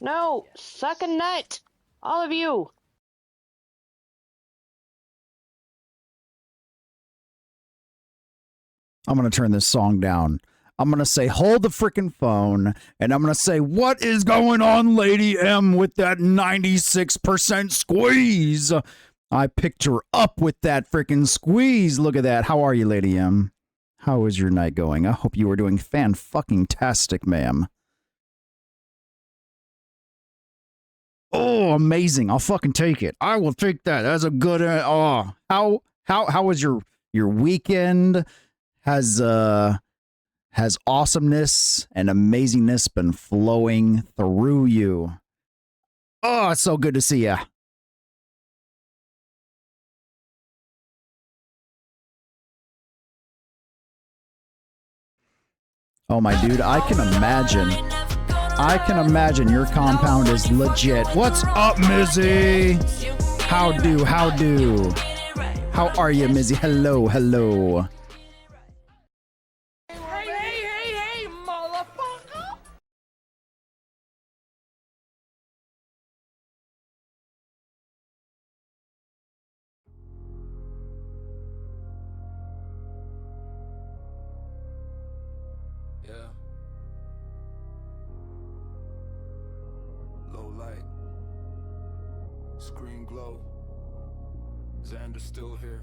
No, suck a nut. All of you. I'm going to turn this song down. I'm going to say, hold the freaking phone, and I'm going to say, what is going on, Lady M, with that 96% squeeze? I picked her up with that freaking squeeze. Look at that. How are you, Lady M? How is your night going? I hope you are doing fan-fucking-tastic, ma'am. Oh, amazing. I'll fucking take it. I will take that. That's a good, how was your weekend? Has awesomeness and amazingness been flowing through you? Oh, it's so good to see ya. Oh my dude, I can imagine your compound is legit. What's up, Mizzy? How do? How are you, Mizzy? Hello, hello. Hey, motherfucker! Yeah. Low light. Screen glow. Xander still here.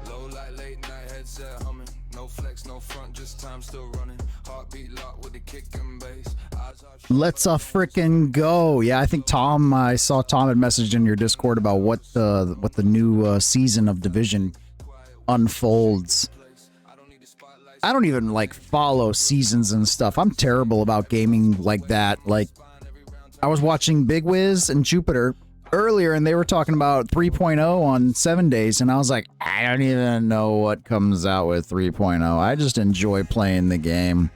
Low light, late night headset humming. No flex, no front, just time still running. Heartbeat locked with the kick and bass. Let's frickin' go. Yeah, I think I saw Tom had messaged in your Discord about what the new season of Division unfolds. I don't even like follow seasons and stuff. I'm terrible about gaming like that. Like, I was watching Big Wiz and Jupiter earlier, and they were talking about 3.0 on 7 days, and I was like, I don't even know what comes out with 3.0. I just enjoy playing the game.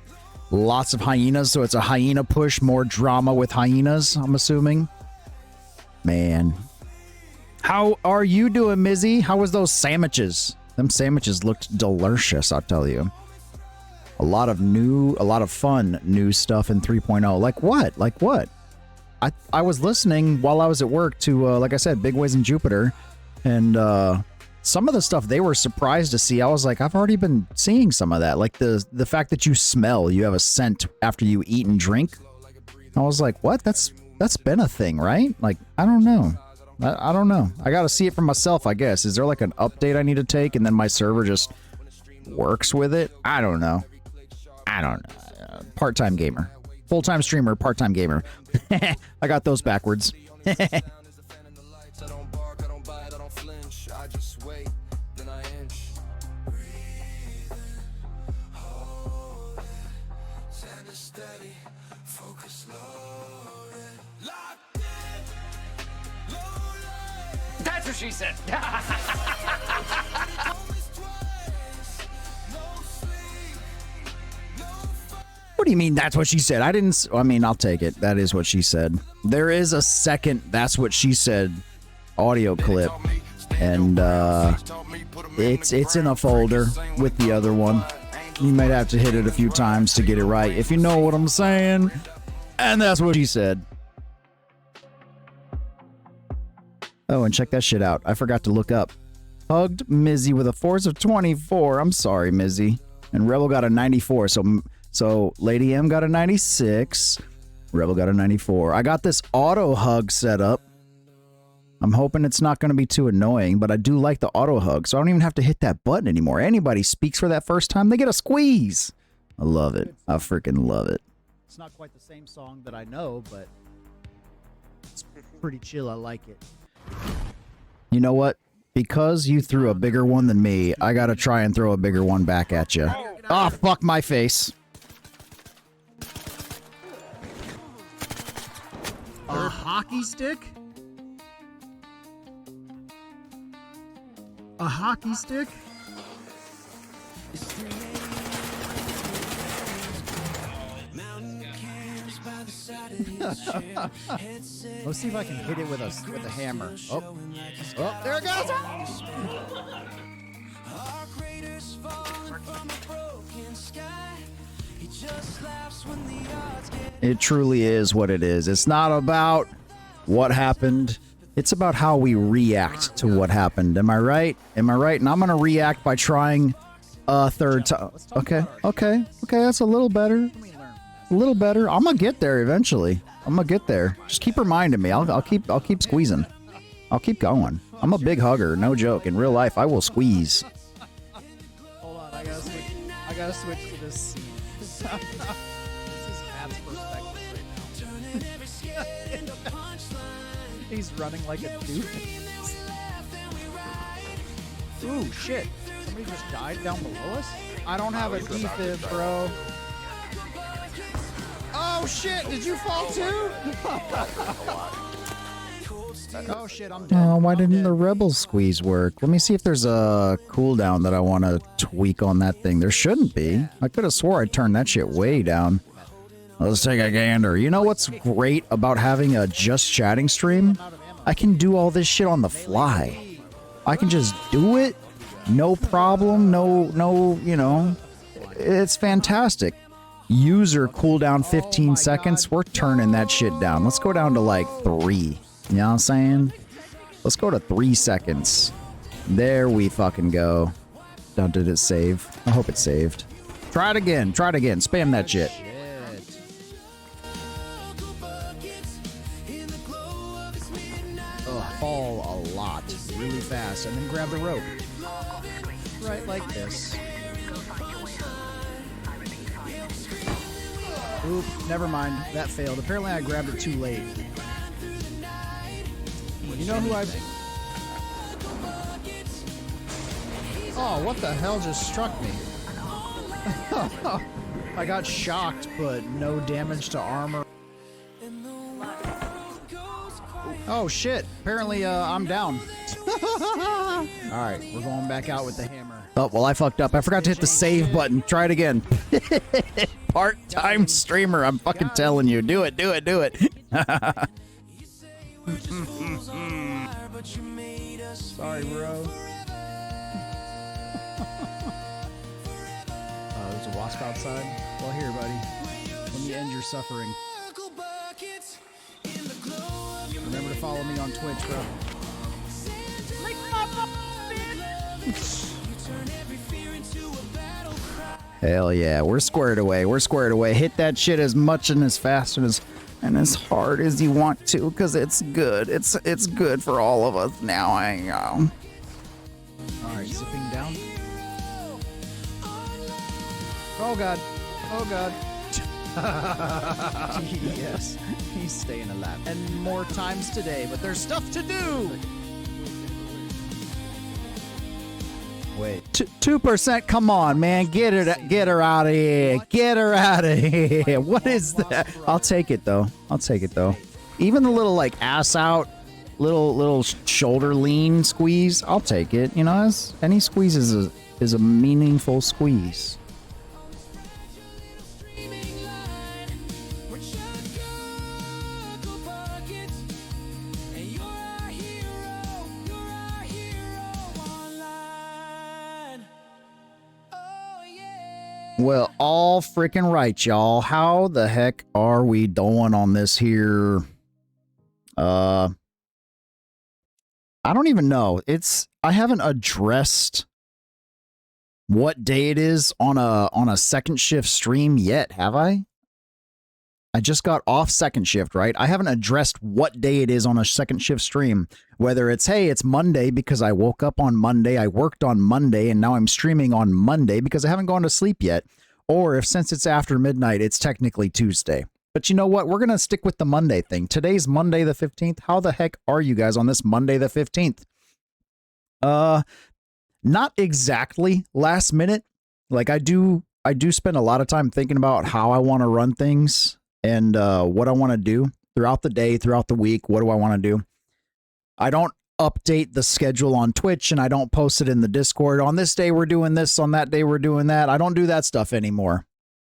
Lots of hyenas, so it's a hyena push, more drama with hyenas, I'm assuming. Man. How are you doing, Mizzy? How was those sandwiches? Them sandwiches looked delicious, I'll tell you. A lot of fun new stuff in 3.0. Like what? Like what? I was listening while I was at work to, like I said, Big Wiz and Jupiter, and some of the stuff they were surprised to see. I was like, I've already been seeing some of that. Like the fact that you have a scent after you eat and drink. I was like, what? That's been a thing, right? Like, I don't know. I don't know. I got to see it for myself, I guess. Is there like an update I need to take and then my server just works with it? I don't know. Part-time gamer. Full-time streamer, part-time gamer. I got those backwards. That's what she said. What do you mean that's what she said? I mean, I'll take it. That is what she said. There is a second that's what she said audio clip, and it's in a folder with the other one. You might have to hit it a few times to get it right, if you know what I'm saying. And that's what she said. Oh, and check that shit out. I forgot to look up. Hugged Mizzy with a force of 24. I'm sorry, Mizzy. And Rebel got a 94, so Lady M got a 96. Rebel got a 94. I got this auto hug set up. I'm hoping it's not going to be too annoying, but I do like the auto hug, so I don't even have to hit that button anymore. Anybody speaks for that first time, they get a squeeze. I love it. I freaking love it. It's not quite the same song that I know, but it's pretty chill. I like it. You know what? Because you threw a bigger one than me, I got to try and throw a bigger one back at you. Oh, fuck my face. A hockey stick? A hockey stick? Let's see if I can hit it with a hammer. Oh, oh, there it goes. It truly is what it is. It's not about what happened. It's about how we react to what happened. Am I right? Am I right? And I'm going to react by trying a third time. Okay, okay, okay. That's a little better. A little better. I'm going to get there eventually. I'm going to get there. Just keep reminding me. I'll keep squeezing. I'll keep going. I'm a big hugger. No joke. In real life, I will squeeze. Hold on. I gotta switch to this scene. This is Matt's perspective right now. He's running like a doofus. Ooh, shit. Somebody just died down below us? I don't have a defib, bro. Oh, shit. Did you fall too? Oh, shit. I'm dead. Oh, why didn't the rebel squeeze work? Let me see if there's a cooldown that I want to tweak on that thing. There shouldn't be. I could have swore I turned that shit way down. Let's take a gander. You know what's great about having a just chatting stream? I can do all this shit on the fly. I can just do it. No problem. No, you know. It's fantastic. User cooldown 15 seconds. We're turning that shit down. Let's go down to like 3. You know what I'm saying? Let's go to 3 seconds. There we fucking go. Now, did it save? I hope it saved. Try it again. Try it again. Spam that shit. Fall a lot really fast and then grab the rope. Right like this. Oop, never mind. That failed. Apparently I grabbed it too late. You know who I've... Oh, what the hell just struck me? I got shocked, but no damage to armor. Oh shit, apparently I'm down. Alright, we're going back out with the hammer. Oh, well I fucked up. I forgot to hit the save button. Try it again. Part-time streamer, I'm fucking telling you. Do it, do it, do it. Sorry, bro. Oh, there's a wasp outside? Well, here, buddy. Let me end your suffering. Remember to follow me on Twitch, bro. Hell yeah, we're squared away. We're squared away. Hit that shit as much and as fast and as hard as you want to, because it's good. It's good for all of us now. I know. Alright, zipping down. Oh god. Oh god. Yes, he's staying alive. And more times today, but there's stuff to do! Wait. 2%, come on, man. Get her out of here. Get her out of here. What is that? I'll take it, though. I'll take it, though. Even the little, like, ass out, little shoulder lean squeeze, I'll take it. You know, any squeeze is a meaningful squeeze. Well, all freaking right, y'all. How the heck are we doing on this here? I don't even know. I haven't addressed what day it is on a second shift stream yet, have I? I just got off second shift, right? I haven't addressed what day it is on a second shift stream. Whether it's, hey, it's Monday because I woke up on Monday, I worked on Monday, and now I'm streaming on Monday because I haven't gone to sleep yet. Or if since it's after midnight, it's technically Tuesday. But you know what? We're going to stick with the Monday thing. Today's Monday the 15th. How the heck are you guys on this Monday the 15th? Not exactly last minute. Like I do spend a lot of time thinking about how I want to run things. And what I want to do throughout the day, throughout the week. What do I want to do? I don't update the schedule on Twitch and I don't post it in the Discord. On this day, we're doing this. On that day, we're doing that. I don't do that stuff anymore.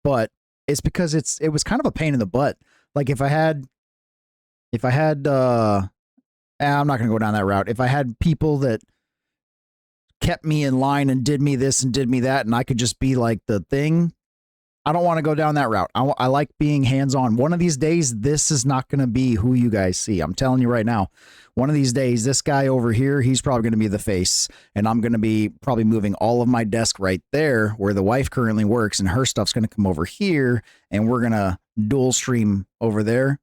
But it's because it was kind of a pain in the butt Like if I had I'm not going to go down that route. If I had people that kept me in line and did me this and did me that, and I could just be like the thing, I don't want to go down that route. I like being hands-on. One of these days, this is not going to be who you guys see. I'm telling you right now. One of these days, this guy over here, he's probably going to be the face, and I'm going to be probably moving all of my desk right there where the wife currently works, and her stuff's going to come over here, and we're going to dual stream over there.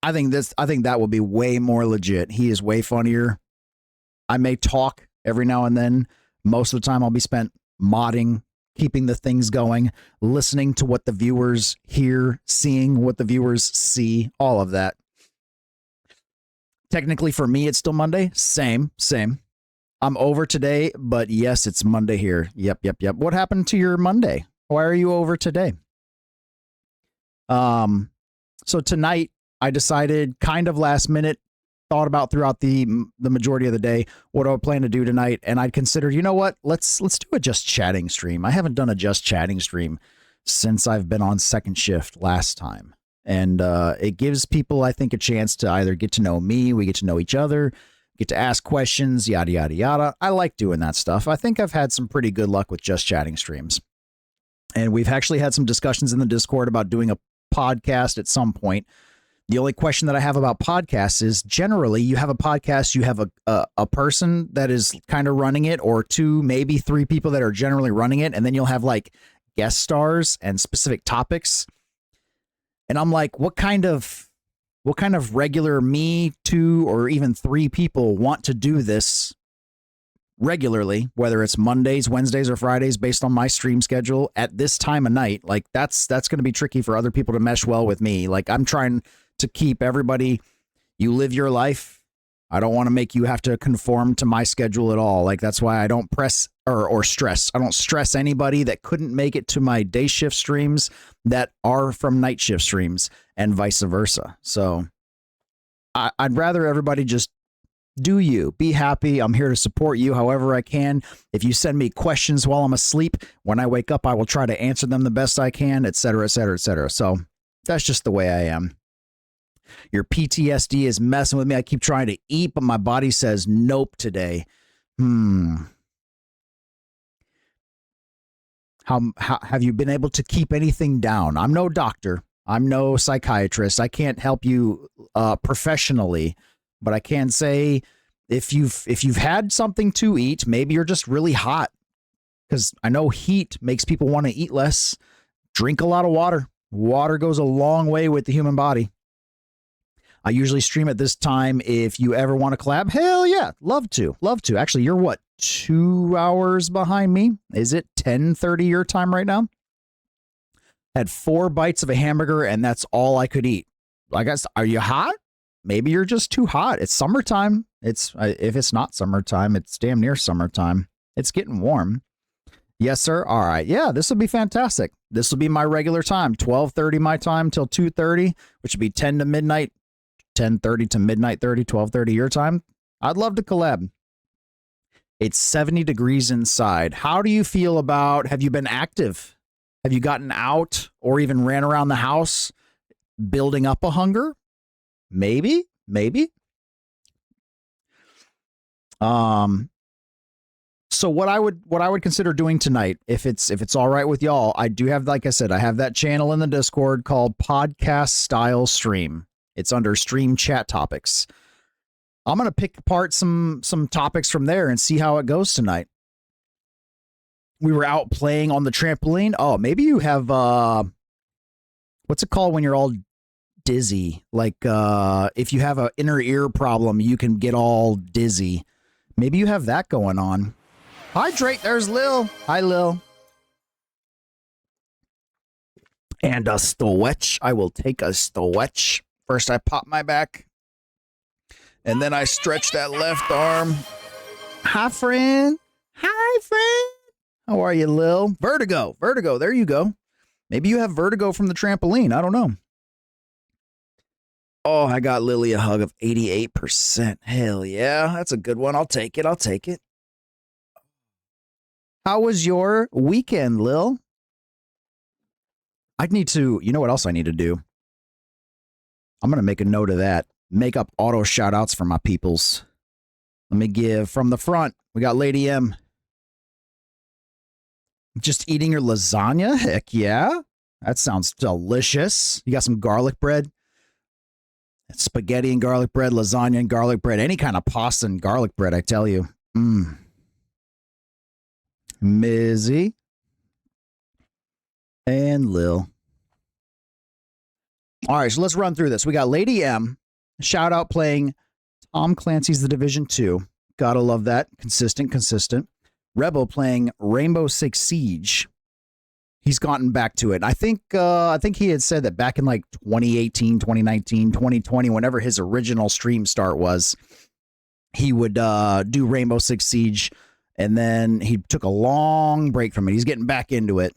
I think that will be way more legit. He is way funnier. I may talk every now and then. Most of the time I'll be spent modding, keeping the things going, listening to what the viewers hear, seeing what the viewers see, all of that. Technically for me, it's still Monday. Same. I'm over today, but yes, it's Monday here. Yep. What happened to your Monday? Why are you over today? So tonight, I decided kind of last minute, thought about throughout the majority of the day, what do I plan to do tonight? And I'd considered, you know what? Let's do a just chatting stream. I haven't done a just chatting stream since I've been on second shift last time. And it gives people, I think, a chance to either get to know me, we get to know each other, get to ask questions, yada, yada, yada. I like doing that stuff. I think I've had some pretty good luck with just chatting streams. And we've actually had some discussions in the Discord about doing a podcast at some point. The only question that I have about podcasts is generally you have a podcast, you have a person that is kind of running it, or two, maybe three people that are generally running it. And then you'll have like guest stars and specific topics. And I'm like, what kind of regular me, two, or even three people want to do this regularly, whether it's Mondays, Wednesdays, or Fridays based on my stream schedule at this time of night? Like that's going to be tricky for other people to mesh well with me. Like I'm trying to keep everybody, you live your life. I don't want to make you have to conform to my schedule at all. Like that's why I don't press or stress. I don't stress anybody that couldn't make it to my day shift streams that are from night shift streams and vice versa. So I'd rather everybody just do you. Be happy. I'm here to support you however I can. If you send me questions while I'm asleep, when I wake up, I will try to answer them the best I can, et cetera, et cetera, et cetera. So that's just the way I am. Your PTSD is messing with me. I keep trying to eat, but my body says nope today. How have you been able to keep anything down? I'm no doctor. I'm no psychiatrist. I can't help you professionally, but I can say if you've had something to eat, maybe you're just really hot, because I know heat makes people want to eat less. Drink a lot of water. Water goes a long way with the human body. I usually stream at this time. If you ever want to collab, hell yeah, love to. Actually, you're what, 2 hours behind me? Is it 10:30 your time right now? Had 4 bites of a hamburger, and that's all I could eat. I guess, are you hot? Maybe you're just too hot. It's summertime. If it's not summertime, it's damn near summertime. It's getting warm. Yes, sir. All right. Yeah, this will be fantastic. This will be my regular time, 12:30 my time till 2:30, which would be 10 to midnight. 10:30 to midnight 30, 12:30 your time. I'd love to collab. It's 70 degrees inside. How do you feel about, have you been active? Have you gotten out or even ran around the house building up a hunger? Maybe. So what I would consider doing tonight, if it's all right with y'all, I do have, like I said, I have that channel in the Discord called Podcast Style Stream. It's under Stream Chat Topics. I'm going to pick apart some topics from there and see how it goes tonight. We were out playing on the trampoline. Oh, maybe you have, what's it called when you're all dizzy? Like, if you have an inner ear problem, you can get all dizzy. Maybe you have that going on. Hydrate. There's Lil. Hi, Lil. And a stretch. I will take a stretch. First, I pop my back, and then I stretch that left arm. Hi, friend. Hi, friend. How are you, Lil? Vertigo. There you go. Maybe you have vertigo from the trampoline. I don't know. Oh, I got Lily a hug of 88%. Hell yeah. That's a good one. I'll take it. How was your weekend, Lil? You know what else I need to do? I'm going to make a note of that. Make up auto shout outs for my peoples. Let me give from the front. We got Lady M. Just eating your lasagna? Heck yeah. That sounds delicious. You got some garlic bread? Spaghetti and garlic bread, lasagna and garlic bread, any kind of pasta and garlic bread, I tell you. Mizzy. And Lil. All right, so let's run through this. We got Lady M. Shout out playing Tom Clancy's The Division 2. Gotta love that. Consistent. Rebel playing Rainbow Six Siege. He's gotten back to it. I think he had said that back in like 2018, 2019, 2020, whenever his original stream start was, he would do Rainbow Six Siege, and then he took a long break from it. He's getting back into it.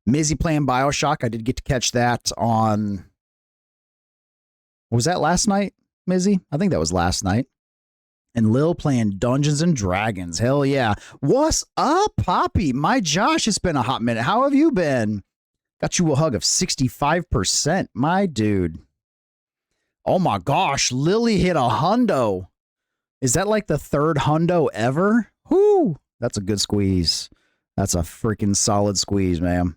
Mizzy playing BioShock. I did get to catch that on... Was that last night, Mizzy? I think that was last night. And Lil playing Dungeons and Dragons. Hell yeah. What's up, Poppy? My Josh, it's been a hot minute. How have you been? Got you a hug of 65%. My dude. Oh my gosh. Lily hit a hundo. Is that like the third hundo ever? Whoo. That's a good squeeze. That's a freaking solid squeeze, man.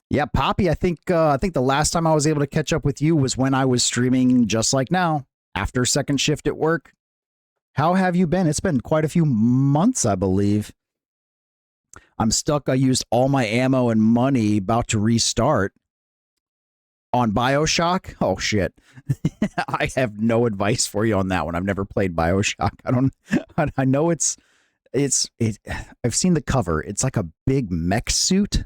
Yeah, Poppy, I think the last time I was able to catch up with you was when I was streaming just like now, after second shift at work. How have you been? It's been quite a few months, I believe. I'm stuck. I used all my ammo and money, about to restart. On BioShock? Oh, shit. I have no advice for you on that one. I've never played BioShock. I know I've seen the cover. It's like a big mech suit.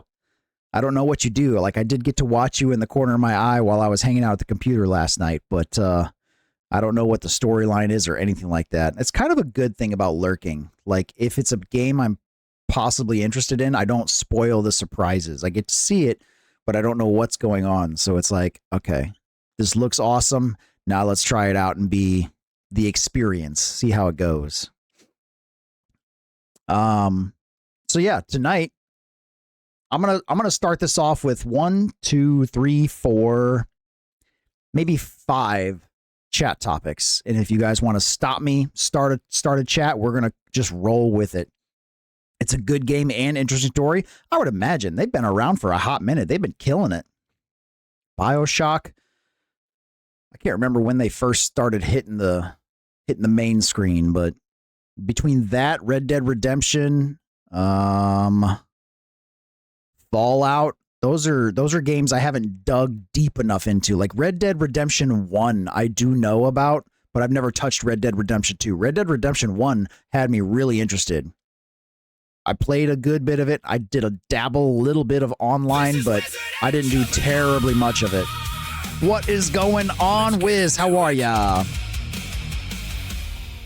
I don't know what you do. Like, I did get to watch you in the corner of my eye while I was hanging out at the computer last night, but I don't know what the storyline is or anything like that. It's kind of a good thing about lurking. Like, if it's a game I'm possibly interested in, I don't spoil the surprises. I get to see it, but I don't know what's going on. So it's like, okay, this looks awesome. Now let's try it out and be the experience. See how it goes. So yeah, tonight, I'm gonna start this off with 1, 2, 3, 4, maybe 5 chat topics. And if you guys want to stop me, start a chat, we're gonna just roll with it. It's a good game and interesting story. I would imagine they've been around for a hot minute. They've been killing it. BioShock. I can't remember when they first started hitting the main screen, but between that, Red Dead Redemption, Fallout, those are games I haven't dug deep enough into. Like Red Dead Redemption 1, I do know about, but I've never touched Red Dead Redemption 2. Red Dead Redemption 1 had me really interested. I played a good bit of it. I did a little bit of online, but I didn't do terribly much of it. What is going on, Wiz? How are ya?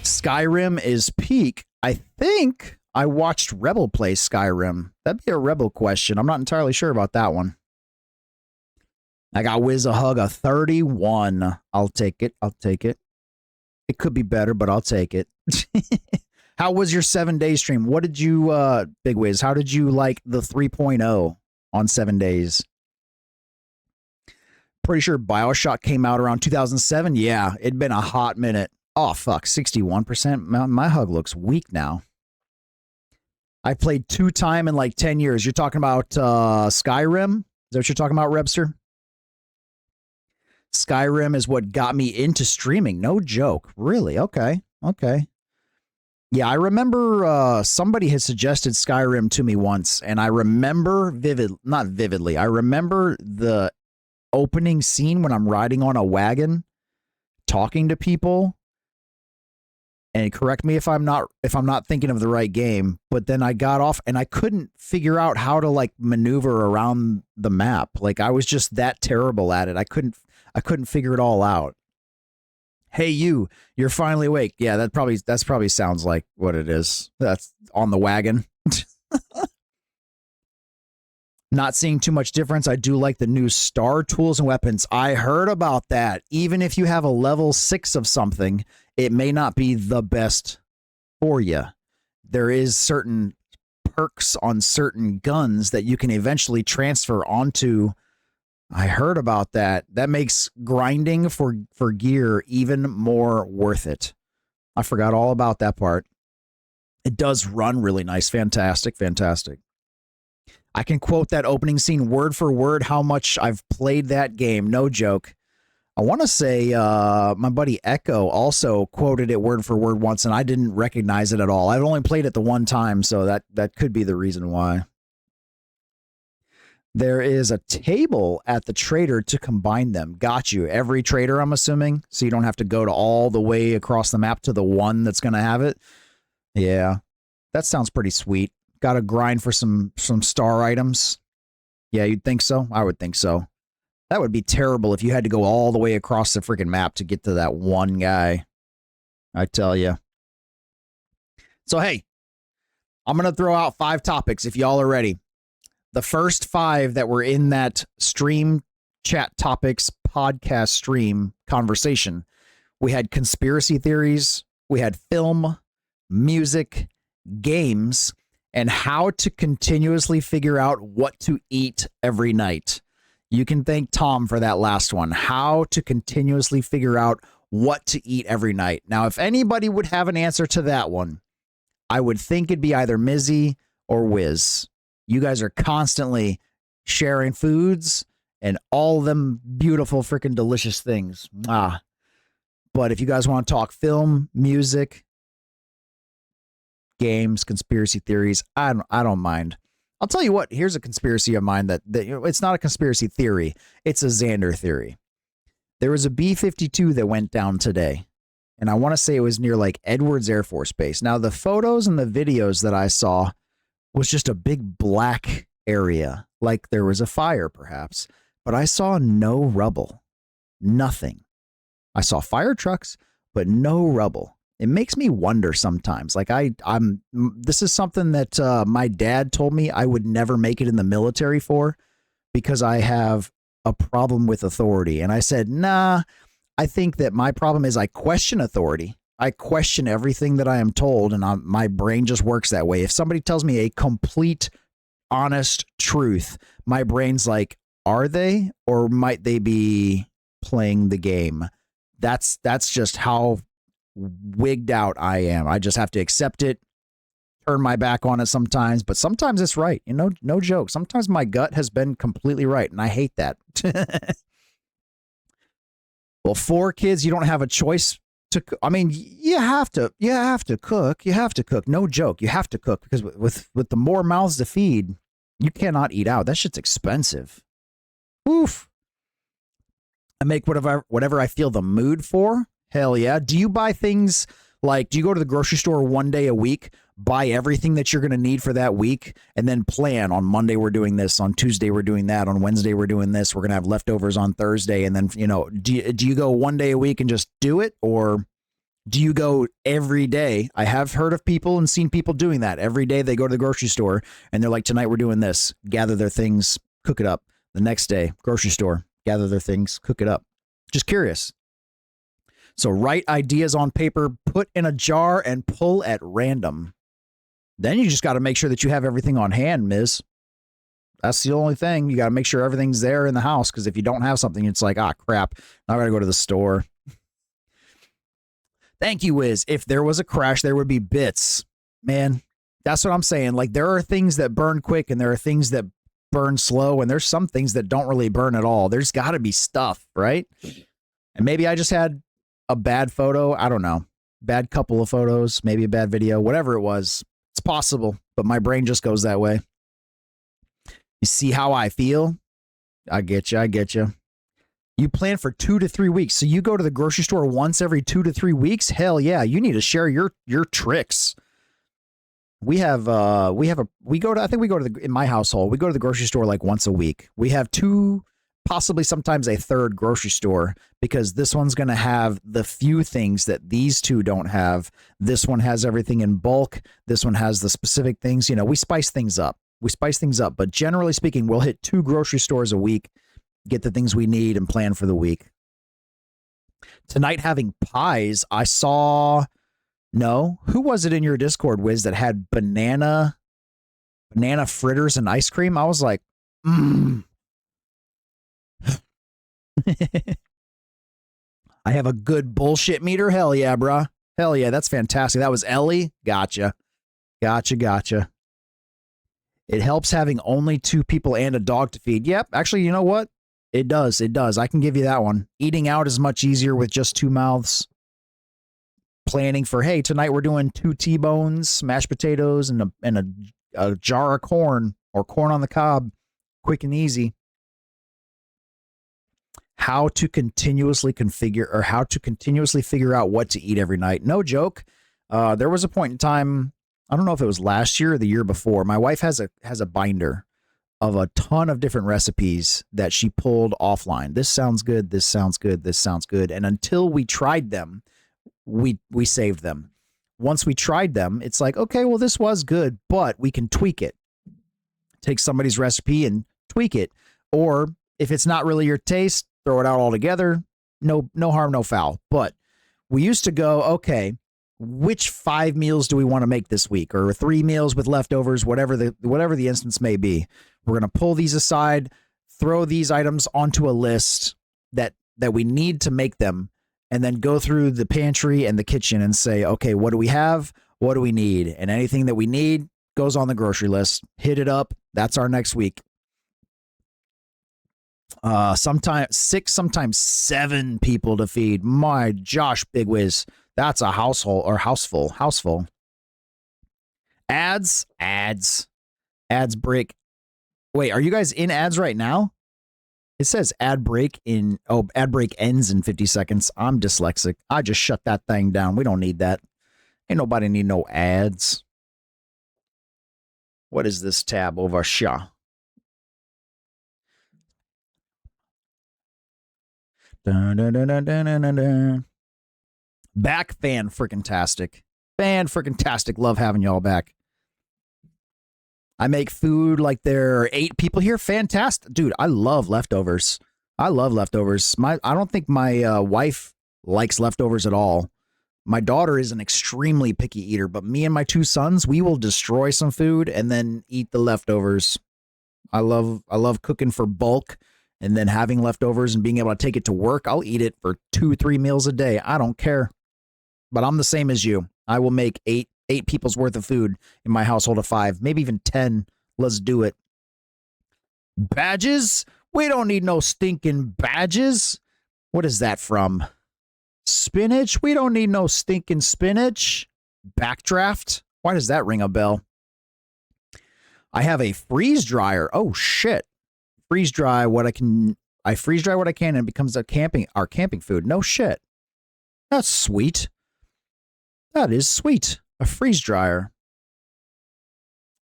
Skyrim is peak. I think I watched Rebel play Skyrim. That'd be a Rebel question. I'm not entirely sure about that one. I got Wiz a hug of 31. I'll take it. It could be better, but I'll take it. How was your 7-day stream? What did you, Big Wiz, how did you like the 3.0 on 7 days? Pretty sure BioShock came out around 2007. Yeah, it'd been a hot minute. Oh, fuck, 61%. My hug looks weak now. I played 2-time in like 10 years. You're talking about Skyrim? Is that what you're talking about, Rebster? Skyrim is what got me into streaming. No joke. Really? Okay. Yeah, I remember somebody had suggested Skyrim to me once, and I remember not vividly. I remember the opening scene when I'm riding on a wagon, talking to people. And correct me if I'm not thinking of the right game, but then I got off and I couldn't figure out how to like maneuver around the map. Like I was just that terrible at it. I couldn't figure it all out. Hey, you're finally awake. Yeah, that's probably sounds like what it is. That's on the wagon. Not seeing too much difference. I do like the new star tools and weapons. I heard about that. Even if you have a level 6 of something, it may not be the best for you. There is certain perks on certain guns that you can eventually transfer onto I heard about that. That makes grinding for gear even more worth it. I forgot all about that part. It does run really nice. Fantastic, fantastic. I can quote that opening scene word for word how much I've played that game. No joke. I want to say my buddy Echo also quoted it word for word once, and I didn't recognize it at all. I've only played it the one time, so that could be the reason why. There is a table at the trader to combine them. Got you. Every trader, I'm assuming, so you don't have to go to all the way across the map to the one that's going to have it. Yeah, that sounds pretty sweet. Got to grind for some star items. Yeah, you'd think so? I would think so. That would be terrible if you had to go all the way across the freaking map to get to that one guy. I tell you. So, hey, I'm going to throw out 5 topics if y'all are ready. The first 5 that were in that stream chat topics podcast stream conversation, we had conspiracy theories, we had film, music, games, and how to continuously figure out what to eat every night. You can thank Tom for that last one. How to continuously figure out what to eat every night. Now, if anybody would have an answer to that one, I would think it'd be either Mizzy or Wiz. You guys are constantly sharing foods and all them beautiful freaking delicious things. But if you guys want to talk film, music, games, conspiracy theories, I don't mind. I'll tell you what, here's a conspiracy of mine that it's not a conspiracy theory. It's a Xander theory. There was a B-52 that went down today, and I want to say it was near like Edwards Air Force Base. Now, the photos and the videos that I saw was just a big black area, like there was a fire perhaps, but I saw no rubble, nothing. I saw fire trucks, but no rubble. It makes me wonder sometimes. Like this is something that my dad told me I would never make it in the military for because I have a problem with authority. And I said, nah, I think that my problem is I question authority. I question everything that I am told, and my brain just works that way. If somebody tells me a complete, honest truth, my brain's like, are they, or might they be playing the game? That's just how wigged out I am. I just have to accept it, turn my back on it sometimes, but sometimes it's right. You know, no joke. Sometimes my gut has been completely right, and I hate that. Well, 4 kids, you don't have a choice to. I mean, you have to cook. You have to cook. No joke. You have to cook because with the more mouths to feed, you cannot eat out. That shit's expensive. Oof. I make whatever I feel the mood for. Hell yeah. Do you buy things like, do you go to the grocery store one day a week, buy everything that you're going to need for that week, and then plan on Monday we're doing this, on Tuesday we're doing that, on Wednesday we're doing this, we're going to have leftovers on Thursday, and then, do you go one day a week and just do it, or do you go every day? I have heard of people and seen people doing that. Every day they go to the grocery store and they're like, tonight we're doing this, gather their things, cook it up. The next day, grocery store, gather their things, cook it up. Just curious. So write ideas on paper, put in a jar, and pull at random. Then you just got to make sure that you have everything on hand, Ms. That's the only thing. You got to make sure everything's there in the house, because if you don't have something, it's like, crap, now I got to go to the store. Thank you, Wiz. If there was a crash, there would be bits. Man, that's what I'm saying. Like, there are things that burn quick, and there are things that burn slow, and there's some things that don't really burn at all. There's got to be stuff, right? And maybe I just had a bad photo. I don't know. Bad couple of photos, maybe a bad video, whatever it was. It's possible, but my brain just goes that way. You see how I feel? I get you. You plan for 2 to 3 weeks. So you go to the grocery store once every 2 to 3 weeks? Hell yeah. You need to share your tricks. In my household, we go to the grocery store like once a week. We have 2, possibly sometimes a 3rd grocery store, because this one's going to have the few things that these 2 don't have. This one has everything in bulk. This one has the specific things. We spice things up. But generally speaking, we'll hit 2 grocery stores a week, get the things we need, and plan for the week. Tonight, having pies, I saw... No, who was it in your Discord, Wiz, that had banana fritters and ice cream? I was like, I have a good bullshit meter. Hell yeah, bruh. Hell yeah, that's fantastic. That was Ellie. Gotcha. Gotcha. It helps having only 2 people and a dog to feed. Yep, actually, you know what? It does. I can give you that one. Eating out is much easier with just 2 mouths. Planning for, hey, tonight we're doing 2 T-bones, mashed potatoes, and a jar of corn or corn on the cob. Quick and easy. How to continuously figure out what to eat every night. No joke. There was a point in time, I don't know if it was last year or the year before. My wife has a binder of a ton of different recipes that she pulled offline. This sounds good. This sounds good. This sounds good. And until we tried them, we saved them. Once we tried them, it's like, okay, well, this was good, but we can tweak it. Take somebody's recipe and tweak it. Or if it's not really your taste, throw it out altogether. No harm, no foul. But we used to go, okay, which 5 meals do we want to make this week? Or 3 meals with leftovers, whatever the instance may be. We're going to pull these aside, throw these items onto a list that we need to make them, and then go through the pantry and the kitchen and say, okay, what do we have? What do we need? And anything that we need goes on the grocery list. Hit it up. That's our next week. Sometimes 6, sometimes 7 people to feed. My Josh Big Whiz. That's a household or houseful. Ads break. Wait, are you guys in ads right now? It says ad break ends in 50 seconds. I'm dyslexic. I just shut that thing down. We don't need that. Ain't nobody need no ads. What is this tab over here? Dun, dun, dun, dun, dun, dun, dun. Back fan freaking tastic. Love having y'all back. I make food like there are 8 people here. Fantastic. Dude, I love leftovers. I don't think my wife likes leftovers at all. My daughter is an extremely picky eater, but me and my 2 sons, we will destroy some food and then eat the leftovers. I love cooking for bulk and then having leftovers and being able to take it to work. I'll eat it for 2-3 meals a day. I don't care. But I'm the same as you. I will make 8 people's worth of food in my household of 5, maybe even 10. Let's do it. Badges? We don't need no stinking badges. What is that from? Spinach? We don't need no stinking spinach. Backdraft? Why does that ring a bell? I have a freeze dryer. Oh shit. I freeze dry what I can and it becomes our camping food. No shit. That's sweet. That is sweet. A freeze dryer.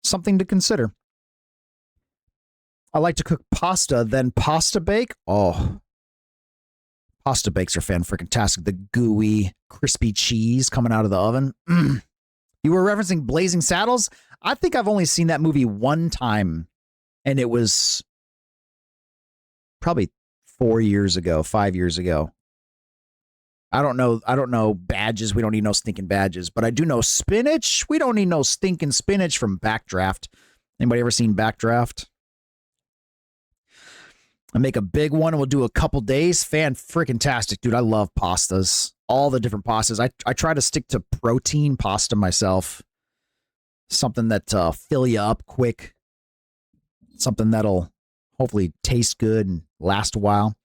Something to consider. I like to cook pasta, then pasta bake. Oh. Pasta bakes are fan-freaking-tastic. The gooey, crispy cheese coming out of the oven. You were referencing Blazing Saddles? I think I've only seen that movie one time, and it was probably 4 years ago, 5 years ago. I don't know badges. We don't need no stinking badges, but I do know spinach. We don't need no stinking spinach from Backdraft. Anybody ever seen Backdraft? I make a big one and we'll do a couple days. Fan-freaking-tastic, dude. I love pastas. All the different pastas. I try to stick to protein pasta myself. Something that fill you up quick. Something that'll hopefully taste good and last a while.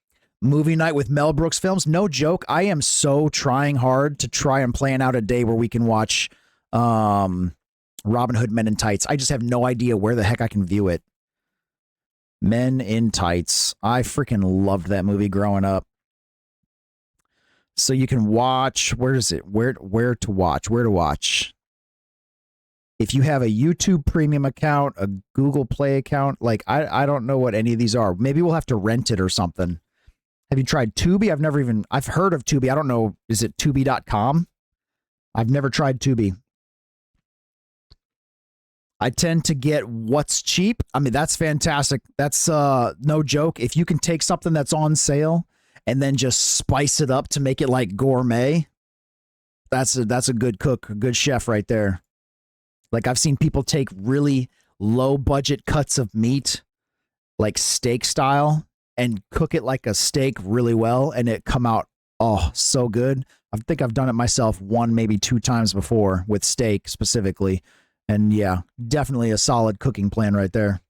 Movie night with Mel Brooks films. No joke. I am so trying hard to try and plan out a day where we can watch Robin Hood Men in Tights. I just have no idea where the heck I can view it. Men in Tights. I freaking loved that movie growing up. So you can watch, where is it? Where to watch? If you have a YouTube premium account, a Google Play account, like I don't know what any of these are. Maybe we'll have to rent it or something. Have you tried Tubi? I've heard of Tubi. I don't know. Is it Tubi.com? I've never tried Tubi. I tend to get what's cheap. I mean, that's fantastic. That's no joke. If you can take something that's on sale and then just spice it up to make it like gourmet, that's a good cook, a good chef right there. Like I've seen people take really low budget cuts of meat, like steak style, and cook it like a steak really well, and it come out, oh, so good. I think I've done it myself 1, maybe 2 times before with steak specifically. And yeah, definitely a solid cooking plan right there.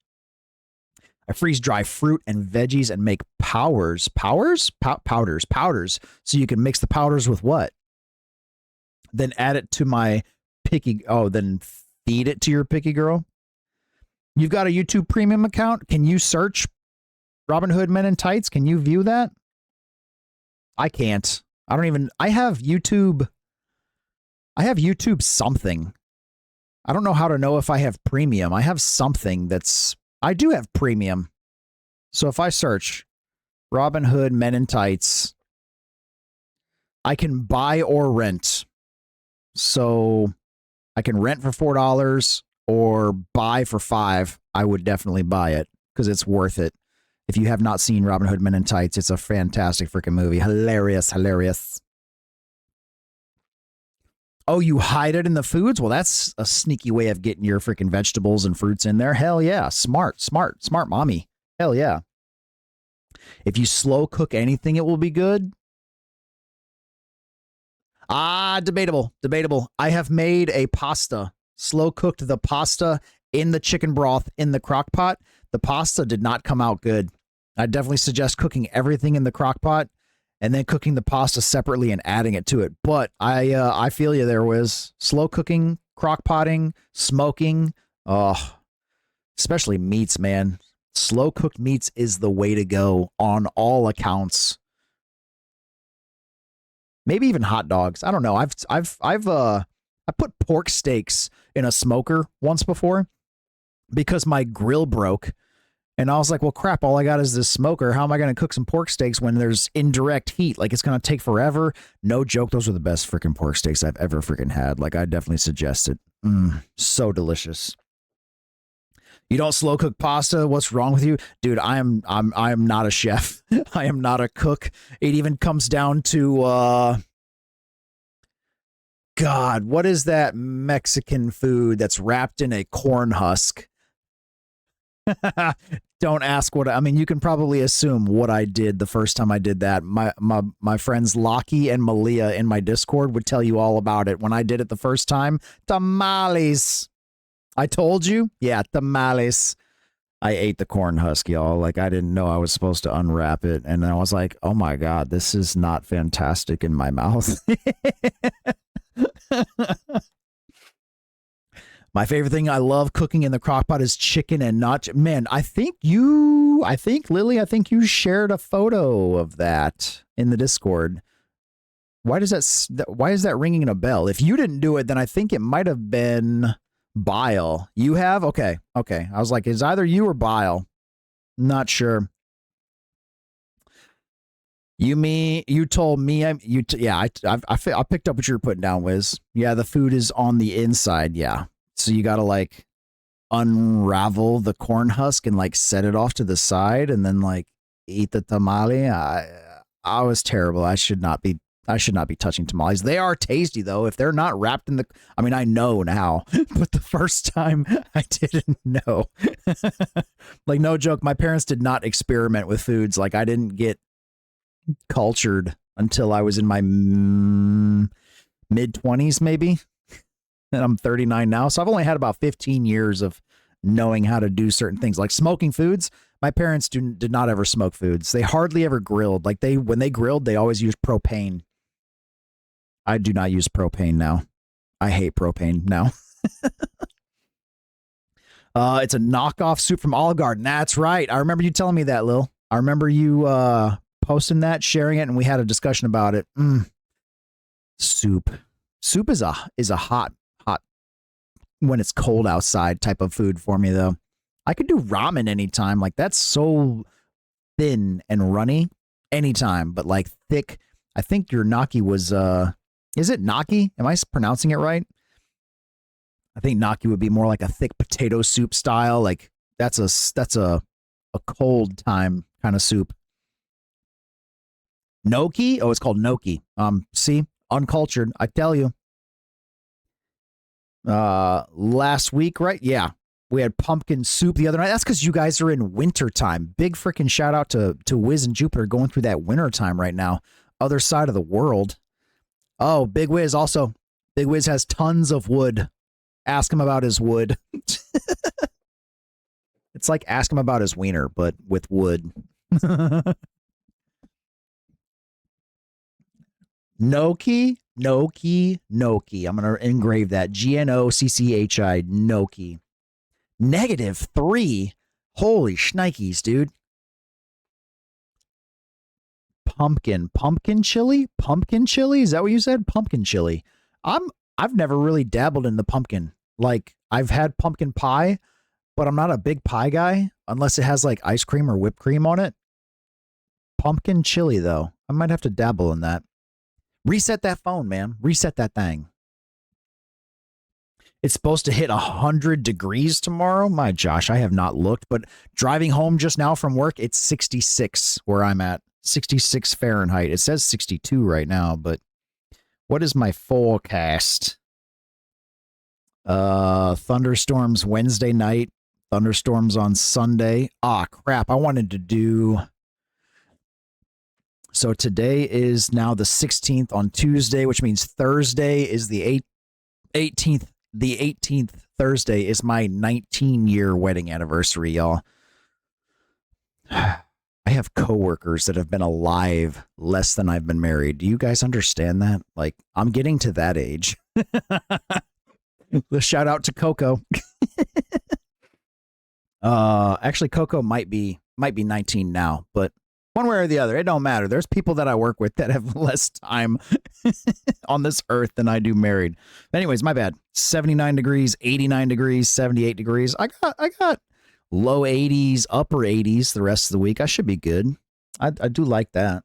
I freeze dry fruit and veggies and make powders. Powders? Powders. So you can mix the powders with what? Then add it to my then feed it to your picky girl. You've got a YouTube premium account. Can you search Robin Hood Men in Tights? Can you view that? I can't. I have YouTube something. I don't know how to know if I have premium. I have something I do have premium. So if I search Robin Hood Men in Tights, I can buy or rent. So I can rent for $4 or buy for $5. I would definitely buy it because it's worth it. If you have not seen Robin Hood Men in Tights, it's a fantastic freaking movie. Hilarious, hilarious. Oh, you hide it in the foods? Well, that's a sneaky way of getting your freaking vegetables and fruits in there. Hell yeah. Smart mommy. Hell yeah. If you slow cook anything, it will be good. Debatable. I have made a pasta, slow cooked the pasta in the chicken broth in the crock pot. The pasta did not come out good. I definitely suggest cooking everything in the crock pot and then cooking the pasta separately and adding it to it. But I feel you there, Wiz. Slow cooking, crock potting, smoking, especially meats, man. Slow cooked meats is the way to go on all accounts. Maybe even hot dogs. I don't know. I put pork steaks in a smoker once before because my grill broke. And I was like, well, crap, all I got is this smoker. How am I going to cook some pork steaks when there's indirect heat? Like, it's going to take forever. No joke. Those are the best freaking pork steaks I've ever freaking had. Like, I definitely suggest it. So delicious. You don't slow cook pasta? What's wrong with you? Dude, I am not a chef. I am not a cook. It even comes down to, God, what is that Mexican food that's wrapped in a corn husk? Don't ask what I mean. You can probably assume what I did the first time I did that. My friends Lockie and Malia in my Discord would tell you all about it. When I did it the first time, tamales. I told you, yeah, tamales. I ate the corn husk, y'all. Like, I didn't know I was supposed to unwrap it, and I was like, oh my god, this is not fantastic in my mouth. My favorite thing I love cooking in the crock pot is chicken and not... Man, I think Lily, you shared a photo of that in the Discord. Why is that ringing a bell? If you didn't do it, then I think it might have been Bile. You have? Okay. I was like, it's either you or Bile. Not sure. You told me, I picked up what you were putting down, Wiz. Yeah, the food is on the inside, yeah. So you got to like unravel the corn husk and like set it off to the side and then like eat the tamale. I was terrible. I should not be touching tamales. They are tasty though. If they're not wrapped in I know now, but the first time I didn't know. Like, no joke. My parents did not experiment with foods. Like, I didn't get cultured until I was in my mid-20s maybe. And I'm 39 now, so I've only had about 15 years of knowing how to do certain things, like smoking foods. My parents did not ever smoke foods. They hardly ever grilled. Like, when they grilled, they always used propane. I do not use propane now. I hate propane now. It's a knockoff soup from Olive Garden. That's right. I remember you telling me that, Lil. I remember you posting that, sharing it, and we had a discussion about it. Soup is a hot when it's cold outside type of food for me, though. I could do ramen anytime. Like, that's so thin and runny anytime, but like thick. I think your gnocchi was is it gnocchi? Am I pronouncing it right? I think gnocchi would be more like a thick potato soup style. Like, that's a cold time kind of soup. Gnocchi? Oh, it's called gnocchi. See? Uncultured, I tell you. Last week, right? Yeah. We had pumpkin soup the other night. That's because you guys are in wintertime. Big freaking shout out to Wiz and Jupiter going through that wintertime right now. Other side of the world. Oh, Big Wiz also. Big Wiz has tons of wood. Ask him about his wood. It's like ask him about his wiener, but with wood. Gnocchi. I'm going to engrave that. Gnocchi. Gnocchi. -3. Holy shnikes, dude. Pumpkin chili? Pumpkin chili? Is that what you said? Pumpkin chili. I've never really dabbled in the pumpkin. Like, I've had pumpkin pie, but I'm not a big pie guy unless it has like ice cream or whipped cream on it. Pumpkin chili, though. I might have to dabble in that. Reset that phone, man. Reset that thing. It's supposed to hit 100 degrees tomorrow. My Josh, I have not looked, but driving home just now from work, it's 66 where I'm at. 66 Fahrenheit. It says 62 right now, but what is my forecast? Thunderstorms Wednesday night, thunderstorms on Sunday. Ah, crap. I wanted to do. So today is now the 16th on Tuesday, which means Thursday is the 18th. The 18th Thursday is my 19-year wedding anniversary, y'all. I have coworkers that have been alive less than I've been married. Do you guys understand that? Like, I'm getting to that age. The shout out to Coco. Actually, Coco might be 19 now, but one way or the other, it don't matter. There's people that I work with that have less time on this earth than I do married. Anyways, my bad. 79 degrees, 89 degrees, 78 degrees. I got low 80s, upper 80s the rest of the week. I should be good. I do like that.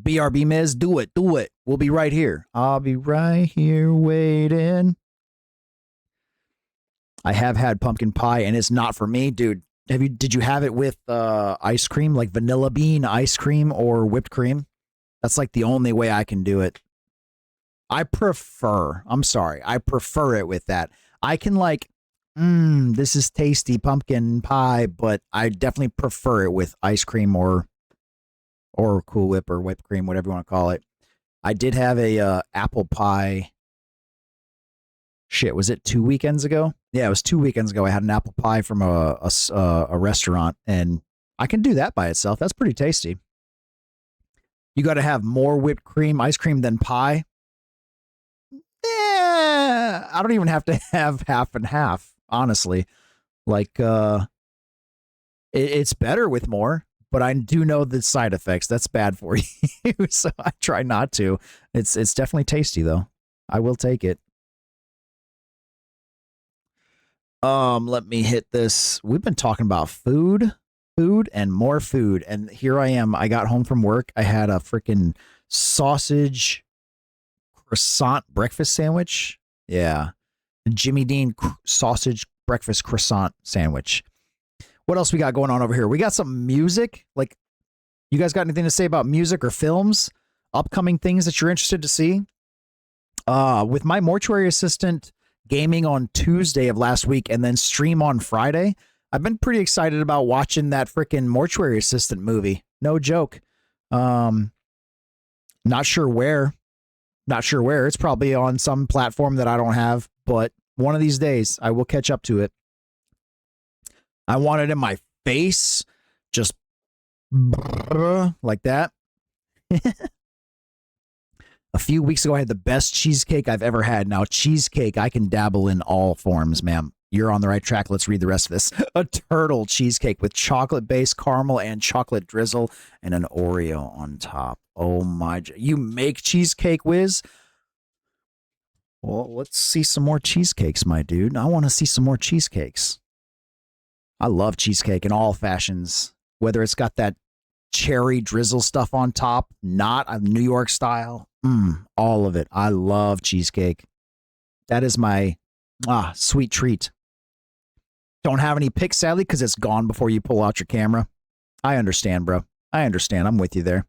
BRB Miz, do it. We'll be right here. I'll be right here waiting. I have had pumpkin pie, and it's not for me, dude. Did you have it with ice cream, like vanilla bean ice cream or whipped cream? That's like the only way I can do it. I prefer it with that. I can like, this is tasty pumpkin pie, but I definitely prefer it with ice cream or Cool Whip or whipped cream, whatever you want to call it. I did have a apple pie. Shit, was it 2 weekends ago? Yeah, it was 2 weekends ago. I had an apple pie from a restaurant, and I can do that by itself. That's pretty tasty. You got to have more whipped cream, ice cream than pie. Yeah, I don't even have to have half and half, honestly. Like, it's better with more, but I do know the side effects. That's bad for you, so I try not to. It's definitely tasty, though. I will take it. Let me hit this. We've been talking about food and more food. And here I am. I got home from work. I had a freaking sausage croissant breakfast sandwich. Yeah. Jimmy Dean sausage breakfast croissant sandwich. What else we got going on over here? We got some music. Like, you guys got anything to say about music or films? Upcoming things that you're interested to see? With my mortuary assistant gaming on Tuesday of last week and then stream on Friday, I've been pretty excited about watching that freaking mortuary assistant movie. No joke. Not sure where. It's probably on some platform that I don't have, but one of these days I will catch up to it. I want it in my face, just like that. A few weeks ago, I had the best cheesecake I've ever had. Now, cheesecake, I can dabble in all forms, ma'am. You're on the right track. Let's read the rest of this. A turtle cheesecake with chocolate-based caramel and chocolate drizzle and an Oreo on top. Oh, my. You make cheesecake, Wiz? Well, let's see some more cheesecakes, my dude. I want to see some more cheesecakes. I love cheesecake in all fashions, whether it's got that cherry drizzle stuff on top, not a New York style. All of it. I love cheesecake. That is my sweet treat. Don't have any pics, sadly, because it's gone before you pull out your camera. I understand, bro. I understand. I'm with you there.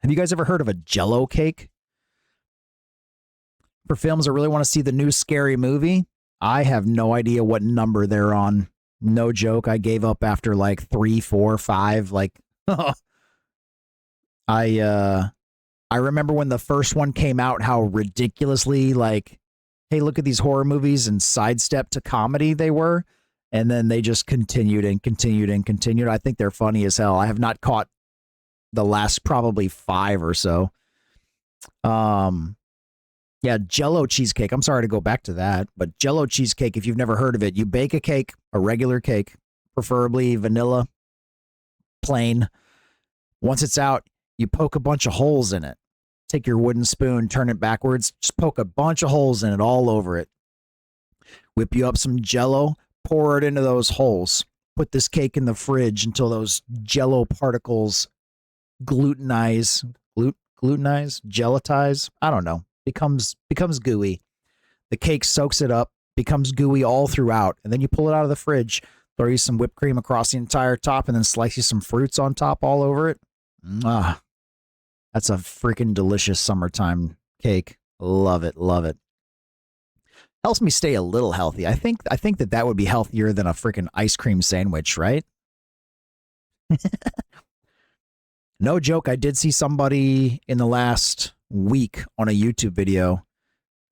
Have you guys ever heard of a Jell-O cake? For films that really want to see the new scary movie, I have no idea what number they're on. No joke. I gave up after like 3, 4, 5. Like, I remember when the first one came out, how ridiculously like, hey, look at these horror movies and sidestep to comedy they were. And then they just continued and continued and continued. I think they're funny as hell. I have not caught the last probably 5 or so. Yeah, Jello cheesecake. I'm sorry to go back to that, but Jello cheesecake, if you've never heard of it, you bake a cake, a regular cake, preferably vanilla, plain. Once it's out, you poke a bunch of holes in it. Take your wooden spoon, turn it backwards, just poke a bunch of holes in it all over it. Whip you up some Jello, pour it into those holes. Put this cake in the fridge until those Jello particles glutenize, gelatize. I don't know. Becomes gooey. The cake soaks it up, becomes gooey all throughout, and then you pull it out of the fridge, throw you some whipped cream across the entire top, and then slice you some fruits on top all over it. That's a freaking delicious summertime cake. Love it, love it. Helps me stay a little healthy. I think that would be healthier than a freaking ice cream sandwich, right? No joke, I did see somebody in the last week on a YouTube video,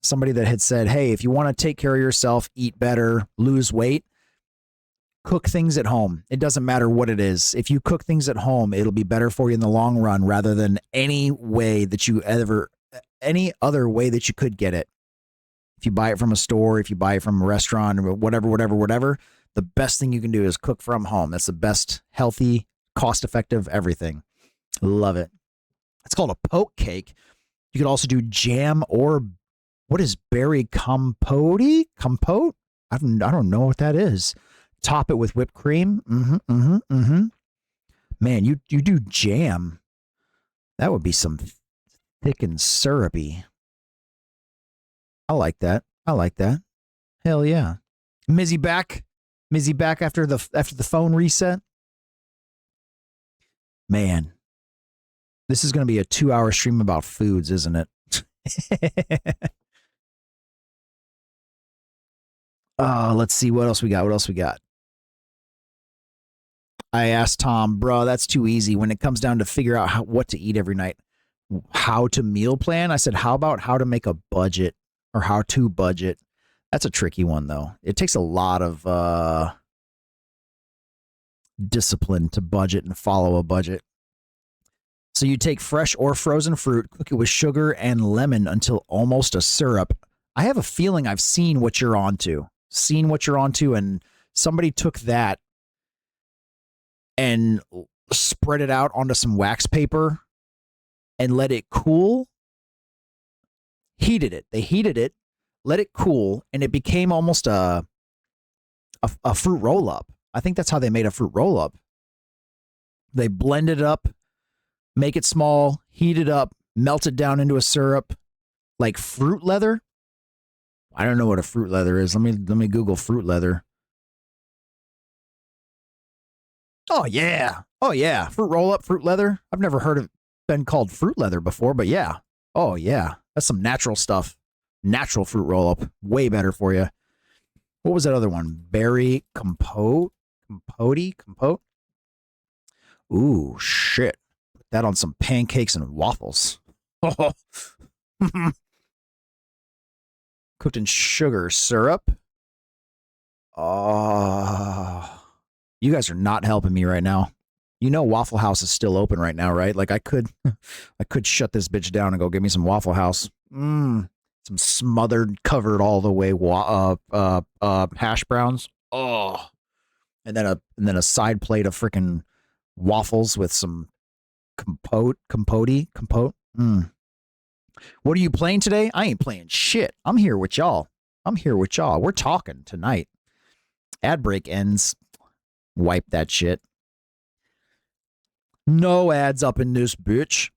somebody that had said, hey, if you want to take care of yourself, eat better, lose weight, cook things at home. It doesn't matter what it is. If you cook things at home, it'll be better for you in the long run rather than any other way that you could get it. If you buy it from a store, if you buy it from a restaurant, or whatever, the best thing you can do is cook from home. That's the best, healthy, cost-effective everything. Love it. It's called a poke cake. You could also do jam or what is berry compote? Compote? I don't know what that is. Top it with whipped cream. Man, you do jam. That would be some thick and syrupy. I like that. I like that. Hell yeah. Mizzy back. Mizzy back after the phone reset. Man. This is going to be a 2-hour stream about foods, isn't it? Let's see what else we got. I asked Tom, bro, that's too easy when it comes down to figure out what to eat every night. How to meal plan? I said, how about how to make a budget or how to budget? That's a tricky one, though. It takes a lot of discipline to budget and follow a budget. So you take fresh or frozen fruit, cook it with sugar and lemon until almost a syrup. I have a feeling I've seen what you're onto. And somebody took that and spread it out onto some wax paper and let it cool. Heated it. They heated it, let it cool, and it became almost a fruit roll-up. I think that's how they made a fruit roll-up. They blended it up, make it small, heat it up, melt it down into a syrup, like fruit leather. I don't know what a fruit leather is. Let me Google fruit leather. Oh yeah. Fruit roll up, fruit leather. I've never heard of it been called fruit leather before, but yeah. Oh yeah. That's some natural stuff. Natural fruit roll up. Way better for you. What was that other one? Berry compote? Compote? Ooh, shit. Put that on some pancakes and waffles. Oh. Cooked in sugar syrup. Oh. You guys are not helping me right now. You know Waffle House is still open right now, right? Like I could shut this bitch down and go get me some Waffle House. Some smothered, covered all the way hash browns. Oh. And then a side plate of freaking waffles with some compote. What are you playing today? I ain't playing shit. I'm here with y'all. We're talking tonight. Ad break ends. Wipe that shit. No ads up in this bitch.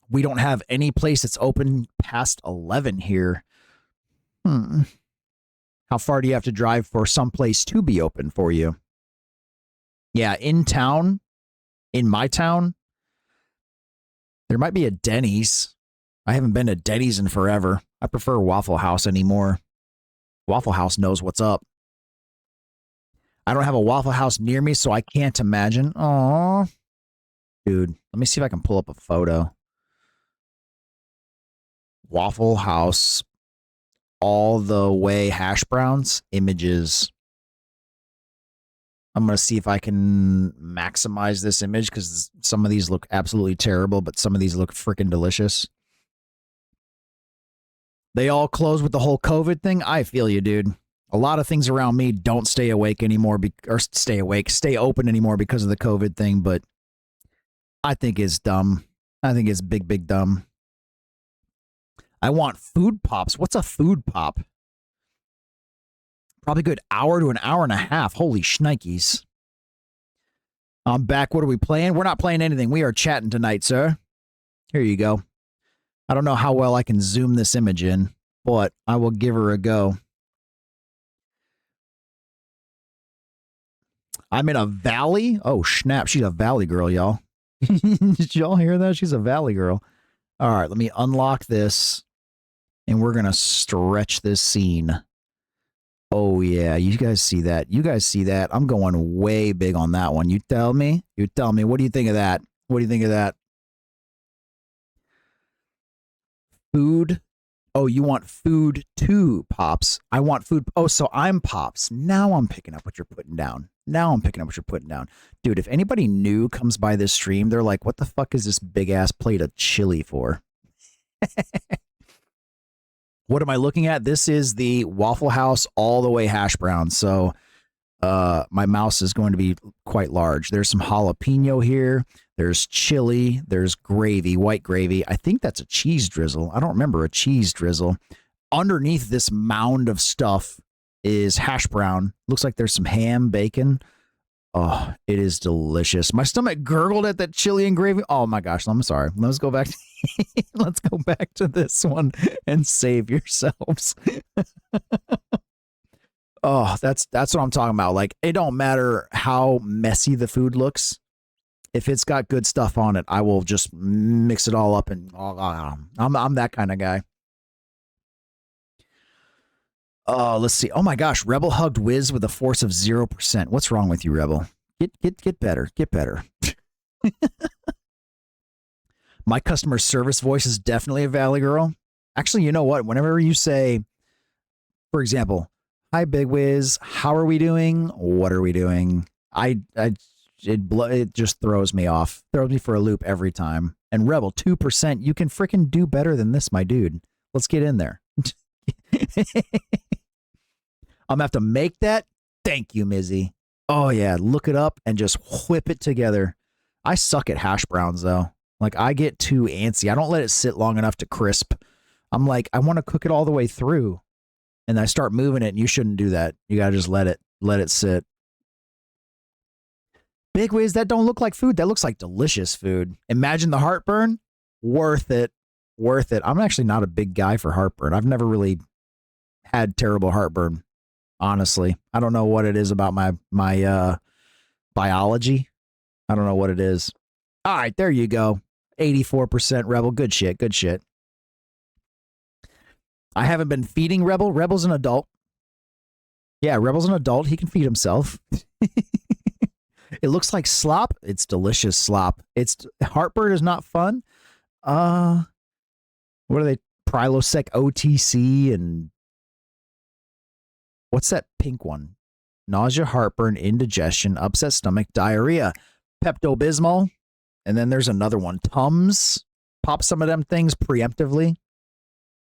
We don't have any place that's open past 11 here. How far do you have to drive for some place to be open for you? Yeah, in my town, there might be a Denny's. I haven't been to Denny's in forever. I prefer Waffle House anymore. Waffle House knows what's up. I don't have a Waffle House near me, so I can't imagine. Aww. Dude, let me see if I can pull up a photo. Waffle House all the way hash browns images. I'm going to see if I can maximize this image because some of these look absolutely terrible, but some of these look freaking delicious. They all close with the whole COVID thing. I feel you, dude. A lot of things around me don't stay awake anymore, stay open anymore because of the COVID thing, but I think it's dumb. I think it's big, big dumb. I want food pops. What's a food pop? Probably a good hour to an hour and a half. Holy shnikes. I'm back. What are we playing? We're not playing anything. We are chatting tonight, sir. Here you go. I don't know how well I can zoom this image in, but I will give her a go. I'm in a valley. Oh, snap. She's a valley girl, y'all. Did y'all hear that? She's a valley girl. All right, let me unlock this, and we're going to stretch this scene. Oh, yeah. You guys see that? You guys see that? I'm going way big on that one. You tell me. You tell me. What do you think of that? What do you think of that? Food. Oh, you want food too, Pops. I want food. Oh, so I'm Pops. Now I'm picking up what you're putting down. Now I'm picking up what you're putting down. Dude, if anybody new comes by this stream, they're like, what the fuck is this big-ass plate of chili for? What am I looking at? This is the Waffle House all the way hash brown. So my mouse is going to be quite large. There's some jalapeno here. There's chili. There's gravy, white gravy. I think that's a cheese drizzle. I don't remember a cheese drizzle. Underneath this mound of stuff is hash brown. Looks like there's some ham, bacon. Oh, it is delicious. My stomach gurgled at that chili and gravy. Oh my gosh, I'm sorry. Let's go back. Let's go back to this one and save yourselves. Oh, that's what I'm talking about. Like, it don't matter how messy the food looks. If it's got good stuff on it, I will just mix it all up, and I'm that kind of guy. Let's see. Oh my gosh, Rebel hugged Wiz with a force of 0%. What's wrong with you, Rebel? Get better. Get better. My customer service voice is definitely a Valley girl. Actually, you know what? Whenever you say, for example, hi, Big Wiz, how are we doing? What are we doing? It just throws me off. Throws me for a loop every time. And Rebel, 2%, you can freaking do better than this, my dude. Let's get in there. I'm going to have to make that. Thank you, Mizzy. Oh, yeah. Look it up and just whip it together. I suck at hash browns, though. Like, I get too antsy. I don't let it sit long enough to crisp. I'm like, I want to cook it all the way through. And I start moving it, and you shouldn't do that. You got to just let it sit. Big Wiz, that don't look like food. That looks like delicious food. Imagine the heartburn. Worth it. Worth it. I'm actually not a big guy for heartburn. I've never really had terrible heartburn, honestly. I don't know what it is about my biology. I don't know what it is. All right, there you go. 84% Rebel. Good shit. Good shit. I haven't been feeding Rebel. Rebel's an adult. Yeah, Rebel's an adult. He can feed himself. It looks like slop. It's delicious slop. Heartburn is not fun. What are they? Prilosec OTC and what's that pink one? Nausea, heartburn, indigestion, upset stomach, diarrhea, Pepto-Bismol, and then there's another one. Tums. Pop some of them things preemptively.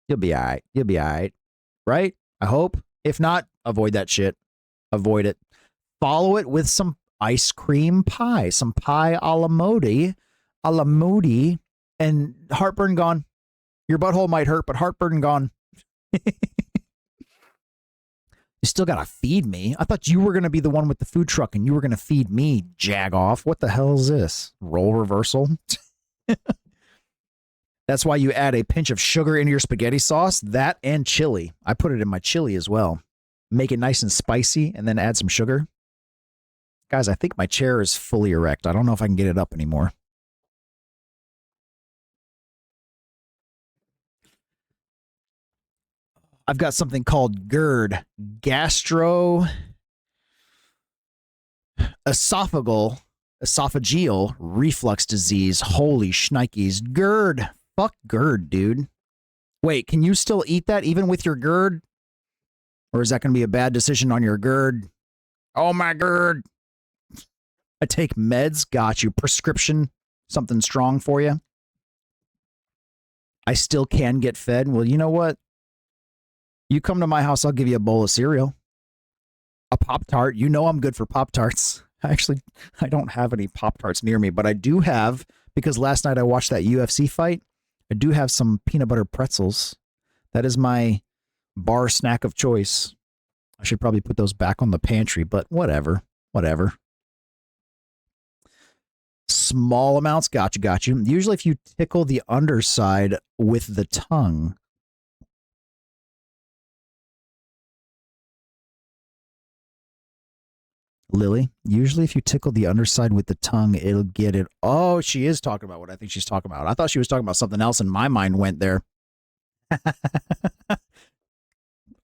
You'll be all right. You'll be all right. Right? I hope. If not, avoid that shit. Avoid it. Follow it with some ice cream pie. Some pie a la mode. And heartburn gone. Your butthole might hurt, but heartburn gone. You still got to feed me. I thought you were going to be the one with the food truck and you were going to feed me, jag off. What the hell is this? Role reversal? That's why you add a pinch of sugar into your spaghetti sauce, that and chili. I put it in my chili as well. Make it nice and spicy and then add some sugar. Guys, I think my chair is fully erect. I don't know if I can get it up anymore. I've got something called GERD, esophageal reflux disease. Holy shnikes. GERD. Fuck GERD, dude. Wait, can you still eat that even with your GERD? Or is that going to be a bad decision on your GERD? Oh, my GERD. I take meds. Got you. Prescription. Something strong for you. I still can get fed. Well, you know what? You come to my house, I'll give you a bowl of cereal. A Pop-Tart. You know I'm good for Pop-Tarts. Actually, I don't have any Pop-Tarts near me, but I do have, because last night I watched that UFC fight, I do have some peanut butter pretzels. That is my bar snack of choice. I should probably put those back on the pantry, but whatever. Whatever. Small amounts. Got you. Usually if you tickle the underside with the tongue. Lily, usually if you tickle the underside with the tongue, it'll get it. Oh, she is talking about what I think she's talking about. I thought she was talking about something else and my mind went there.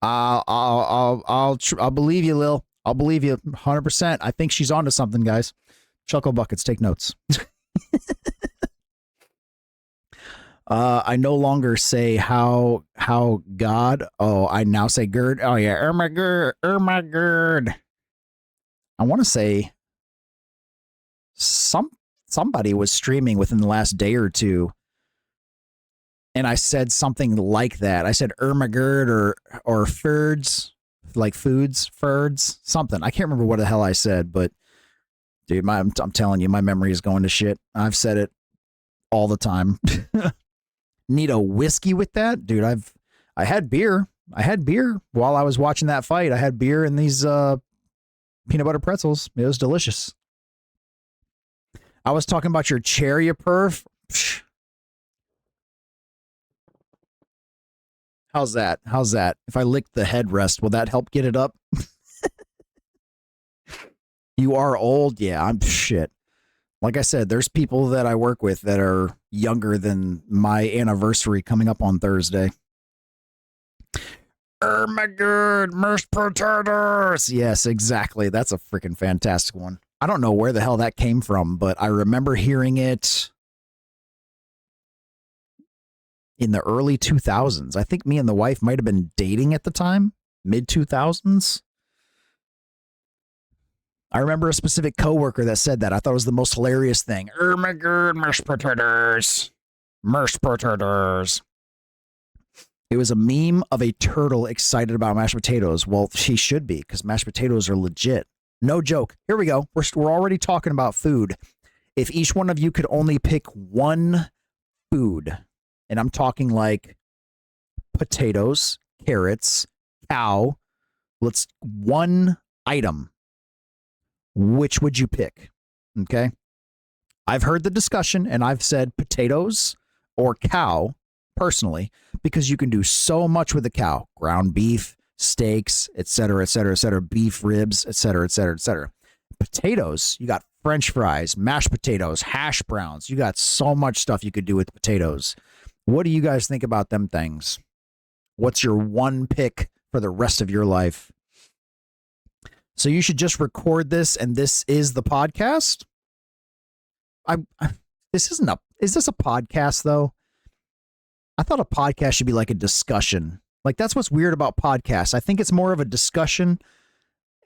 I'll believe you, Lil. I'll believe you 100%. I think she's onto something, guys. Chuckle buckets, take notes. I no longer say how God. Oh, I now say GERD. Oh yeah, my GERD. I want to say somebody was streaming within the last day or two, and I said something like that. I said Ermagerd or Ferds, like foods, Ferds, something. I can't remember what the hell I said, but dude, I'm telling you, my memory is going to shit. I've said it all the time. Need a whiskey with that, dude. I had beer. I had beer while I was watching that fight. I had beer and these peanut butter pretzels. It was delicious. I was talking about your cherry perf. Psh. How's that? If I lick the headrest, will that help get it up? You are old? Yeah, I'm shit. Like I said, there's people that I work with that are younger than my anniversary coming up on Thursday. Oh my god, mashed potatoes. Yes, exactly. That's a freaking fantastic one. I don't know where the hell that came from, but I remember hearing it in the early 2000s. I think me and the wife might have been dating at the time, mid 2000s. I remember a specific coworker that said that. I thought it was the most hilarious thing. Oh my god, mashed potatoes. Mashed potatoes. It was a meme of a turtle excited about mashed potatoes. Well, she should be, because mashed potatoes are legit. No joke. Here we go. We're already talking about food. If each one of you could only pick one food, and I'm talking like potatoes, carrots, cow, one item, which would you pick? Okay. I've heard the discussion and I've said potatoes or cow personally, because you can do so much with the cow. Ground beef, steaks, etc., etc., etc., beef ribs, etc., etc., etc. Potatoes, you got French fries, mashed potatoes, hash browns. You got so much stuff you could do with potatoes. What do you guys think about them things? What's your one pick for the rest of your life? So you should just record this, and this is the podcast. Is this a podcast though? I thought a podcast should be like a discussion. Like, that's what's weird about podcasts. I think it's more of a discussion,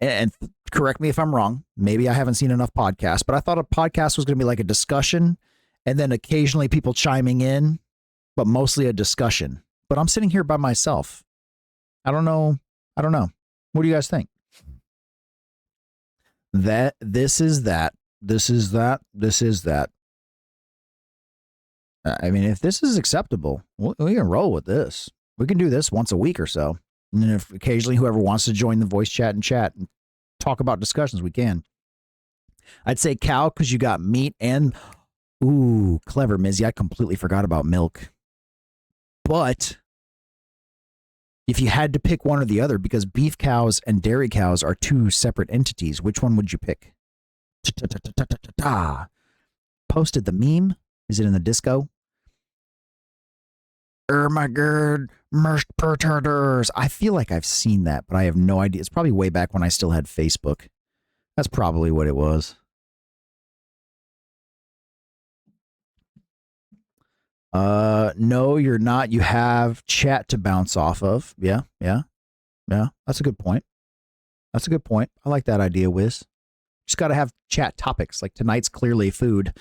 and correct me if I'm wrong. Maybe I haven't seen enough podcasts, but I thought a podcast was going to be like a discussion and then occasionally people chiming in, but mostly a discussion. But I'm sitting here by myself. I don't know. What do you guys think? This is that. I mean, if this is acceptable, we can roll with this. We can do this once a week or so. And then if occasionally whoever wants to join the voice chat and talk about discussions, we can. I'd say cow because you got meat and, ooh, clever, Mizzy. I completely forgot about milk. But if you had to pick one or the other, because beef cows and dairy cows are two separate entities, which one would you pick? Posted the meme. Is it in the disco? Oh my god, mashed potatoes. I feel like I've seen that, but I have no idea. It's probably way back when I still had Facebook. That's probably what it was. No, you're not. You have chat to bounce off of. Yeah. That's a good point. That's a good point. I like that idea, Wiz. Just got to have chat topics. Like tonight's clearly food.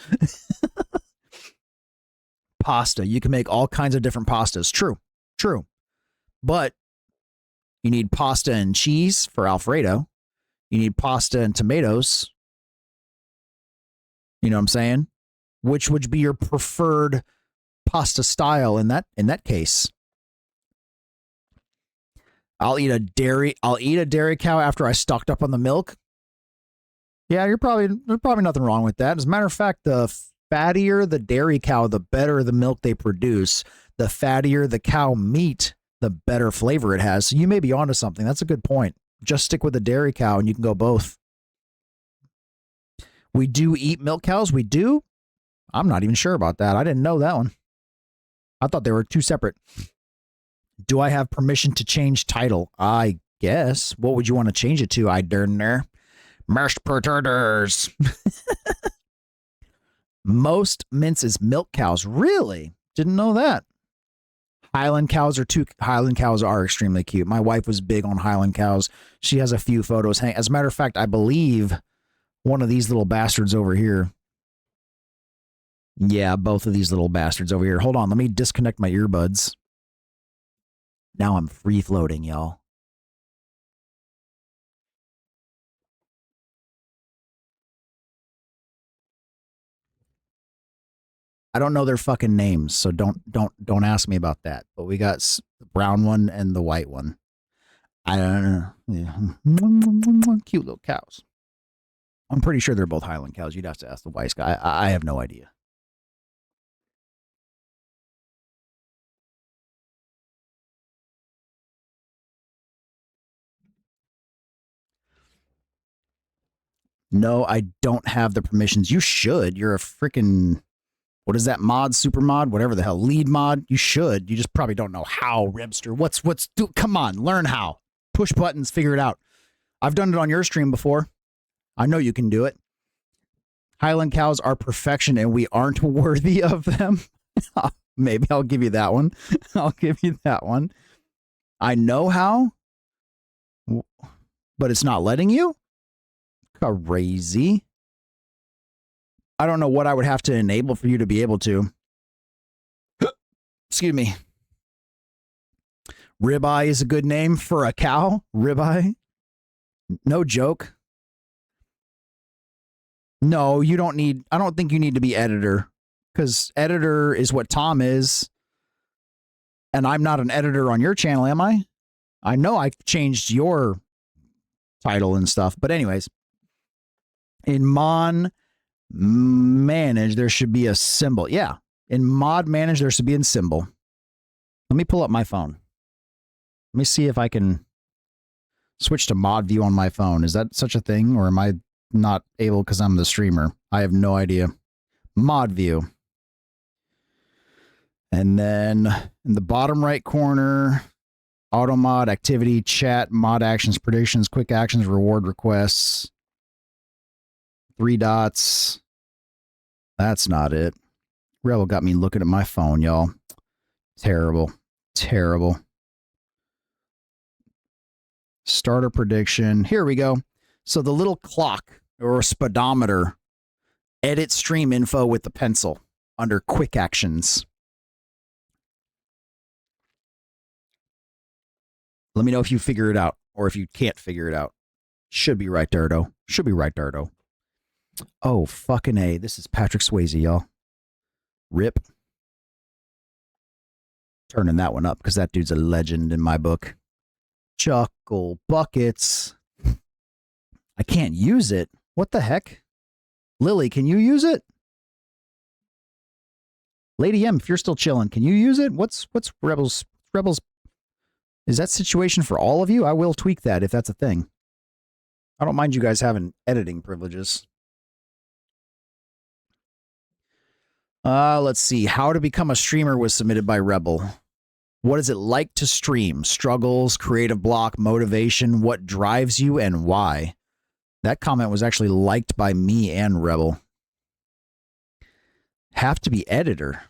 Pasta. You can make all kinds of different pastas. True. But you need pasta and cheese for Alfredo. You need pasta and tomatoes. You know what I'm saying? Which would be your preferred pasta style in that case? I'll eat a dairy cow after I stocked up on the milk. Yeah, there's probably nothing wrong with that. As a matter of fact, the fattier the dairy cow, the better the milk they produce. The fattier the cow meat, the better flavor it has. So you may be onto something. That's a good point. Just stick with the dairy cow and you can go both. We do eat milk cows. We do. I'm not even sure about that. I didn't know that one. I thought they were two separate. Do I have permission to change title? I guess. What would you want to change it to? I darn there. Mashed potatoes. Most minces milk cows. Really? Didn't know that. Highland cows are extremely cute. My wife was big on Highland cows. She has a few photos hang. As a matter of fact, I believe one of these little bastards over here. Yeah, both of these little bastards over here. Hold on, let me disconnect my earbuds. Now I'm free floating, y'all. I don't know their fucking names, so don't ask me about that. But we got the brown one and the white one. I don't know. Yeah. Cute little cows. I'm pretty sure they're both Highland cows. You'd have to ask the wise guy. I have no idea. No, I don't have the permissions. You should. You're a freaking, what is that mod, super mod, whatever the hell, lead mod? You should. You just probably don't know how, Rebster. Come on, learn how. Push buttons, figure it out. I've done it on your stream before. I know you can do it. Highland cows are perfection and we aren't worthy of them. Maybe I'll give you that one. I'll give you that one. I know how, but it's not letting you? Crazy. I don't know what I would have to enable for you to be able to. Excuse me. Ribeye is a good name for a cow. Ribeye. No joke. No, you don't need, I don't think you need to be editor because editor is what Tom is. And I'm not an editor on your channel, am I? I know I changed your title and stuff, but anyways, in Mon Manage, there should be a symbol. Yeah. In Mod Manage, there should be a symbol. Let me pull up my phone. Let me see if I can switch to mod view on my phone. Is that such a thing? Or am I not able because I'm the streamer? I have no idea. Mod view. And then in the bottom right corner, auto mod, activity, chat, mod actions, predictions, quick actions, reward requests. 3 dots. That's not it. Rebel got me looking at my phone, y'all. Terrible. Terrible. Starter prediction. Here we go. So the little clock or speedometer. Edit stream info with the pencil under quick actions. Let me know if you figure it out or if you can't figure it out. Should be right, Dardo. Should be right, Dardo. Oh, fucking A. This is Patrick Swayze, y'all. Rip. Turning that one up because that dude's a legend in my book. Chuckle buckets. I can't use it. What the heck? Lily, can you use it? Lady M, if you're still chilling, can you use it? What's Rebels? Is that situation for all of you? I will tweak that if that's a thing. I don't mind you guys having editing privileges. Let's see. How to become a streamer was submitted by Rebel. What is it like to stream? Struggles, creative block, motivation, what drives you, and why? That comment was actually liked by me and Rebel. Have to be editor.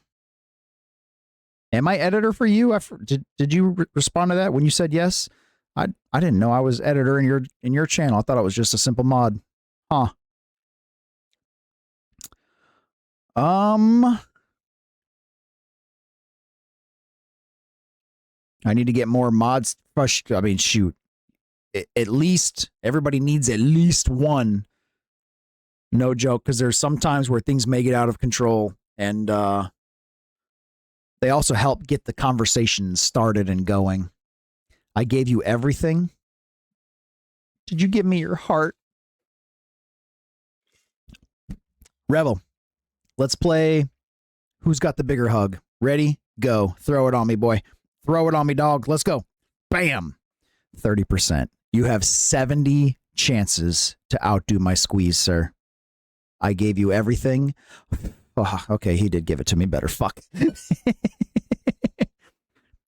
Am I editor for you? Did you respond to that when you said yes? I didn't know I was editor in your channel. I thought it was just a simple mod. Huh. I need to get more mods. I mean, shoot. At least everybody needs at least one. No joke, because there's some times where things may get out of control, and they also help get the conversation started and going. I gave you everything. Did you give me your heart? Rebel, let's play Who's Got the Bigger Hug? Ready? Go. Throw it on me, boy. Throw it on me, dog. Let's go. Bam. 30%. You have 70 chances to outdo my squeeze, sir. I gave you everything. Oh, okay, he did give it to me better. Fuck.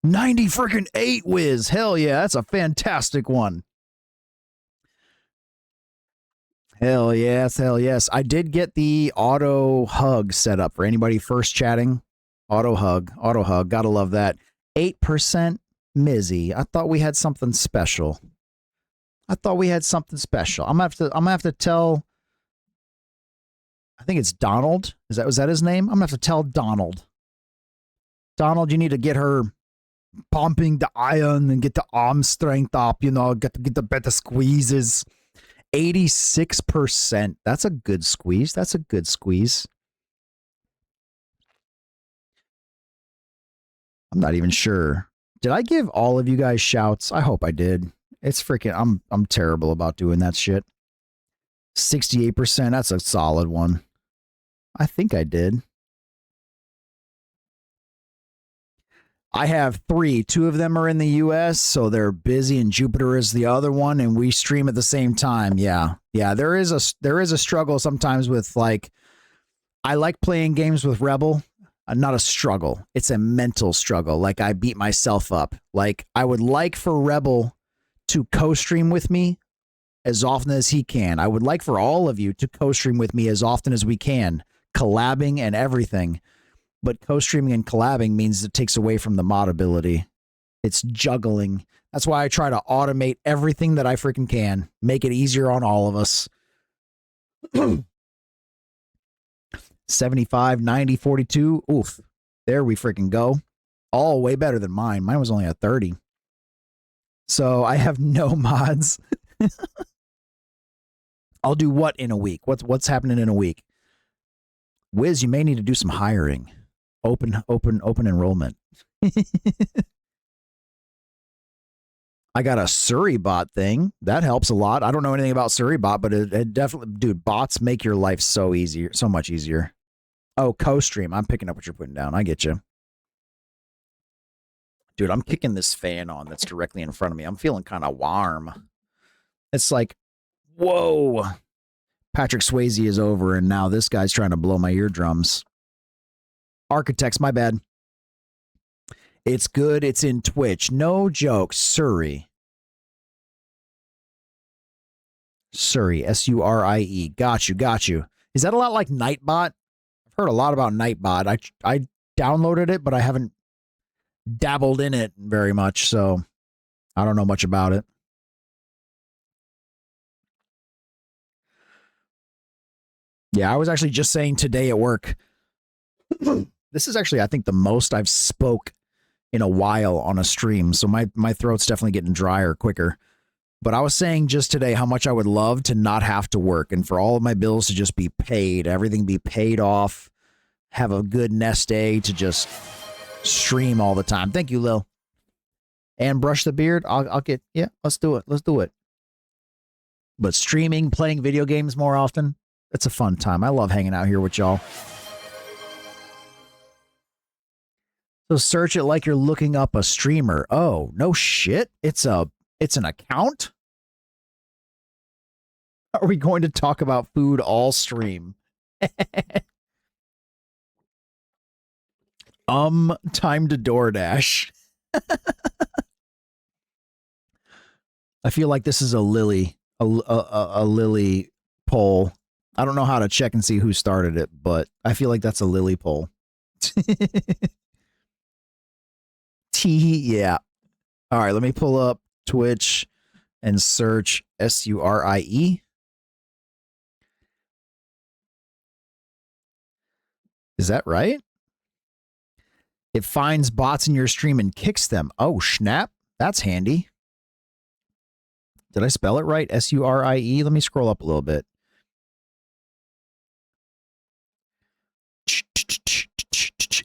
90 freaking 8 whiz. Hell yeah, that's a fantastic one. Hell yes, hell yes. I did get the auto hug set up for anybody first chatting. Auto hug. Gotta love that. 8% Mizzy. I thought we had something special. I'm gonna have to tell. I think it's Donald. Was that his name? I'm gonna have to tell Donald. Donald, you need to get her pumping the iron and get the arm strength up. You know, get the better squeezes. 86%. That's a good squeeze. I'm not even sure. Did I give all of you guys shouts? I hope I did. It's freaking. I'm terrible about doing that shit. 68%. That's a solid one. I think I did. I have 3. 2 of them are in the US, so they're busy, and Jupiter is the other one, and we stream at the same time. Yeah. There is a struggle sometimes with, like, I like playing games with Rebel. Not a struggle. It's a mental struggle. Like, I beat myself up. Like, I would like for Rebel to co-stream with me as often as he can. I would like for all of you to co-stream with me as often as we can, collabing and everything. But co-streaming and collabing means it takes away from the mod ability. It's juggling. That's why I try to automate everything that I freaking can. Make it easier on all of us. 75, 90, 42. Oof. There we freaking go. All way better than mine. Mine was only a 30. So I have no mods. I'll do what in a week? What's happening in a week? Wiz, you may need to do some hiring. Open enrollment. I got a Surrey-bot thing. That helps a lot. I don't know anything about Surrey-bot, but it definitely, dude, bots make your life so much easier. Oh, co-stream. I'm picking up what you're putting down. I get you. Dude, I'm kicking this fan on that's directly in front of me. I'm feeling kind of warm. It's like, whoa. Patrick Swayze is over, and now this guy's trying to blow my eardrums. Architects, my bad. It's good. It's in Twitch. No joke. Surrey. S-U-R-I-E. Got you. Is that a lot like Nightbot? I've heard a lot about Nightbot. I downloaded it, but I haven't dabbled in it very much, so I don't know much about it. Yeah, I was actually just saying today at work. This is actually, I think, the most I've spoke in a while on a stream, so my throat's definitely getting drier quicker. But I was saying just today how much I would love to not have to work and for all of my bills to just be paid, everything be paid off, have a good nest egg to just stream all the time. Thank you, Lil. And brush the beard. I'll get, yeah, let's do it. But streaming, playing video games more often, it's a fun time. I love hanging out here with y'all. So search it like you're looking up a streamer. Oh, no shit. It's an account? Are we going to talk about food all stream? Time to DoorDash. I feel like this is a Lily, a Lily poll. I don't know how to check and see who started it, but I feel like that's a Lily poll. Yeah. All right, let me pull up Twitch and search SURIE. Is that right? It finds bots in your stream and kicks them. Oh, snap. That's handy. Did I spell it right? SURIE? Let me scroll up a little bit.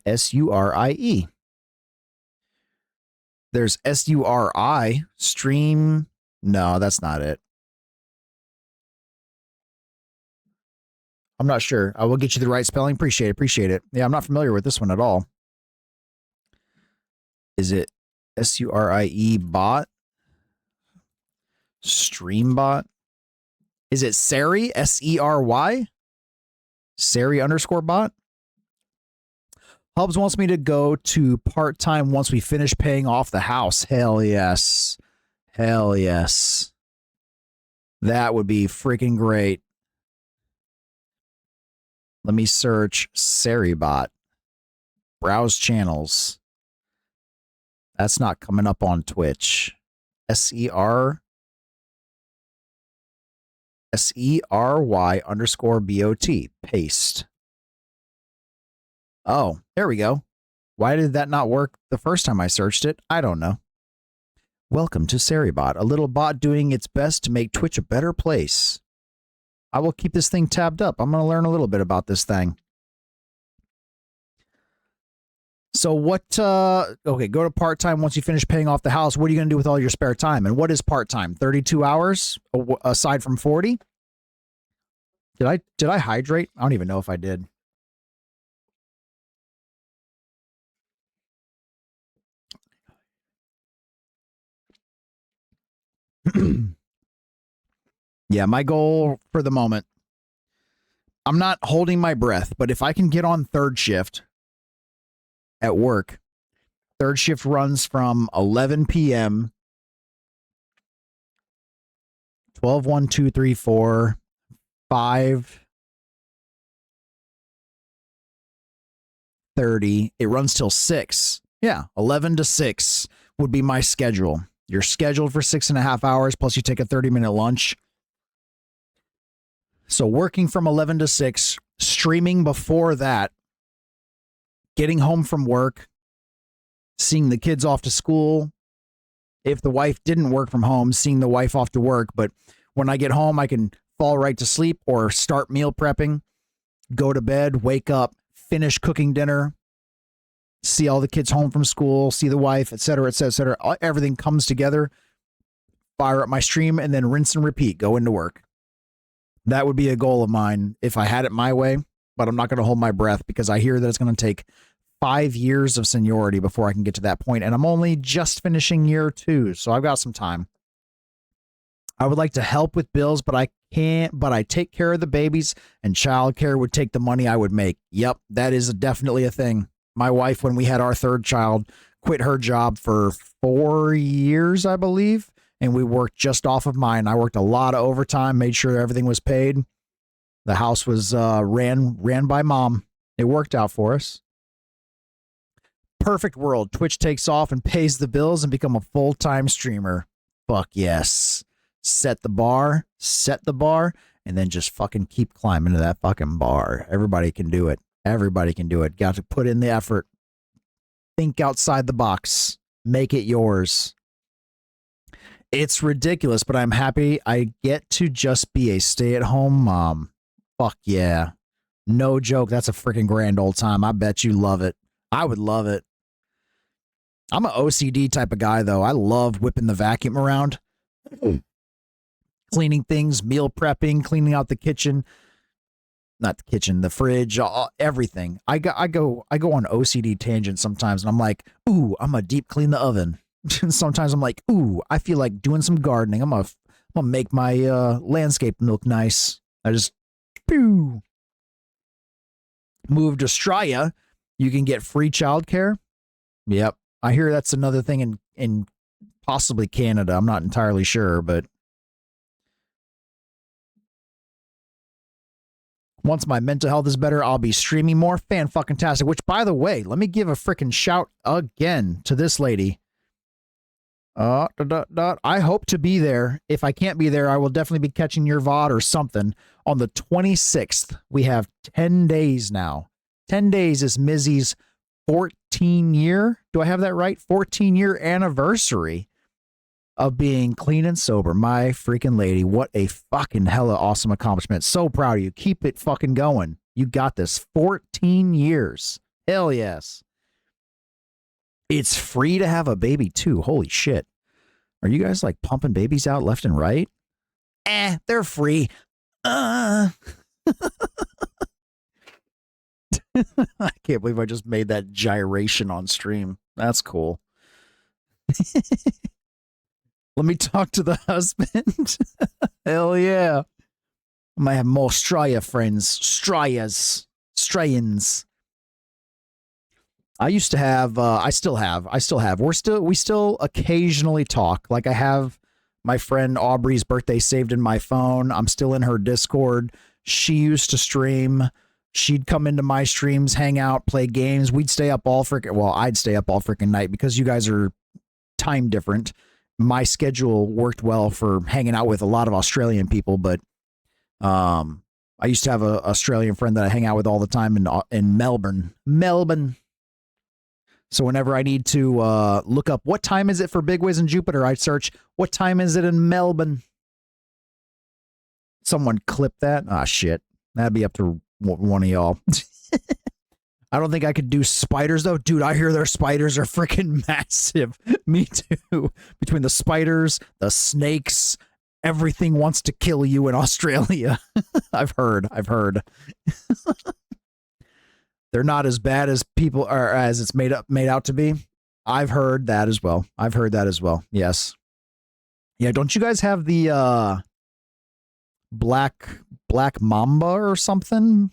SURIE. There's SURI, stream. No, that's not it. I'm not sure. I will get you the right spelling. Appreciate it. Yeah, I'm not familiar with this one at all. Is it SURIE bot? Stream bot? Is it Seri? SERY? Seri underscore bot? Hubs wants me to go to part-time once we finish paying off the house. Hell yes. Hell yes. That would be freaking great. Let me search Seribot. Browse channels. That's not coming up on Twitch. SERY underscore BOT. Paste. Oh, there we go. Why did that not work the first time I searched it? I don't know. Welcome to Seribot, a little bot doing its best to make Twitch a better place. I will keep this thing tabbed up. I'm going to learn a little bit about this thing. So what, okay, go to part-time once you finish paying off the house. What are you going to do with all your spare time? And what is part-time? 32 hours aside from 40? Did I hydrate? I don't even know if I did. Yeah, my goal for the moment, I'm not holding my breath, but if I can get on third shift at work, third shift runs from 11 p.m. 12, 1, 2, 3, 4, 5, 30. It runs till 6. Yeah, 11 to 6 would be my schedule. You're scheduled for 6.5 hours, plus you take a 30-minute lunch. So working from 11 to 6, streaming before that, getting home from work, seeing the kids off to school. If the wife didn't work from home, seeing the wife off to work. But when I get home, I can fall right to sleep or start meal prepping, go to bed, wake up, finish cooking dinner, see all the kids home from school, see the wife, et cetera, et cetera, et cetera. Everything comes together, fire up my stream, and then rinse and repeat, go into work. That would be a goal of mine if I had it my way, but I'm not going to hold my breath because I hear that it's going to take 5 years of seniority before I can get to that point, and I'm only just finishing year 2, so I've got some time. I would like to help with bills, but I can't, but I take care of the babies, and childcare would take the money I would make. Yep, that is definitely a thing. My wife, when we had our third child, quit her job for 4 years, I believe, and we worked just off of mine. I worked a lot of overtime, made sure everything was paid. The house was ran by mom. It worked out for us. Perfect world. Twitch takes off and pays the bills and become a full-time streamer. Fuck yes. Set the bar, and then just fucking keep climbing to that fucking bar. Everybody can do it. Everybody can do it. Got to put in the effort. Think outside the box. Make it yours. It's ridiculous, but I'm happy I get to just be a stay-at-home mom. Fuck yeah. No joke. That's a freaking grand old time. I bet you love it. I would love it. I'm an OCD type of guy, though. I love whipping the vacuum around. Cleaning things, meal prepping, cleaning out the kitchen. Not the kitchen, the fridge, everything. I go on OCD tangents sometimes, and I'm like, ooh, I'm gonna deep clean the oven. Sometimes I'm like, ooh, I feel like doing some gardening. I'm gonna make my landscape look nice. I just move to Straya. You can get free childcare. Yep, I hear that's another thing in possibly Canada. I'm not entirely sure, but once my mental health is better, I'll be streaming more. Fan-fucking-tastic. Which, by the way, let me give a freaking shout again to this lady. I hope to be there. If I can't be there, I will definitely be catching your VOD or something. On the 26th, we have 10 days now. 10 days is Mizzy's 14-year. Do I have that right? 14-year anniversary of being clean and sober. My freaking lady. What a fucking hella awesome accomplishment. So proud of you. Keep it fucking going. You got this. 14 years. Hell yes. It's free to have a baby too. Holy shit. Are you guys like pumping babies out left and right? They're free. I can't believe I just made that gyration on stream. That's cool. Let me talk to the husband. Hell yeah. I might have more Straya friends. Strayans. I used to have, I still have. We still occasionally talk. Like I have my friend Aubrey's birthday saved in my phone. I'm still in her Discord. She used to stream. She'd come into my streams, hang out, play games. We'd stay up all freaking, well, I'd stay up all freaking night because you guys are time different. My schedule worked well for hanging out with a lot of Australian people, but I used to have an Australian friend that I hang out with all the time in Melbourne. So whenever I need to look up what time is it for Big Wiz in Jupiter, I search what time is it in Melbourne. Someone clip that. Ah, shit. That'd be up to one of y'all. I don't think I could do spiders though. Dude, I hear their spiders are freaking massive. Me too. Between the spiders, the snakes, everything wants to kill you in Australia. I've heard. They're not as bad as people are, as it's made out to be. I've heard that as well. Yes. Yeah. Don't you guys have the black mamba or something?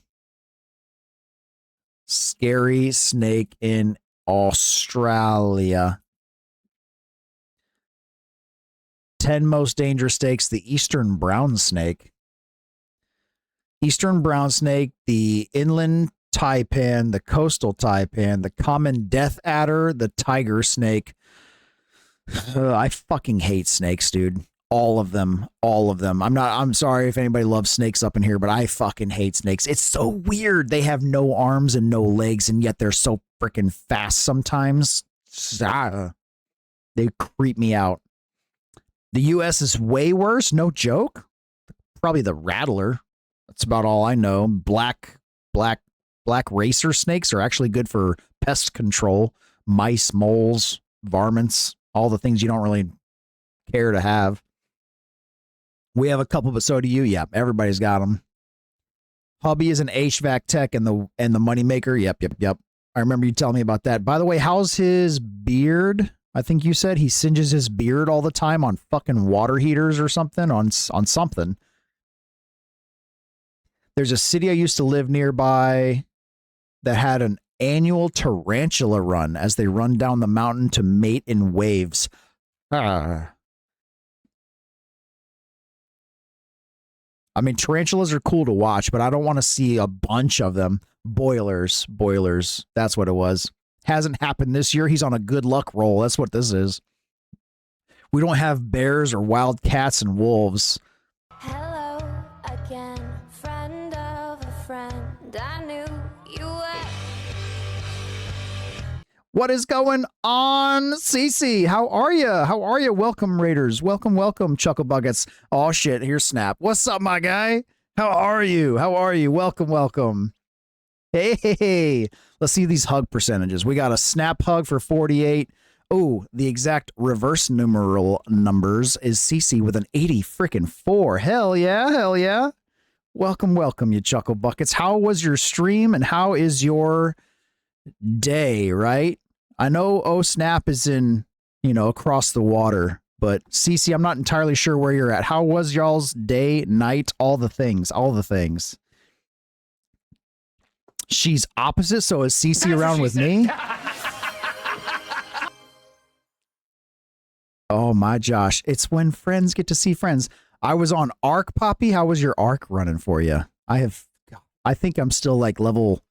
Scary snake in Australia. 10 most dangerous snakes. The eastern brown snake. The inland taipan, the coastal taipan, the common death adder, the tiger snake. I fucking hate snakes, dude. All of them. I'm sorry if anybody loves snakes up in here, but I fucking hate snakes. It's so weird. They have no arms and no legs, and yet they're so freaking fast sometimes. They creep me out. The US is way worse, no joke. Probably the rattler. That's about all I know. Black racer snakes are actually good for pest control. Mice, moles, varmints, all the things you don't really care to have. We have a couple, but so do you. Yeah, everybody's got them. Hubby is an HVAC tech and the moneymaker. Yep. I remember you telling me about that. By the way, how's his beard? I think you said he singes his beard all the time on fucking water heaters or something, on something. There's a city I used to live nearby that had an annual tarantula run as they run down the mountain to mate in waves. I mean, tarantulas are cool to watch, but I don't want to see a bunch of them. Boilers. That's what it was. Hasn't happened this year. He's on a good luck roll. That's what this is. We don't have bears or wild cats and wolves. Hello again, friend of a friend. I knew you were. What is going on, Cece? How are you? Welcome, Raiders. Welcome, Chuckle Buckets. Oh, shit. Here's Snap. What's up, my guy? How are you? Welcome. Hey. Let's see these hug percentages. We got a Snap hug for 48. Oh, the exact reverse numeral numbers is Cece with an 80-freaking-4. Hell yeah. Welcome, you Chuckle Buckets. How was your stream and how is your day, right? I know Snap is in, across the water, but Cece, I'm not entirely sure where you're at. How was y'all's day, night, all the things? She's opposite, so is Cece around with me? Oh my Josh, it's when friends get to see friends. I was on Arc, Poppy. How was your Arc running for you? I think I'm still like level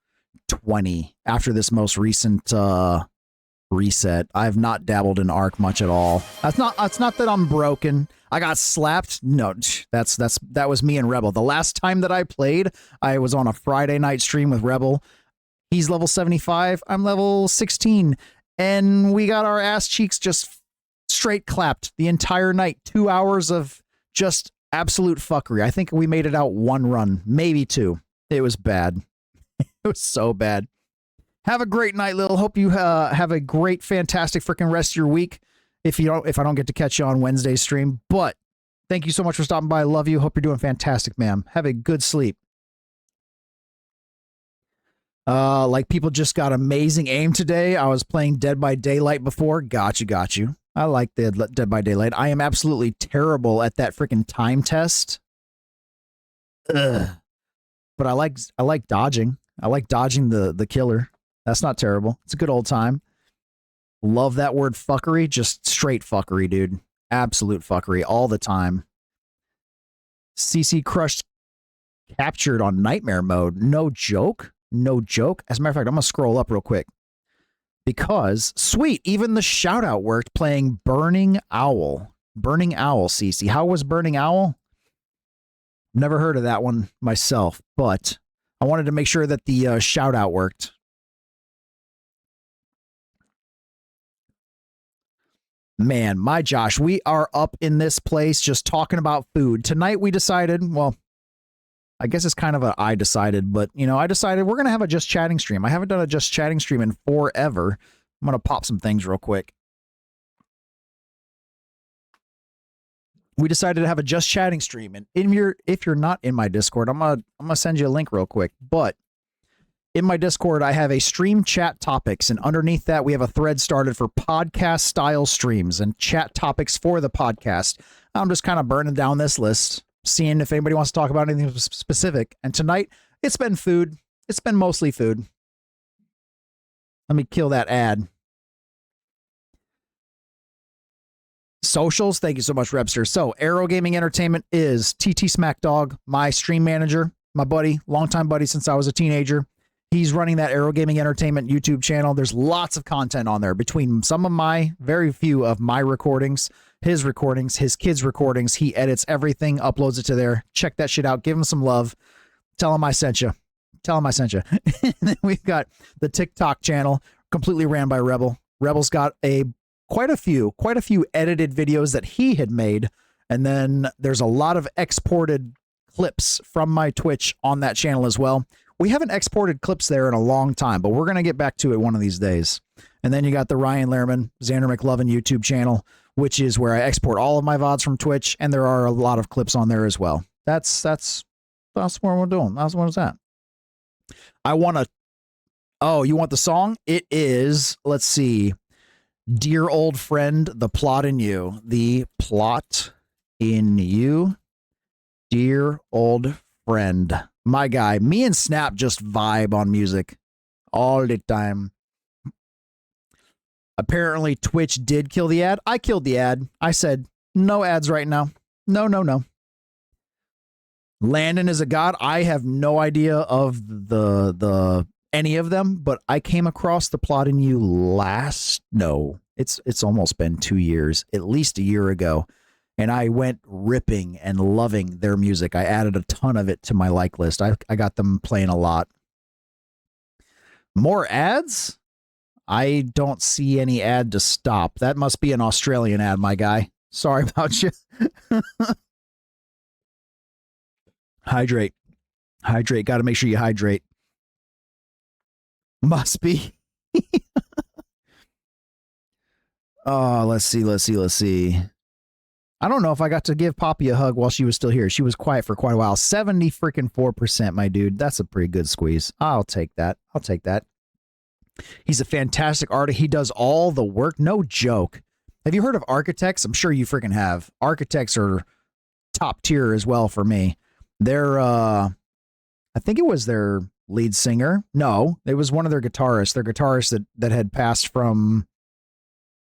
20 after this most recent reset. I have not dabbled in Arc much at all. That's not that I'm broken. I got slapped. No, that was me and Rebel. The last time that I played, I was on a Friday night stream with Rebel. He's level 75. I'm level 16. And we got our ass cheeks just straight clapped the entire night. 2 hours of just absolute fuckery. I think we made it out one run, maybe two. It was bad. It was so bad. Have a great night, Lil. Hope you have a great, fantastic freaking rest of your week. If I don't get to catch you on Wednesday's stream, but thank you so much for stopping by. I love you. Hope you're doing fantastic, ma'am. Have a good sleep. Like people just got amazing aim today. I was playing Dead by Daylight before. Got you. I like Dead by Daylight. I am absolutely terrible at that freaking time test. Ugh. But I like dodging. I like dodging the killer. That's not terrible. It's a good old time. Love that word fuckery. Just straight fuckery, dude. Absolute fuckery all the time. CC Crushed captured on nightmare mode. No joke. No joke. As a matter of fact, I'm going to scroll up real quick. Because, sweet, even the shout out worked playing Burning Owl. Burning Owl, CC. How was Burning Owl? Never heard of that one myself, but I wanted to make sure that the shout out worked. Man, my Josh, we are up in this place just talking about food. Tonight we decided, well, I guess it's kind of a I decided, but I decided we're going to have a Just Chatting stream. I haven't done a Just Chatting stream in forever. I'm going to pop some things real quick. We decided to have a Just Chatting stream, and if you're not in my Discord, I'm gonna send you a link real quick. But in my Discord, I have a stream chat topics, and underneath that, we have a thread started for podcast style streams and chat topics for the podcast. I'm just kind of burning down this list, seeing if anybody wants to talk about anything specific. And tonight, it's been food. It's been mostly food. Let me kill that ad. Socials, thank you so much, Repster. So, Arrow Gaming Entertainment is TT Smackdog, my stream manager, my buddy, longtime buddy since I was a teenager. He's running that Arrow Gaming Entertainment YouTube channel. There's lots of content on there between some of my, very few of my recordings, his kids' recordings. He edits everything, uploads it to there. Check that shit out. Give him some love. Tell him I sent you. And then we've got the TikTok channel, completely ran by Rebel. Rebel's got quite a few edited videos that he had made. And then there's a lot of exported clips from my Twitch on that channel as well. We haven't exported clips there in a long time, but we're going to get back to it one of these days. And then you got the Ryan Lehrman, Xander McLovin YouTube channel, which is where I export all of my VODs from Twitch. And there are a lot of clips on there as well. That's what we're doing. That's what it's at. Oh, you want the song? It is, let's see. Dear Old Friend, The Plot in You. The Plot in You. Dear Old Friend. My guy. Me and Snap just vibe on music all the time. Apparently, Twitch did kill the ad. I killed the ad. I said, no ads right now. No. Landon is a god. I have no idea of the any of them, but I came across The Plot in You it's almost been 2 years, at least a year ago. And I went ripping and loving their music. I added a ton of it to my like list. I got them playing a lot. More ads? I don't see any ad to stop. That must be an Australian ad, my guy. Sorry about you. Hydrate. Got to make sure you hydrate. Must be. Oh, let's see. I don't know if I got to give Poppy a hug while she was still here. She was quiet for quite a while. 74%, my dude. That's a pretty good squeeze. I'll take that. He's a fantastic artist. He does all the work. No joke. Have you heard of Architects? I'm sure you freaking have. Architects are top tier as well for me. They're, I think it was their lead singer. No, it was one of their guitarists. Their guitarist that had passed from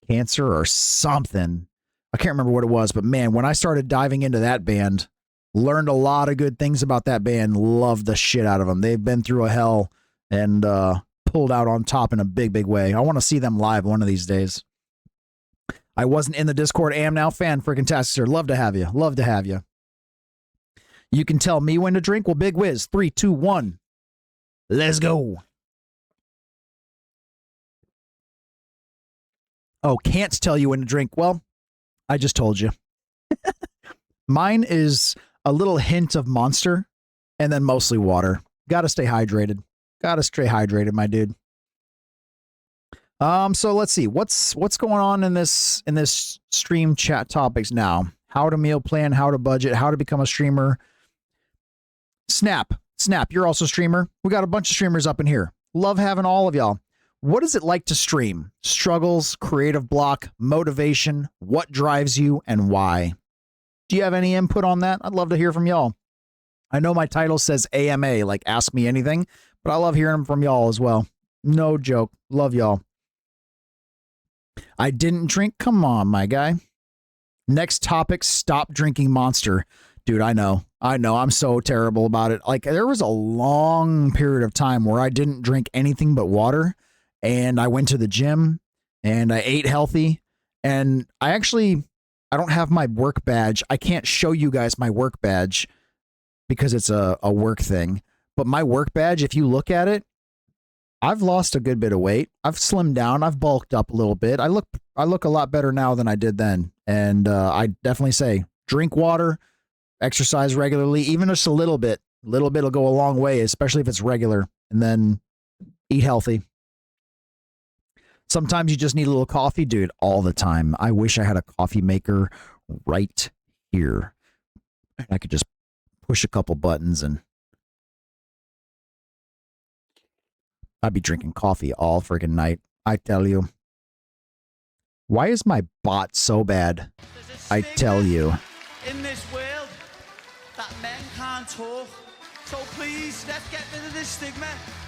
cancer or something. I can't remember what it was, but man, when I started diving into that band, learned a lot of good things about that band, loved the shit out of them. They've been through a hell and pulled out on top in a big, big way. I want to see them live one of these days. I wasn't in the Discord. A.M.A fan, freaking tastic, sir. Love to have you. Love to have you. You can tell me when to drink. Well, Big Wiz, 3, 2, 1. Let's go. Oh, can't tell you when to drink. Well, I just told you. Mine is a little hint of Monster and then mostly water. Gotta stay hydrated. Gotta stay hydrated, my dude. So let's see. What's going on in this stream chat topics now? How to meal plan, how to budget, how to become a streamer. Snap, you're also a streamer. We got a bunch of streamers up in here. Love having all of y'all. What is it like to stream? Struggles, creative block, motivation, what drives you, and why? Do you have any input on that? I'd love to hear from y'all. I know my title says A.M.A, like Ask Me Anything, but I love hearing from y'all as well. No joke. Love y'all. I didn't drink. Come on, my guy. Next topic, stop drinking Monster. Dude, I know. I'm so terrible about it. Like, there was a long period of time where I didn't drink anything but water, and I went to the gym, and I ate healthy, and I don't have my work badge. I can't show you guys my work badge because it's a work thing. But my work badge, if you look at it, I've lost a good bit of weight. I've slimmed down. I've bulked up a little bit. I look a lot better now than I did then. And I definitely say drink water, exercise regularly, even just a little bit. A little bit will go a long way, especially if it's regular. And then eat healthy. Sometimes you just need a little coffee, dude, all the time. I wish I had a coffee maker right here. I could just push a couple buttons and I'd be drinking coffee all friggin' night. I tell you. Why is my bot so bad? I tell you. In this world that men can't talk. So please, let's get rid of this stigma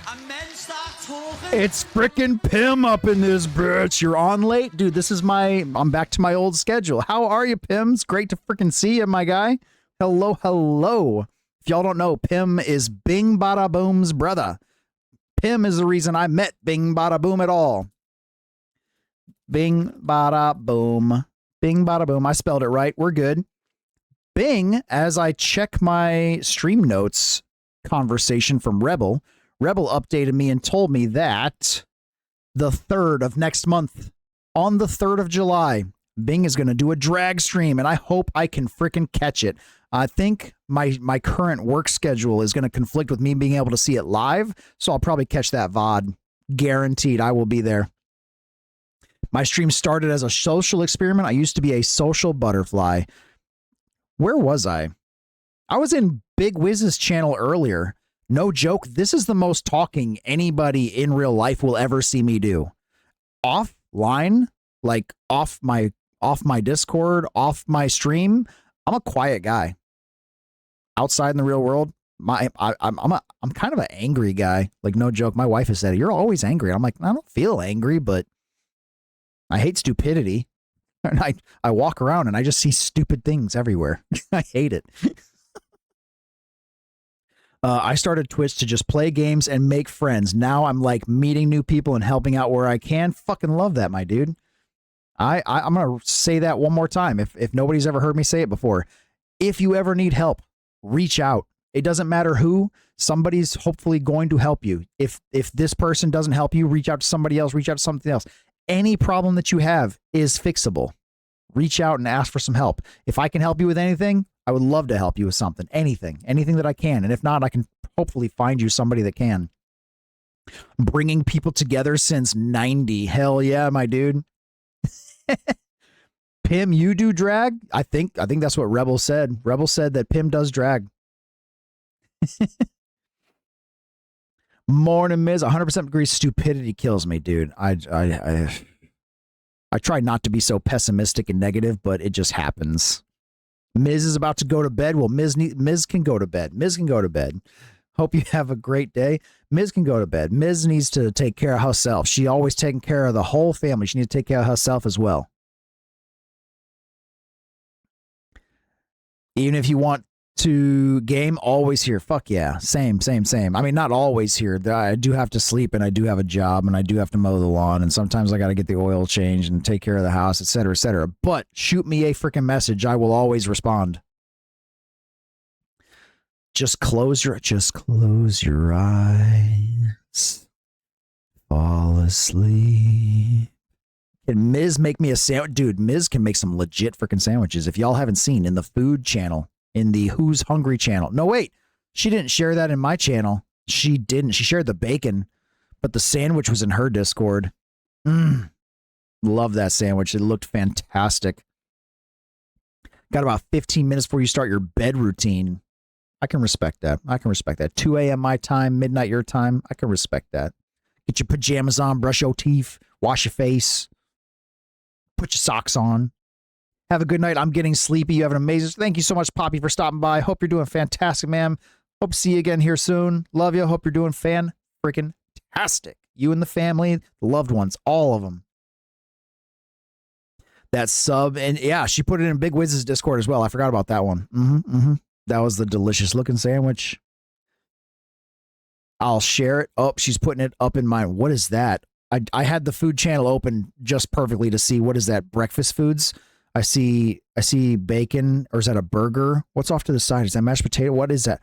and men start talking. It's frickin' Pim up in this bitch. You're on late? Dude, I'm back to my old schedule. How are you, Pims? Great to frickin' see you, my guy. Hello. If y'all don't know, Pim is Bing Bada Boom's brother. Pim is the reason I met Bing Bada Boom at all. Bing Bada Boom. Bing Bada Boom. I spelled it right. We're good. Bing, as I check my stream notes conversation from Rebel updated me and told me that the 3rd of next month, on the 3rd of July, Bing is going to do a drag stream, and I hope I can frickin' catch it. I think my current work schedule is going to conflict with me being able to see it live, so I'll probably catch that VOD. Guaranteed, I will be there. My stream started as a social experiment. I used to be a social butterfly. Where was I? I was in Big Wiz's channel earlier. No joke, this is the most talking anybody in real life will ever see me do. Offline, like off my Discord, off my stream, I'm a quiet guy. Outside in the real world, I'm kind of an angry guy. Like, no joke, my wife has said, "You're always angry." I'm like, I don't feel angry, but I hate stupidity. And I walk around and I just see stupid things everywhere. I hate it. I started Twitch to just play games and make friends. Now I'm like meeting new people and helping out where I can. Fucking love that, my dude. I'm going to say that one more time. If nobody's ever heard me say it before, if you ever need help, reach out. It doesn't matter who. Somebody's hopefully going to help you. If this person doesn't help you, reach out to somebody else, reach out to something else. Any problem that you have is fixable. Reach out and ask for some help. If I can help you with anything, I would love to help you with something. Anything that I can. And if not, I can hopefully find you somebody that can. Bringing people together since 90. Hell yeah, my dude. Pim, you do drag? I think that's what Rebel said. Rebel said that Pim does drag. Morning, Miz. 100% agree. Stupidity kills me, dude. I try not to be so pessimistic and negative, but it just happens. Miz is about to go to bed. Well, Miz can go to bed. Miz can go to bed. Hope you have a great day. Miz can go to bed. Miz needs to take care of herself. She always taking care of the whole family. She needs to take care of herself as well. Even if you want to game, always here. Fuck yeah. Same. I mean, not always here. I do have to sleep and I do have a job and I do have to mow the lawn and sometimes I got to get the oil changed and take care of the house, etc., etc. But shoot me a freaking message. I will always respond. Just close your eyes. Fall asleep. Can Miz make me a sandwich? Dude, Miz can make some legit freaking sandwiches. If y'all haven't seen in the food channel, in the Who's Hungry channel. No, wait. She didn't share that in my channel. She didn't. She shared the bacon, but the sandwich was in her Discord. Love that sandwich. It looked fantastic. Got about 15 minutes before you start your bed routine. I can respect that. 2 a.m. my time, midnight your time. I can respect that. Get your pajamas on, brush your teeth, wash your face. Put your socks on. Have a good night. I'm getting sleepy. You have an amazing... Thank you so much, Poppy, for stopping by. Hope you're doing fantastic, ma'am. Hope to see you again here soon. Love you. Hope you're doing fan-freaking-tastic. You and the family, the loved ones, all of them. That sub, and yeah, she put it in Big Wiz's Discord as well. I forgot about that one. That was the delicious-looking sandwich. I'll share it. Oh, she's putting it up in mine. What is that? I had the food channel open just perfectly to see what is that, breakfast foods. I see bacon, or is that a burger? What's off to the side? Is that mashed potato? What is that?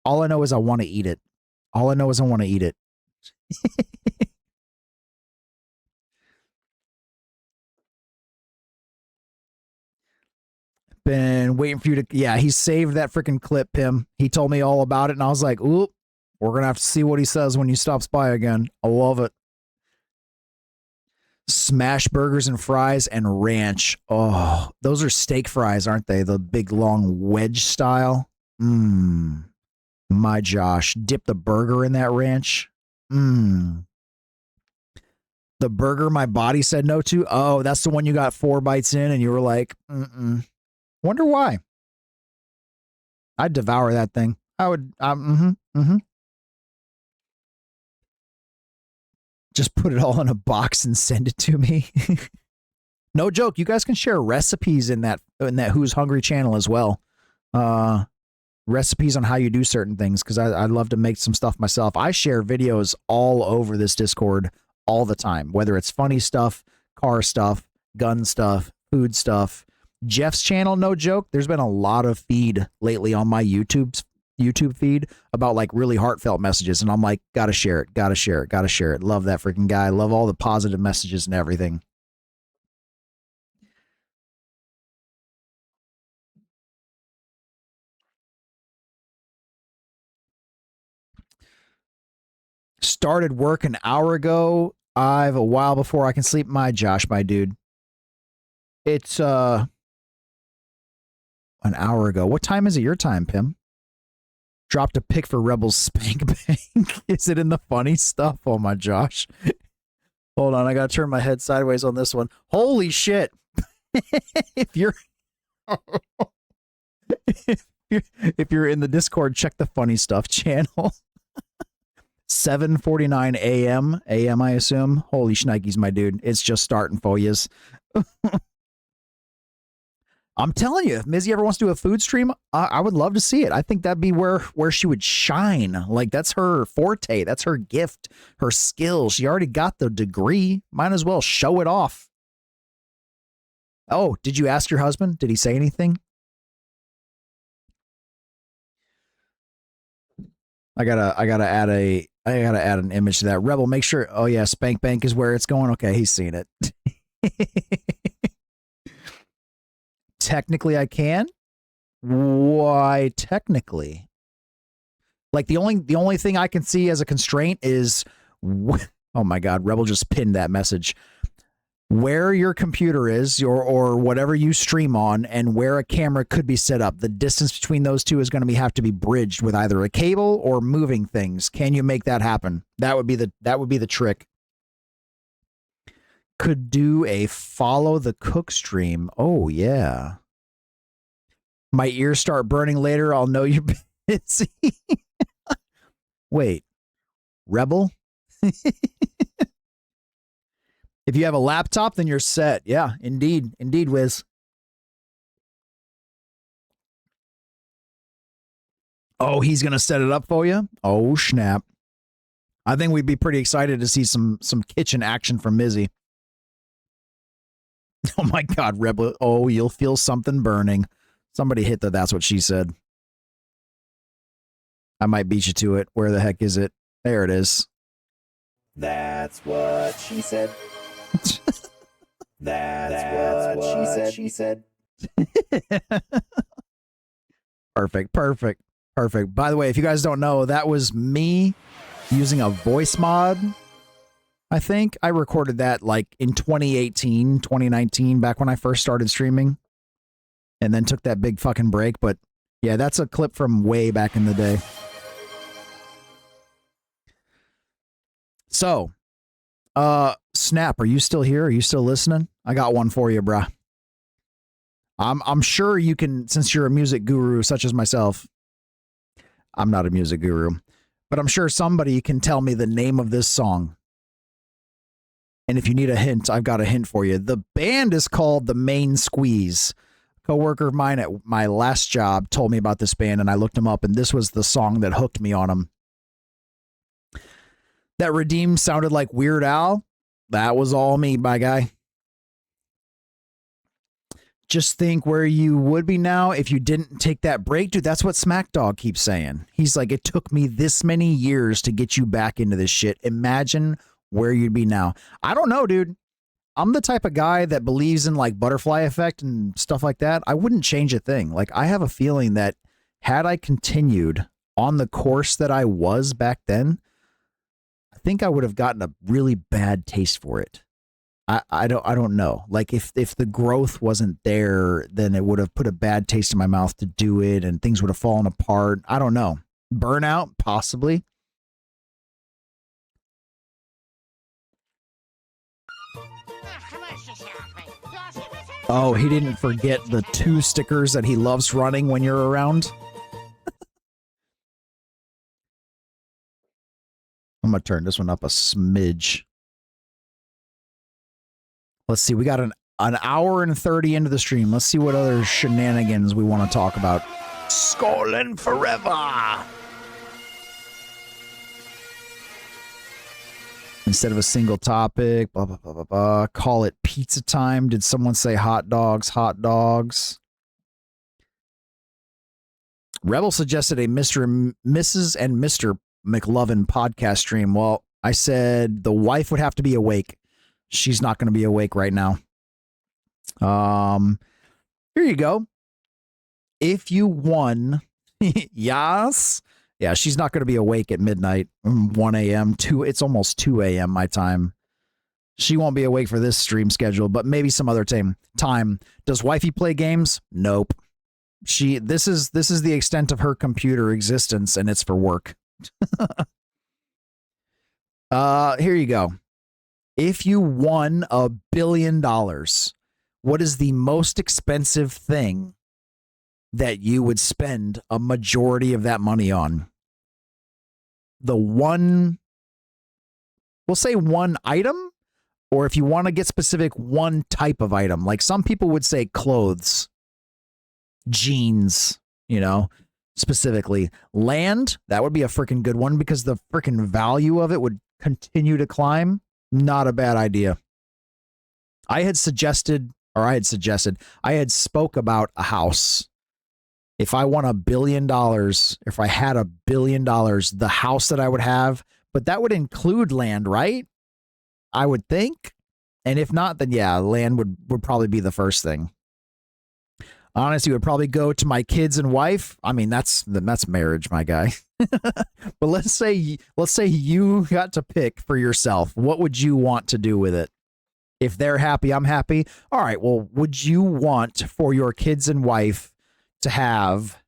All I know is I want to eat it. Been waiting for you to... Yeah, he saved that freaking clip, Pim. He told me all about it, and I was like, oop, we're going to have to see what he says when he stops by again. I love it. Smash burgers and fries and ranch. Oh, those are steak fries, aren't they? The big long wedge style. My Josh. Dip the burger in that ranch. The burger my body said no to. Oh, that's the one you got 4 bites in and you were like, Wonder why. I'd devour that thing. I would. Just put it all in a box and send it to me. No joke. You guys can share recipes in that Who's Hungry channel as well. Recipes on how you do certain things, because I love to make some stuff myself. I share videos all over this Discord all the time, whether it's funny stuff, car stuff, gun stuff, food stuff. Jeff's channel, no joke. There's been a lot of feed lately on my YouTube feed about like really heartfelt messages, and I'm like, gotta share it. Love that freaking guy. Love all the positive messages and everything. Started work an hour ago. I have a while before I can sleep. My Josh, my dude. It's an hour ago. What time is it your time, Pim? Dropped a pic for Rebels Spank Bank. Is it in the funny stuff? Oh my Josh. Hold on, I gotta turn my head sideways on this one. Holy shit. if you're if you're in the Discord, check the funny stuff channel. 7:49 a.m. a.m. I assume. Holy shnikes, my dude. It's just starting for yous. I'm telling you, if Mizzy ever wants to do a food stream, I would love to see it. I think that'd be where she would shine. Like, that's her forte. That's her gift, her skill. She already got the degree. Might as well show it off. Oh, did you ask your husband? Did he say anything? I gotta add an image to that. Rebel, make sure. Oh yeah, Spank Bank is where it's going. Okay, he's seen it. Technically, I can. Why? Technically, like the only thing I can see as a constraint is, oh my God, Rebel just pinned that message. Where your computer is, or whatever you stream on, and where a camera could be set up. The distance between those two is going to have to be bridged with either a cable or moving things. Can you make that happen? That would be the trick. Could do a follow the cook stream. Oh yeah. My ears start burning later. I'll know you're busy. Wait, Rebel? If you have a laptop, then you're set. Yeah, indeed, Wiz. Oh, he's gonna set it up for you? Oh, snap. I think we'd be pretty excited to see some kitchen action from Mizzy. Oh my God, Rebel. Oh, you'll feel something burning. Somebody hit the that's what she said. I might beat you to it. Where the heck is it? There it is. That's what she said. That's what she said. Perfect. By the way, if you guys don't know, that was me using a voice mod. I think I recorded that like in 2018, 2019, back when I first started streaming, and then took that big fucking break. But yeah, that's a clip from way back in the day. So, Snap, are you still here? Are you still listening? I got one for you, bruh. I'm sure you can, since you're a music guru such as myself. I'm not a music guru, but I'm sure somebody can tell me the name of this song. And if you need a hint, I've got a hint for you. The band is called The Main Squeeze. A coworker of mine at my last job told me about this band, and I looked them up, and this was the song that hooked me on them. That Redeem sounded like Weird Al. That was all me, my guy. Just think where you would be now if you didn't take that break. Dude, that's what Smack Dog keeps saying. He's like, it took me this many years to get you back into this shit. Imagine where you'd be now. I don't know, dude. I'm the type of guy that believes in like butterfly effect and stuff like that. I wouldn't change a thing. Like, I have a feeling that had I continued on the course that I was back then, I think I would have gotten a really bad taste for it. I don't know. Like, if the growth wasn't there, then it would have put a bad taste in my mouth to do it, and things would have fallen apart. I don't know. Burnout, possibly. Oh, he didn't forget the 2 stickers that he loves running when you're around. I'm going to turn this one up a smidge. Let's see. We got an hour and 30 into the stream. Let's see what other shenanigans we want to talk about. Scolding forever. Instead of a single topic, blah, blah, blah, blah, blah. Call it pizza time. Did someone say hot dogs? Hot dogs. Rebel suggested a Mrs. and Mr. McLovin podcast stream. Well, I said the wife would have to be awake. She's not going to be awake right now. Here you go. If you won, yes. Yeah, she's not going to be awake at midnight, 1 a.m. It's almost 2 a.m. my time. She won't be awake for this stream schedule, but maybe some other time. Does wifey play games? Nope. This is the extent of her computer existence, and it's for work. Here you go. If you won $1 billion, what is the most expensive thing that you would spend a majority of that money on? We'll say one item, or if you want to get specific, one type of item. Like some people would say clothes, jeans, specifically. Land, that would be a freaking good one because the freaking value of it would continue to climb. Not a bad idea. I had spoke about a house. If I won $1 billion, if I had $1 billion, the house that I would have, but that would include land, right? I would think. And if not, then yeah, land would probably be the first thing. Honestly, it would probably go to my kids and wife. I mean, that's marriage, my guy. But let's say you got to pick for yourself. What would you want to do with it? If they're happy, I'm happy. All right. Well, would you want for your kids and wife to have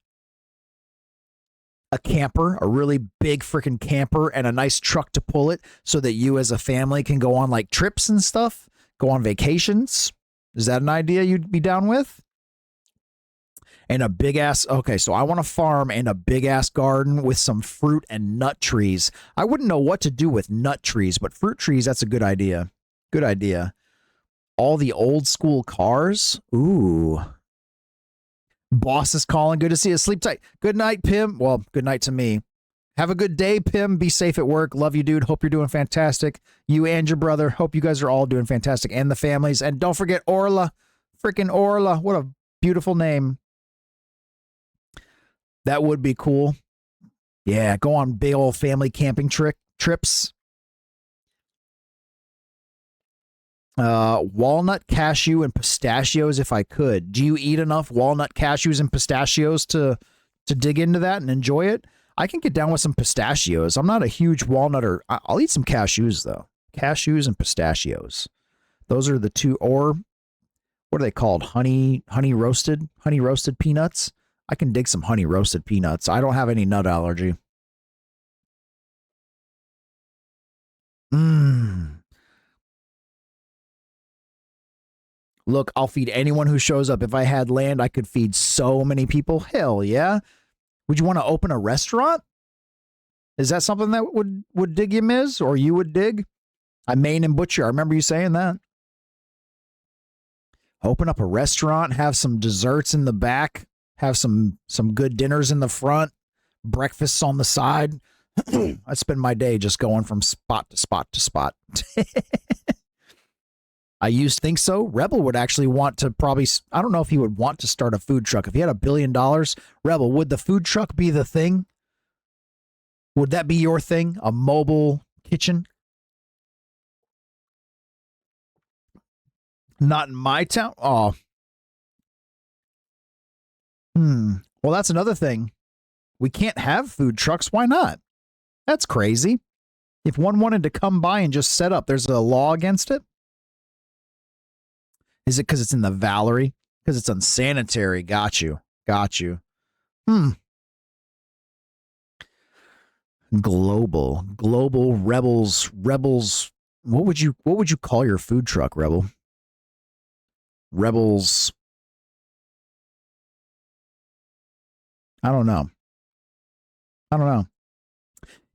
a camper, a really big freaking camper, and a nice truck to pull it so that you as a family can go on like trips and stuff, go on vacations? Is that an idea you'd be down with? And a big ass, okay, so I want a farm and a big ass garden with some fruit and nut trees. I wouldn't know what to do with nut trees, but fruit trees, that's a good idea. Good idea. All the old school cars. Ooh. Boss is calling. Good to see you. Sleep tight. Good night, Pim. Well, good night to me. Have a good day, Pim. Be safe at work. Love you, dude. Hope you're doing fantastic. You and your brother. Hope you guys are all doing fantastic. And the families. And don't forget Orla. Freaking Orla. What a beautiful name. That would be cool. Yeah, go on big old family camping trips. Walnut, cashew, and pistachios if I could. Do you eat enough walnut, cashews, and pistachios to dig into that and enjoy it? I can get down with some pistachios. I'm not a huge walnut I'll eat some cashews though. Cashews and pistachios. Those are the two, or what are they called? Honey roasted peanuts. I can dig some honey roasted peanuts. I don't have any nut allergy. Look, I'll feed anyone who shows up. If I had land, I could feed so many people. Hell yeah. Would you want to open a restaurant? Is that something that would dig you, Miz? Or you would dig? I main and butcher. I remember you saying that. Open up a restaurant, have some desserts in the back, have some good dinners in the front, breakfasts on the side. I spend my day just going from spot to spot to spot. I used to think so. Rebel would actually want to probably, I don't know if he would want to start a food truck. If he had $1 billion, Rebel, would the food truck be the thing? Would that be your thing? A mobile kitchen? Not in my town? Oh. Well, that's another thing. We can't have food trucks. Why not? That's crazy. If one wanted to come by and just set up, there's a law against it? Is it because it's in the Valerie? Because it's unsanitary. Got you. Global rebels. What would you call your food truck, Rebel? Rebels. I don't know.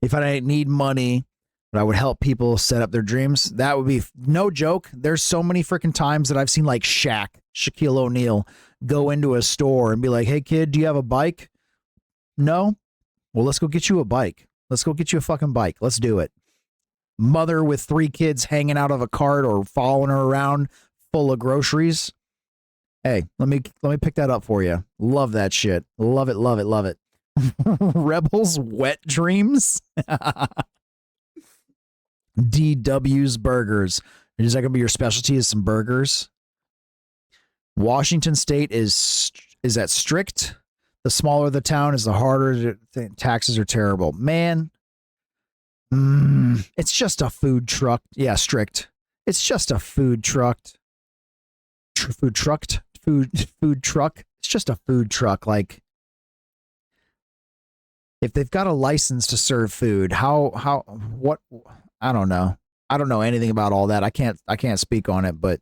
If I didn't need money, but I would help people set up their dreams, that would be no joke. There's so many freaking times that I've seen like Shaquille O'Neal go into a store and be like, "Hey kid, do you have a bike?" No? Well, let's go get you a bike. Let's go get you a fucking bike. Let's do it. Mother with 3 kids hanging out of a cart or following her around full of groceries. Hey, let me pick that up for you. Love that shit. Love it. Rebels wet dreams. DW's burgers. Is that gonna be your specialty? Is some burgers? Washington State is that strict? The smaller the town is, the harder taxes are terrible. Man, it's just a food truck. Yeah, strict. It's just a food truck. Food truck. It's just a food truck. Like, if they've got a license to serve food, what? I don't know. I don't know anything about all that. I can't speak on it, but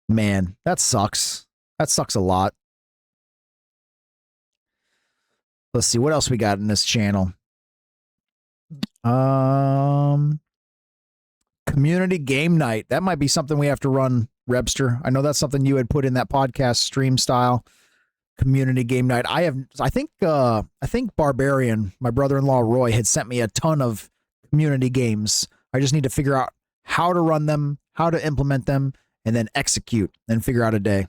man, that sucks. That sucks a lot. Let's see what else we got in this channel. Community game night. That might be something we have to run, Rebster. I know that's something you had put in that podcast stream style. Community game night. I think Barbarian, my brother-in-law Roy, had sent me a ton of community games. I just need to figure out how to run them, how to implement them, and then execute and figure out a day.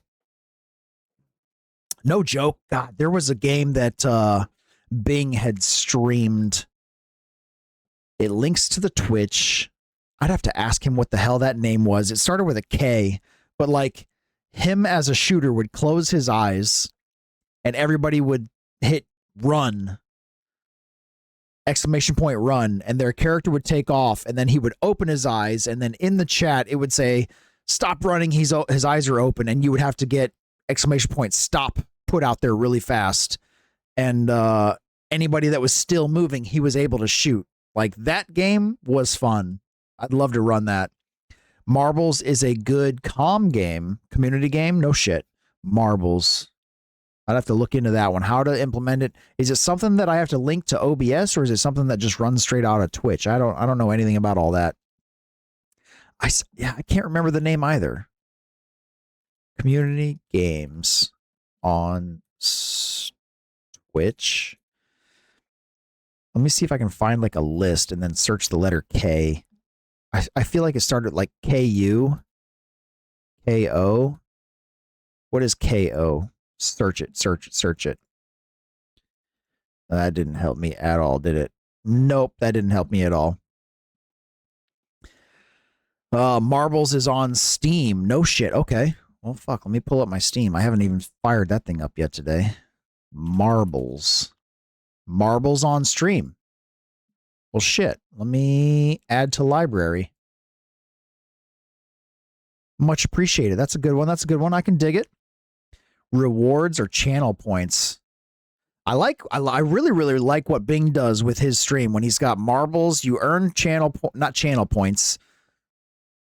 No joke. God, there was a game that Bing had streamed. It links to the Twitch. I'd have to ask him what the hell that name was. It started with a K, but like him as a shooter would close his eyes and everybody would hit run, exclamation point run, and their character would take off, and then he would open his eyes, and then in the chat it would say, "Stop running, his eyes are open," and you would have to get exclamation point stop put out there really fast, and anybody that was still moving, he was able to shoot. Like, that game was fun. I'd love to run that. Marbles is a good calm game, community game. No shit. Marbles. I'd have to look into that one. How to implement it. Is it something that I have to link to OBS, or is it something that just runs straight out of Twitch? I don't know anything about all that. I can't remember the name either. Community games on Switch. Let me see if I can find like a list and then search the letter K. I feel like it started like KU. KO. What is KO? Search it, search it. That didn't help me at all, did it? Nope, that didn't help me at all. Marbles is on Steam. No shit. Okay. Well, fuck. Let me pull up my Steam. I haven't even fired that thing up yet today. Marbles. Marbles on stream. Well, shit. Let me add to library. Much appreciated. That's a good one. That's a good one. I can dig it. Rewards or channel points. I really, really like what Bing does with his stream. When he's got marbles, you earn not channel points.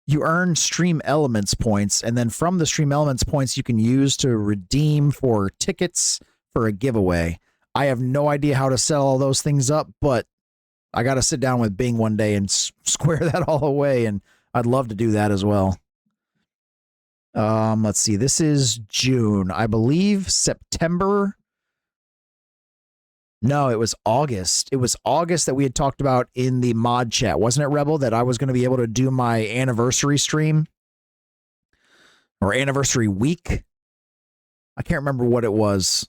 You earn stream elements points, and then from the stream elements points, you can use to redeem for tickets for a giveaway. I have no idea how to sell all those things up, but I got to sit down with Bing one day and square that all away, and I'd love to do that as well. Let's see. This is June. I believe September. No, it was August. It was August that we had talked about in the mod chat. Wasn't it, Rebel, that I was going to be able to do my anniversary stream? Or anniversary week? I can't remember what it was.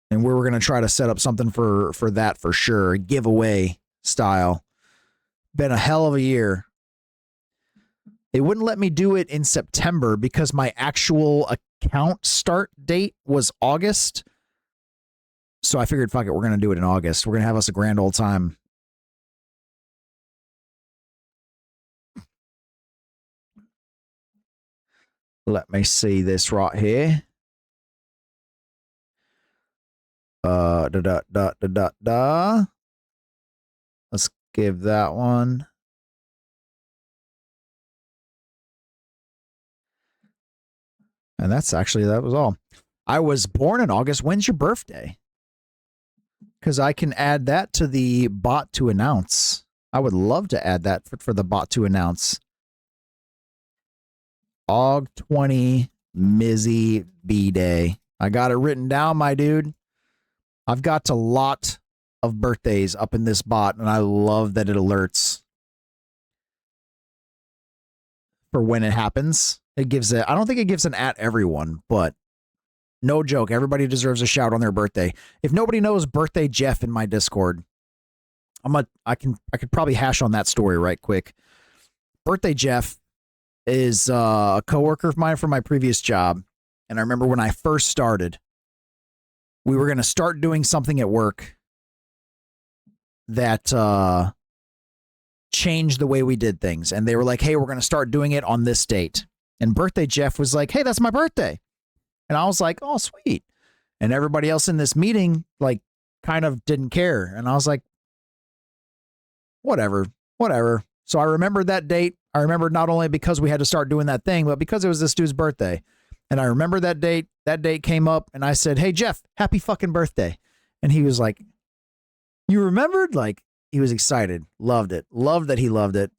And we were going to try to set up something for that for sure. Giveaway style. Been a hell of a year. They wouldn't let me do it in September because my actual account start date was August. So I figured, fuck it, we're going to do it in August. We're going to have us a grand old time. Let me see this right here. Let's give that one. And that was all. I was born in August. When's your birthday? Because I can add that to the bot to announce. I would love to add that for the bot to announce. Aug 20 Mizzy B-Day. I got it written down, my dude. I've got a lot of birthdays up in this bot, and I love that it alerts for when it happens. It gives it. I don't think it gives an at everyone, but no joke. Everybody deserves a shout on their birthday. If nobody knows Birthday Jeff in my Discord, I could probably hash on that story right quick. Birthday Jeff is a coworker of mine from my previous job, and I remember when I first started, we were going to start doing something at work that changed the way we did things, and they were like, "Hey, we're going to start doing it on this date." And Birthday Jeff was like, "Hey, that's my birthday." And I was like, "Oh, sweet." And everybody else in this meeting, like, kind of didn't care. And I was like, whatever. So I remembered that date. I remembered not only because we had to start doing that thing, but because it was this dude's birthday. And I remember that date. That date came up, and I said, "Hey, Jeff, happy fucking birthday." And he was like, "You remembered?" Like, he was excited. Loved it. Loved that he loved it.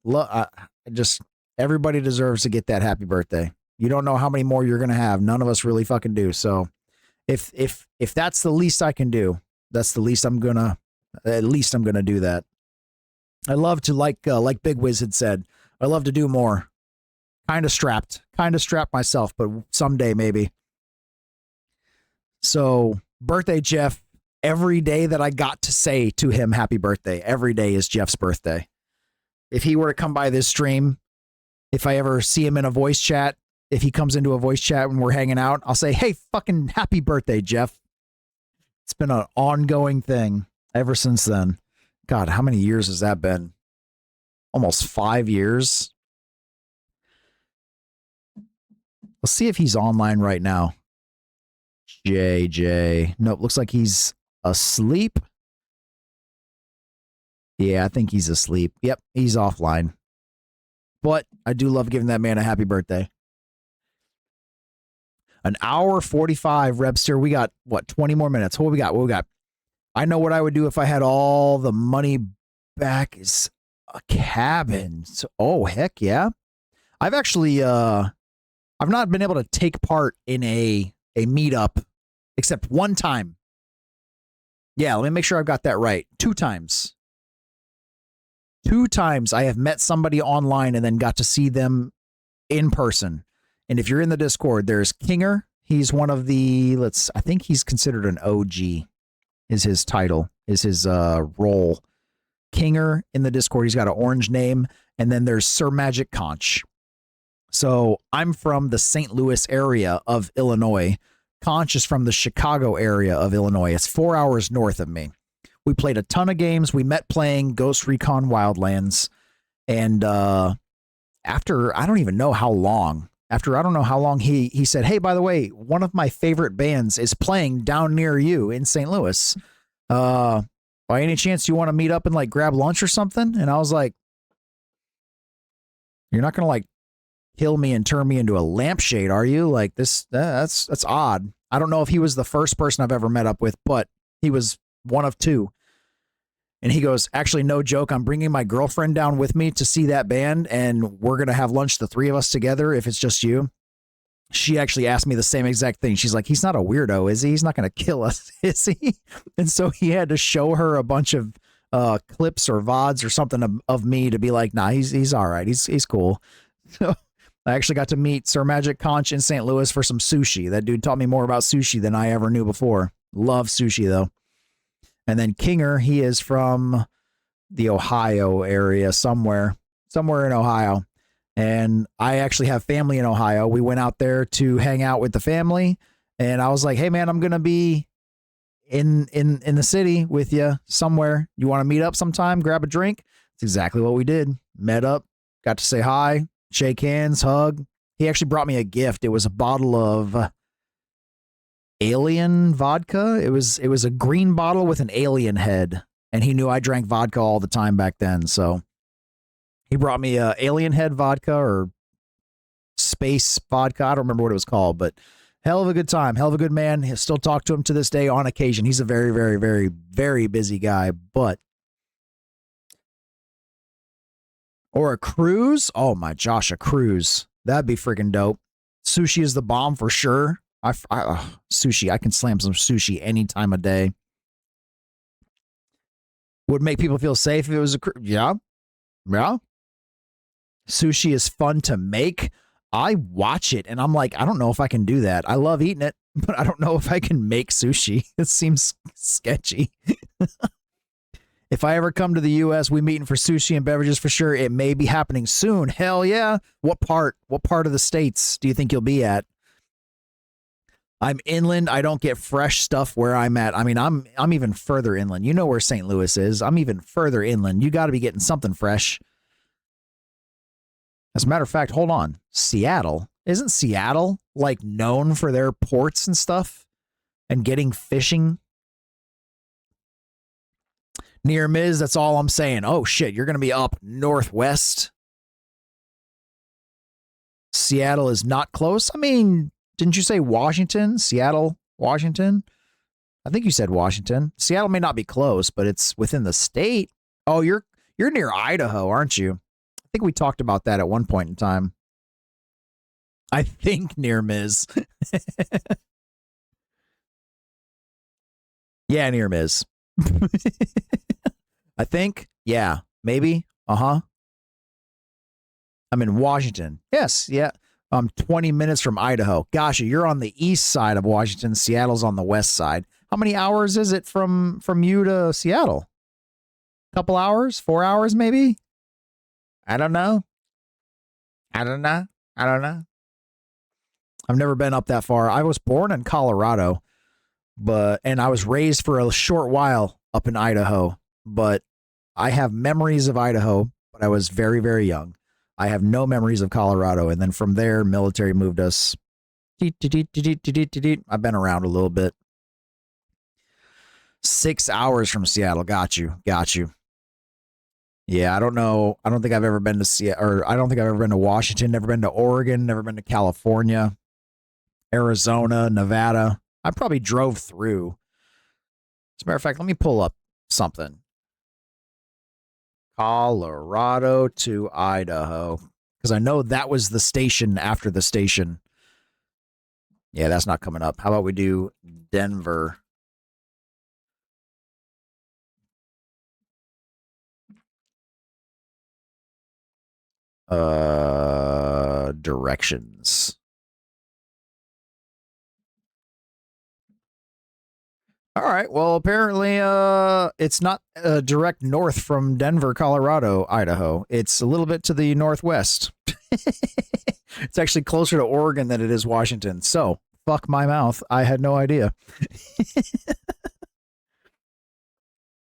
Everybody deserves to get that happy birthday. You don't know how many more you're going to have. None of us really fucking do. So if that's the least I can do, that's the least at least I'm going to do that. I love to, like Big Wiz had said, I love to do more. Kind of strapped myself, but someday maybe. So Birthday Jeff, every day that I got to say to him happy birthday, every day is Jeff's birthday. If he were to come by this stream, if I ever see him in a voice chat, if he comes into a voice chat when we're hanging out, I'll say, "Hey, fucking happy birthday, Jeff." It's been an ongoing thing ever since then. God, how many years has that been? Almost 5 years. Let's see if he's online right now. JJ. Nope, looks like he's asleep. Yeah, I think he's asleep. Yep, he's offline. But I do love giving that man a happy birthday. An hour 45, Rebster. We got, 20 more minutes. What we got? I know what I would do if I had all the money back is a cabin. So, oh, heck yeah. I've actually, I've not been able to take part in a meetup except one time. Yeah, let me make sure I've got that right. 2 times. 2 times I have met somebody online and then got to see them in person. And if you're in the Discord, there's Kinger. He's one of the, I think he's considered an OG, is his title, is his role. Kinger in the Discord. He's got an orange name. And then there's Sir Magic Conch. So I'm from the St. Louis area of Illinois. Conch is from the Chicago area of Illinois. It's 4 hours north of me. We played a ton of games. We met playing Ghost Recon Wildlands. And after, I don't even know how long, he said, hey, by the way, one of my favorite bands is playing down near you in St. Louis. By any chance you want to meet up and like grab lunch or something? And I was like, you're not going to like kill me and turn me into a lampshade, are you? Like this, that's odd. I don't know if he was the first person I've ever met up with, but he was one of 2. And he goes, actually, no joke. I'm bringing my girlfriend down with me to see that band, and we're going to have lunch, the 3 of us together, if it's just you. She actually asked me the same exact thing. She's like, he's not a weirdo, is he? He's not going to kill us, is he? And so he had to show her a bunch of clips or VODs or something of me to be like, nah, he's all right. He's cool. So I actually got to meet Sir Magic Conch in St. Louis for some sushi. That dude taught me more about sushi than I ever knew before. Love sushi, though. And then Kinger, he is from the Ohio area, somewhere in Ohio. And I actually have family in Ohio. We went out there to hang out with the family. And I was like, hey, man, I'm going to be in the city with you somewhere. You want to meet up sometime, grab a drink? That's exactly what we did. Met up, got to say hi, shake hands, hug. He actually brought me a gift. It was a bottle of alien vodka. It was a green bottle with an alien head, and he knew I drank vodka all the time back then. So he brought me a alien head vodka or space vodka. I don't remember what it was called, but hell of a good time. Hell of a good man. I still talk to him to this day on occasion. He's a very, very, very, very busy guy, but or a cruise. Oh my Josh, a cruise. That'd be freaking dope. Sushi is the bomb for sure. Sushi. I can slam some sushi any time of day. Would make people feel safe if it was a yeah. Sushi is fun to make. I watch it and I'm like, I don't know if I can do that. I love eating it, but I don't know if I can make sushi. It seems sketchy. If I ever come to the U.S., we meeting for sushi and beverages for sure. It may be happening soon. Hell yeah. What part of the States do you think you'll be at? I'm inland. I don't get fresh stuff where I'm at. I mean, I'm even further inland. You know where St. Louis is. I'm even further inland. You got to be getting something fresh. As a matter of fact, hold on. Seattle. Isn't Seattle like known for their ports and stuff and getting fishing? Near Miz, that's all I'm saying. Oh shit, you're going to be up northwest. Seattle is not close. I mean, didn't you say Washington? Seattle, Washington? I think you said Washington. Seattle may not be close, but it's within the state. Oh, you're near Idaho, aren't you? I think we talked about that at one point in time. I think near Miz. Yeah, near Miz. I think. Yeah, maybe. Uh-huh. I'm in Washington. Yes, yeah. I'm 20 minutes from Idaho. Gosh, you're on the east side of Washington. Seattle's on the west side. How many hours is it from you to Seattle? Couple hours? 4 hours maybe? I don't know. I've never been up that far. I was born in Colorado, and I was raised for a short while up in Idaho, but I have memories of Idaho, but I was very, very young. I have no memories of Colorado. And then from there, military moved us. I've been around a little bit. 6 hours from Seattle. Got you. Yeah, I don't know. I don't think I've ever been to Seattle, or I don't think I've ever been to Washington, never been to Oregon, never been to California, Arizona, Nevada. I probably drove through. As a matter of fact, let me pull up something. Colorado to Idaho, because I know that was the station after the station. Yeah, that's not coming up. How about we do Denver? Directions. All right. Well, apparently, it's not direct north from Denver, Colorado, Idaho. It's a little bit to the northwest. It's actually closer to Oregon than it is Washington. So, fuck my mouth. I had no idea.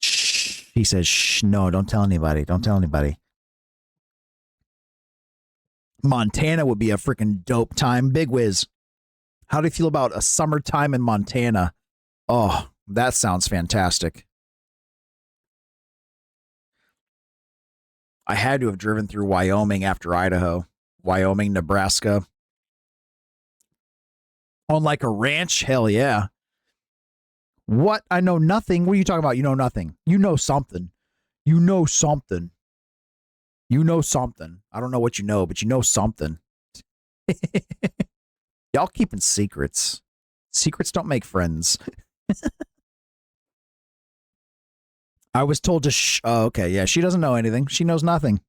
Shh. He says, shh, no, don't tell anybody. Don't tell anybody. Montana would be a freaking dope time. Big Wiz. How do you feel about a summertime in Montana? Oh, that sounds fantastic. I had to have driven through Wyoming after Idaho. Wyoming, Nebraska. On like a ranch? Hell yeah. What? I know nothing. What are you talking about? You know nothing. You know something. You know something. You know something. I don't know what you know, but you know something. Y'all keeping secrets. Secrets don't make friends. I was told to shh. Oh, okay. Yeah, she doesn't know anything. She knows nothing.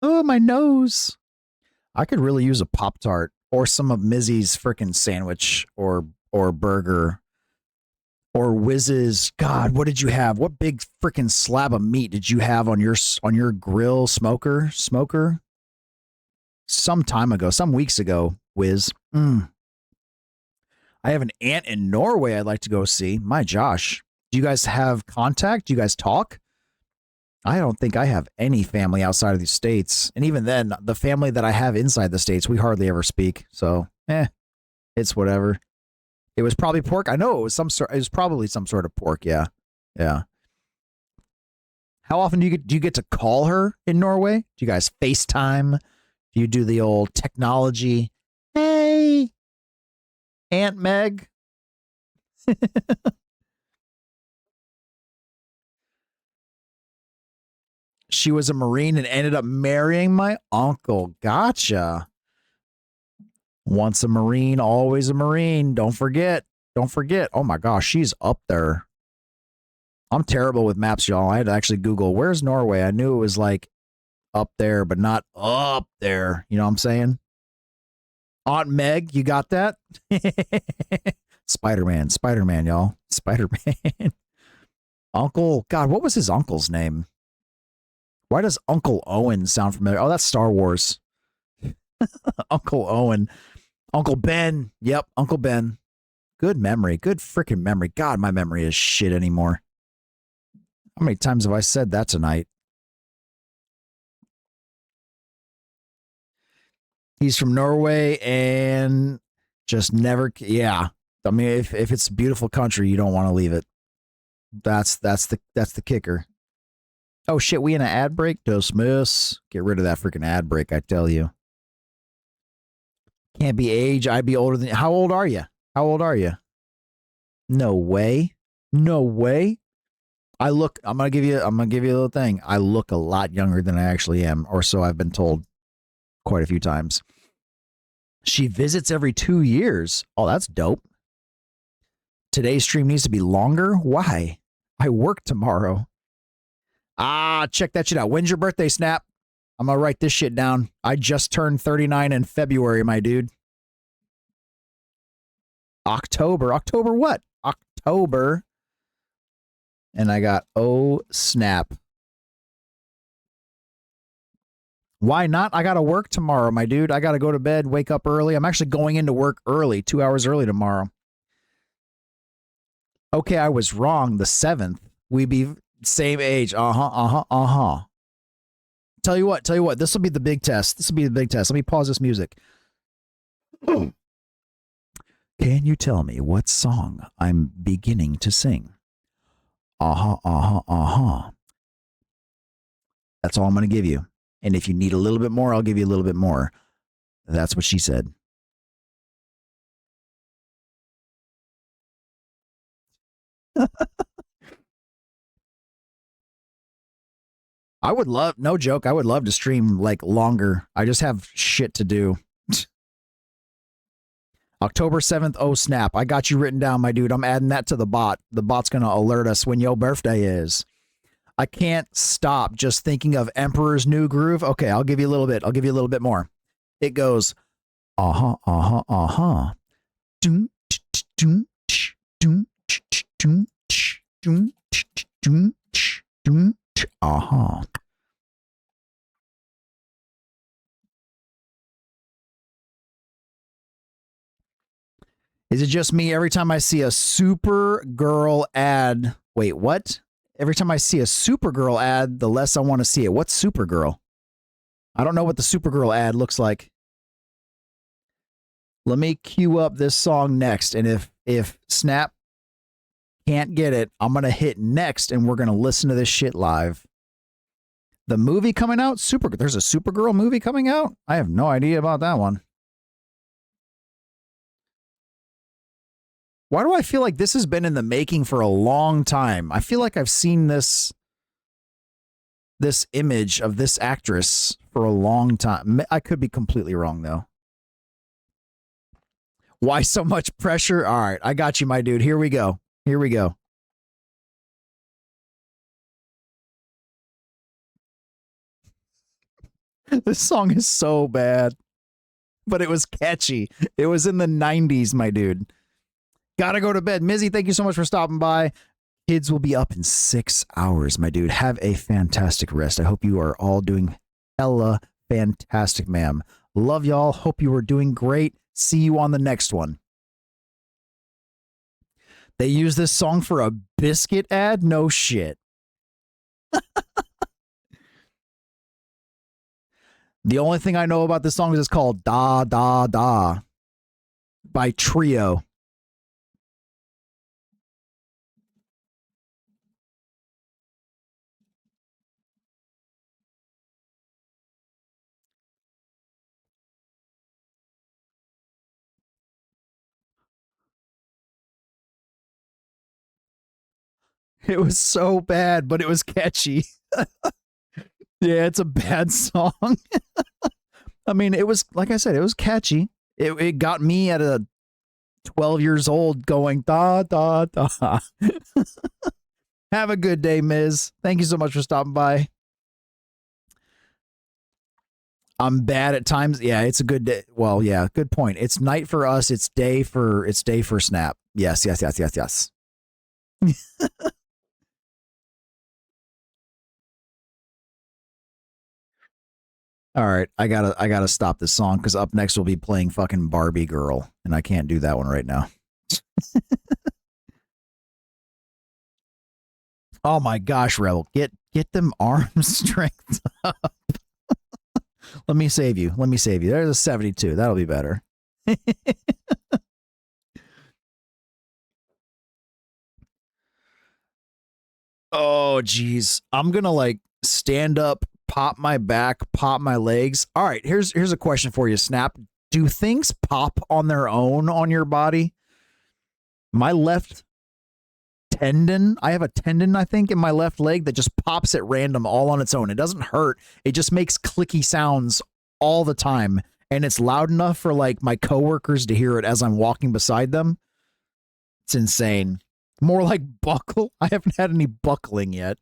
Oh, my nose. I could really use a Pop-Tart or some of Mizzy's frickin' sandwich or burger or Wiz's. God, what did you have? What big frickin' slab of meat did you have on your grill smoker? Some time ago, some weeks ago, Wiz. I have an aunt in Norway I'd like to go see. My Josh. Do you guys have contact? Do you guys talk? I don't think I have any family outside of the States. And even then, the family that I have inside the States, we hardly ever speak. So, it's whatever. It was probably pork. I know it was it was probably some sort of pork. Yeah. Yeah. How often do you get to call her in Norway? Do you guys FaceTime? Do you do the old technology? Hey, Aunt Meg. She was a Marine and ended up marrying my uncle. Gotcha. Once a Marine, always a Marine. Don't forget. Don't forget. Oh my gosh, she's up there. I'm terrible with maps, y'all. I had to actually Google, where's Norway? I knew it was like up there, but not up there. You know what I'm saying? Aunt Meg, you got that? Spider-Man, y'all. Spider-Man. Uncle, God, what was his uncle's name? Why does Uncle Owen sound familiar? Oh, that's Star Wars. Uncle Owen. Uncle Ben. Yep, Uncle Ben. Good memory. Good freaking memory. God, my memory is shit anymore. How many times have I said that tonight? He's from Norway and just never. Yeah, I mean, if it's a beautiful country, you don't want to leave it. That's the kicker. Oh shit, we in an ad break? Dismiss. Get rid of that freaking ad break, I tell you. Can't be age. I'd be older than. How old are you? How old are you? No way. No way. I'm gonna give you a little thing. I look a lot younger than I actually am, or so I've been told quite a few times. She visits every 2 years. Oh, that's dope. Today's stream needs to be longer. Why? I work tomorrow. Check that shit out. When's your birthday, Snap? I'm gonna write this shit down. I just turned 39 in February, my dude. October. October what? October. And I got, oh, snap. Why not? I got to work tomorrow, my dude. I got to go to bed, wake up early. I'm actually going into work early, 2 hours early tomorrow. Okay, I was wrong. The 7th. We be same age. Tell you what. This will be the big test. Let me pause this music. Can you tell me what song I'm beginning to sing? That's all I'm going to give you. And if you need a little bit more, I'll give you a little bit more. That's what she said. I would love, no joke, I would love to stream like longer. I just have shit to do. October 7th, oh snap. I got you written down, my dude. I'm adding that to the bot. The bot's going to alert us when your birthday is. I can't stop just thinking of Emperor's New Groove. Okay, I'll give you a little bit. I'll give you a little bit more. It goes, uh-huh, uh-huh, uh-huh. Doom, doom, doom, doom, doom, doom, doom, uh-huh. Is it just me every time I see a Supergirl ad? Wait, what? Every time I see a Supergirl ad, the less I want to see it. What's Supergirl? I don't know what the Supergirl ad looks like. Let me queue up this song next, and if Snap can't get it, I'm going to hit next, and we're going to listen to this shit live. The movie coming out? There's a Supergirl movie coming out? I have no idea about that one. Why do I feel like this has been in the making for a long time? I feel like I've seen this image of this actress for a long time. I could be completely wrong, though. Why so much pressure? All right, I got you, my dude. Here we go. Here we go. This song is so bad, but it was catchy. It was in the 90s, my dude. Gotta go to bed. Mizzy, thank you so much for stopping by. Kids will be up in 6 hours, my dude. Have a fantastic rest. I hope you are all doing hella fantastic, ma'am. Love y'all. Hope you are doing great. See you on the next one. They use this song for a biscuit ad? No shit. The only thing I know about this song is it's called Da Da Da by Trio. It was so bad, but it was catchy. Yeah, it's a bad song. I mean, it was, like I said, it was catchy. It got me at a 12 years old going, da, da, da. Have a good day, Miz. Thank you so much for stopping by. I'm bad at times. Yeah, it's a good day. Well, yeah, good point. It's night for us. It's day for Snap. Yes, yes, yes, yes, yes. All right, I gotta stop this song because up next we'll be playing fucking Barbie Girl, and I can't do that one right now. Oh my gosh, Rebel, get them arm strength up. Let me save you. Let me save you. There's a 72. That'll be better. Oh geez, I'm gonna like stand up, pop my back, pop my legs. All right, here's a question for you, Snap. Do things pop on their own on your body? My left tendon, I have a tendon, I think, in my left leg that just pops at random all on its own. It doesn't hurt. It just makes clicky sounds all the time. And it's loud enough for like my coworkers to hear it as I'm walking beside them. It's insane. More like buckle. I haven't had any buckling yet.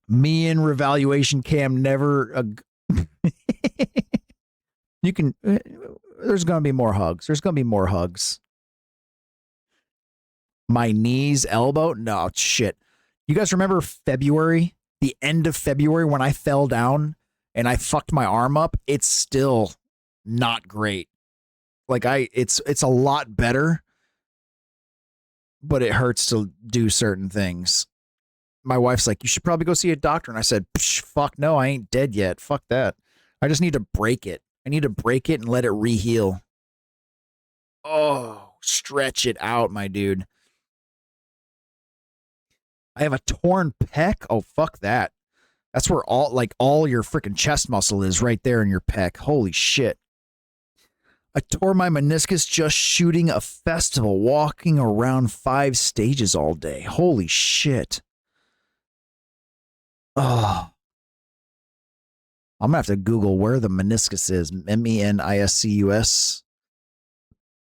Me and Revaluation Cam never. You can. There's going to be more hugs. There's going to be more hugs. My knees, elbow. No, shit. You guys remember February? The end of February when I fell down and I fucked my arm up? It's still not great. Like it's a lot better, but it hurts to do certain things. My wife's like, you should probably go see a doctor. And I said, fuck no, I ain't dead yet. Fuck that. I just need to break it. I need to break it and let it re-heal. Oh, stretch it out, my dude. I have a torn pec. Oh, fuck that. That's where all your freaking chest muscle is right there in your pec. Holy shit. I tore my meniscus just shooting a festival, walking around 5 stages all day. Holy shit. Oh, I'm gonna have to Google where the meniscus is. meniscus.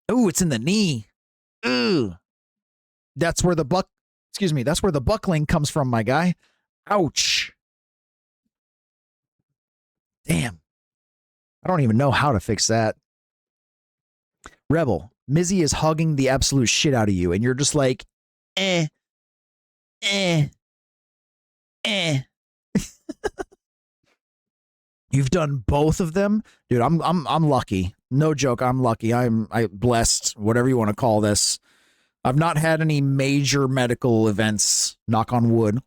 Oh, it's in the knee. Ooh. That's where the that's where the buckling comes from, my guy. Ouch. Damn. I don't even know how to fix that. Rebel, Mizzy is hugging the absolute shit out of you, and you're just like, eh. You've done both of them, dude. I'm lucky. No joke. I'm lucky. I'm blessed. Whatever you want to call this. I've not had any major medical events. Knock on wood.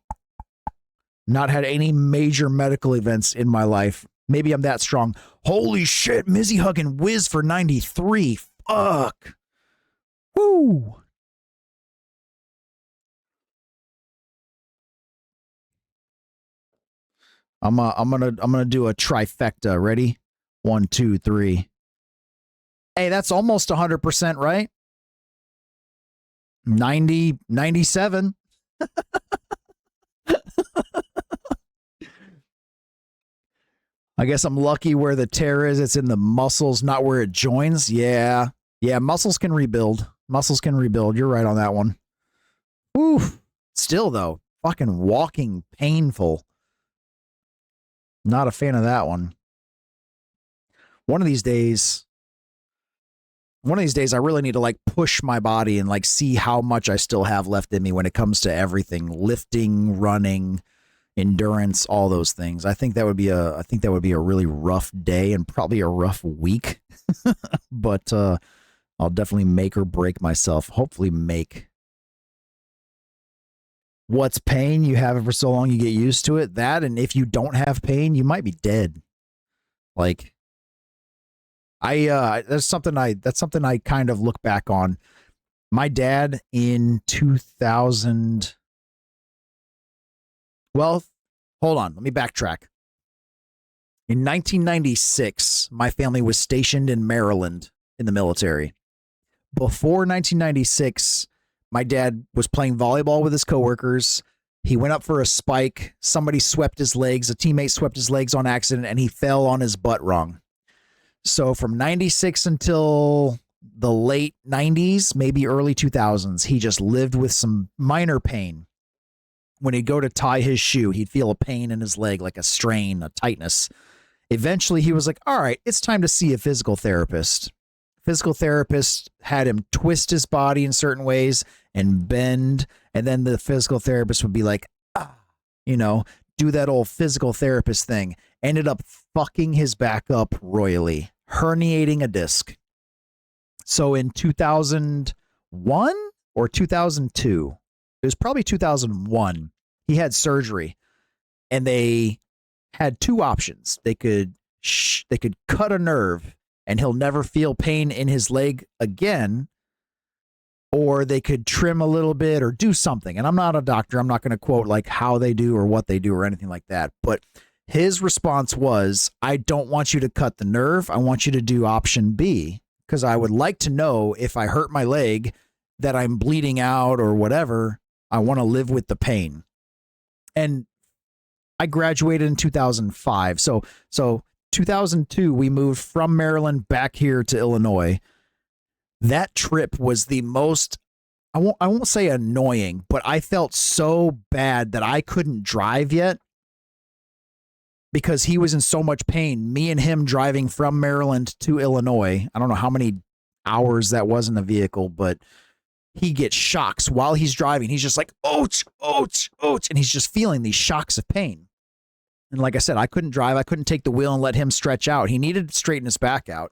Not had any major medical events in my life. Maybe I'm that strong. Holy shit, Mizzy hugging Wiz for 93. Fuck. Woo. I'm gonna do a trifecta. Ready? 1, 2, 3. Hey, that's almost 100%, right? 90, 97. I guess I'm lucky where the tear is. It's in the muscles, not where it joins. Yeah. Yeah, muscles can rebuild. Muscles can rebuild. You're right on that one. Woo. Still, though, fucking walking painful. Not a fan of that one. One of these days, I really need to like push my body and like see how much I still have left in me when it comes to everything, lifting, running, endurance, all those things. I think that would be a really rough day and probably a rough week. But I'll definitely make or break myself. Hopefully make. What's pain? You have it for so long you get used to it. That, and if you don't have pain, you might be dead. Like that's something I kind of look back on. My dad in 2000. Well, hold on. Let me backtrack. In 1996, my family was stationed in Maryland in the military. Before 1996, my dad was playing volleyball with his coworkers. He went up for a spike. Somebody swept his legs. A teammate swept his legs on accident, and he fell on his butt wrong. So from 96 until the late 90s, maybe early 2000s, he just lived with some minor pain. When he'd go to tie his shoe, he'd feel a pain in his leg, like a strain, a tightness. Eventually, he was like, all right, it's time to see a physical therapist. Physical therapist had him twist his body in certain ways and bend. And then the physical therapist would be like, do that old physical therapist thing. Ended up fucking his back up royally, herniating a disc. So in 2001 or 2002, it was probably 2001, he had surgery, and they had two options. They could cut a nerve and he'll never feel pain in his leg again, or they could trim a little bit or do something. And I'm not a doctor. I'm not going to quote like how they do or what they do or anything like that. But his response was, I don't want you to cut the nerve. I want you to do option B, because I would like to know if I hurt my leg that I'm bleeding out or whatever. I want to live with the pain. And I graduated in 2005. So 2002, we moved from Maryland back here to Illinois. That trip was the most, I won't say annoying, but I felt so bad that I couldn't drive yet because he was in so much pain. Me and him driving from Maryland to Illinois. I don't know how many hours that was in the vehicle, but he gets shocks while he's driving. He's just like, ouch, ouch, ouch. And he's just feeling these shocks of pain. And like I said, I couldn't drive. I couldn't take the wheel and let him stretch out. He needed to straighten his back out.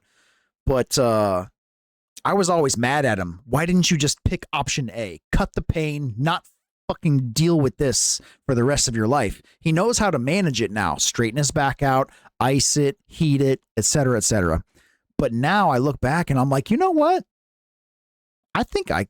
But I was always mad at him. Why didn't you just pick option A? Cut the pain, not fucking deal with this for the rest of your life. He knows how to manage it now. Straighten his back out, ice it, heat it, etc., etc. But now I look back and I'm like, you know what? I think I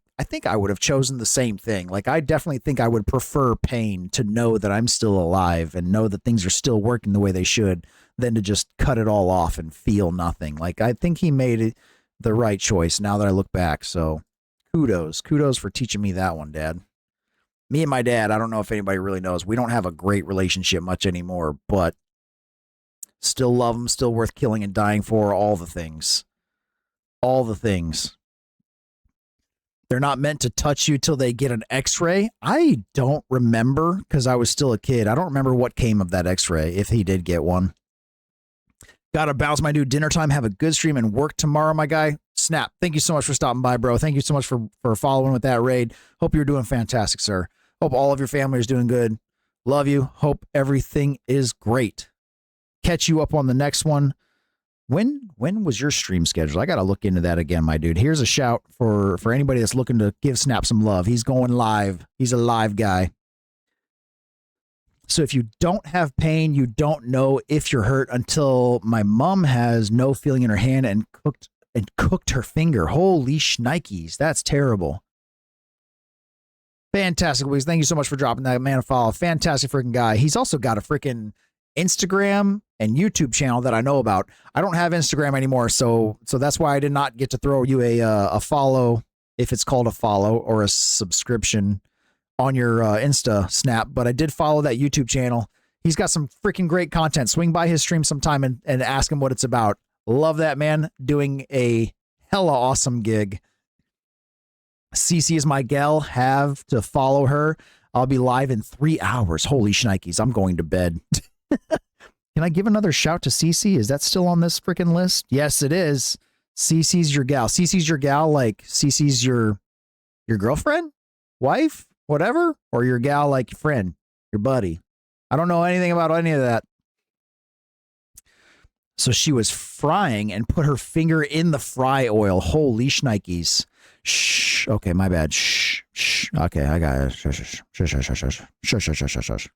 would have chosen the same thing. Like, I definitely think I would prefer pain to know that I'm still alive and know that things are still working the way they should than to just cut it all off and feel nothing. Like, I think he made the right choice now that I look back. So kudos for teaching me that one, Dad. Me and my dad, I don't know if anybody really knows, we don't have a great relationship much anymore, but Still love them, still worth killing and dying for, all the things. All the things. They're not meant to touch you till they get an x-ray. I don't remember because I was still a kid. I don't remember what came of that x-ray, if he did get one. Gotta bounce, my dude. Dinner time. Have a good stream and work tomorrow, my guy. Snap. Thank you so much for stopping by, bro. Thank you so much for following with that raid. Hope you're doing fantastic, sir. Hope all of your family is doing good. Love you. Hope everything is great. Catch you up on the next one. When was your stream scheduled? I got to look into that again, my dude. Here's a shout for anybody that's looking to give Snap some love. He's going live. He's a live guy. So if you don't have pain, you don't know if you're hurt until my mom has no feeling in her hand and cooked her finger. Holy shnikes. That's terrible. Fantastic, Wigs. Thank you so much for dropping that man a follow. Fantastic freaking guy. He's also got a freaking Instagram and YouTube channel that I know about. I don't have Instagram anymore, so that's why I did not get to throw you a follow, if it's called a follow, or a subscription on your Insta Snap, but I did follow that YouTube channel. He's got some freaking great content. Swing by his stream sometime and ask him what it's about. Love that man, doing a hella awesome gig. Cece is my gal. Have to follow her. I'll be live in 3 hours. Holy shnikes, I'm going to bed. Can I give another shout to Cece? Is that still on this freaking list? Yes, it is. Cece's your gal. Cece's your gal, like Cece's your girlfriend, wife, whatever, or your gal like your friend, your buddy. I don't know anything about any of that. So she was frying and put her finger in the fry oil. Holy shnikes. Shh. Okay, my bad. Shh. Shh. Okay, I got it. Shush, shush, shush, shush, shush, shush, shush, shush, shush, shush.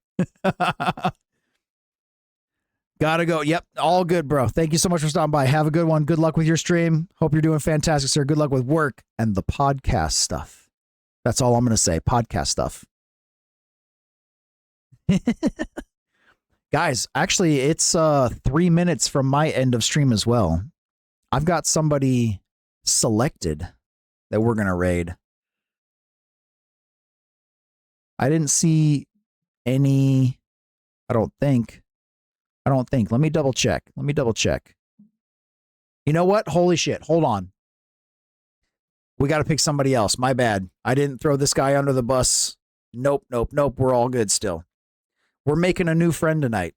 Gotta go. Yep. All good, bro. Thank you so much for stopping by. Have a good one. Good luck with your stream. Hope you're doing fantastic, sir. Good luck with work and the podcast stuff. That's all I'm going to say. Podcast stuff. Guys, actually, it's 3 minutes from my end of stream as well. I've got somebody selected that we're going to raid. I didn't see any, I don't think. Let me double check. You know what? Holy shit. Hold on. We got to pick somebody else. My bad. I didn't throw this guy under the bus. Nope. We're all good still. We're making a new friend tonight.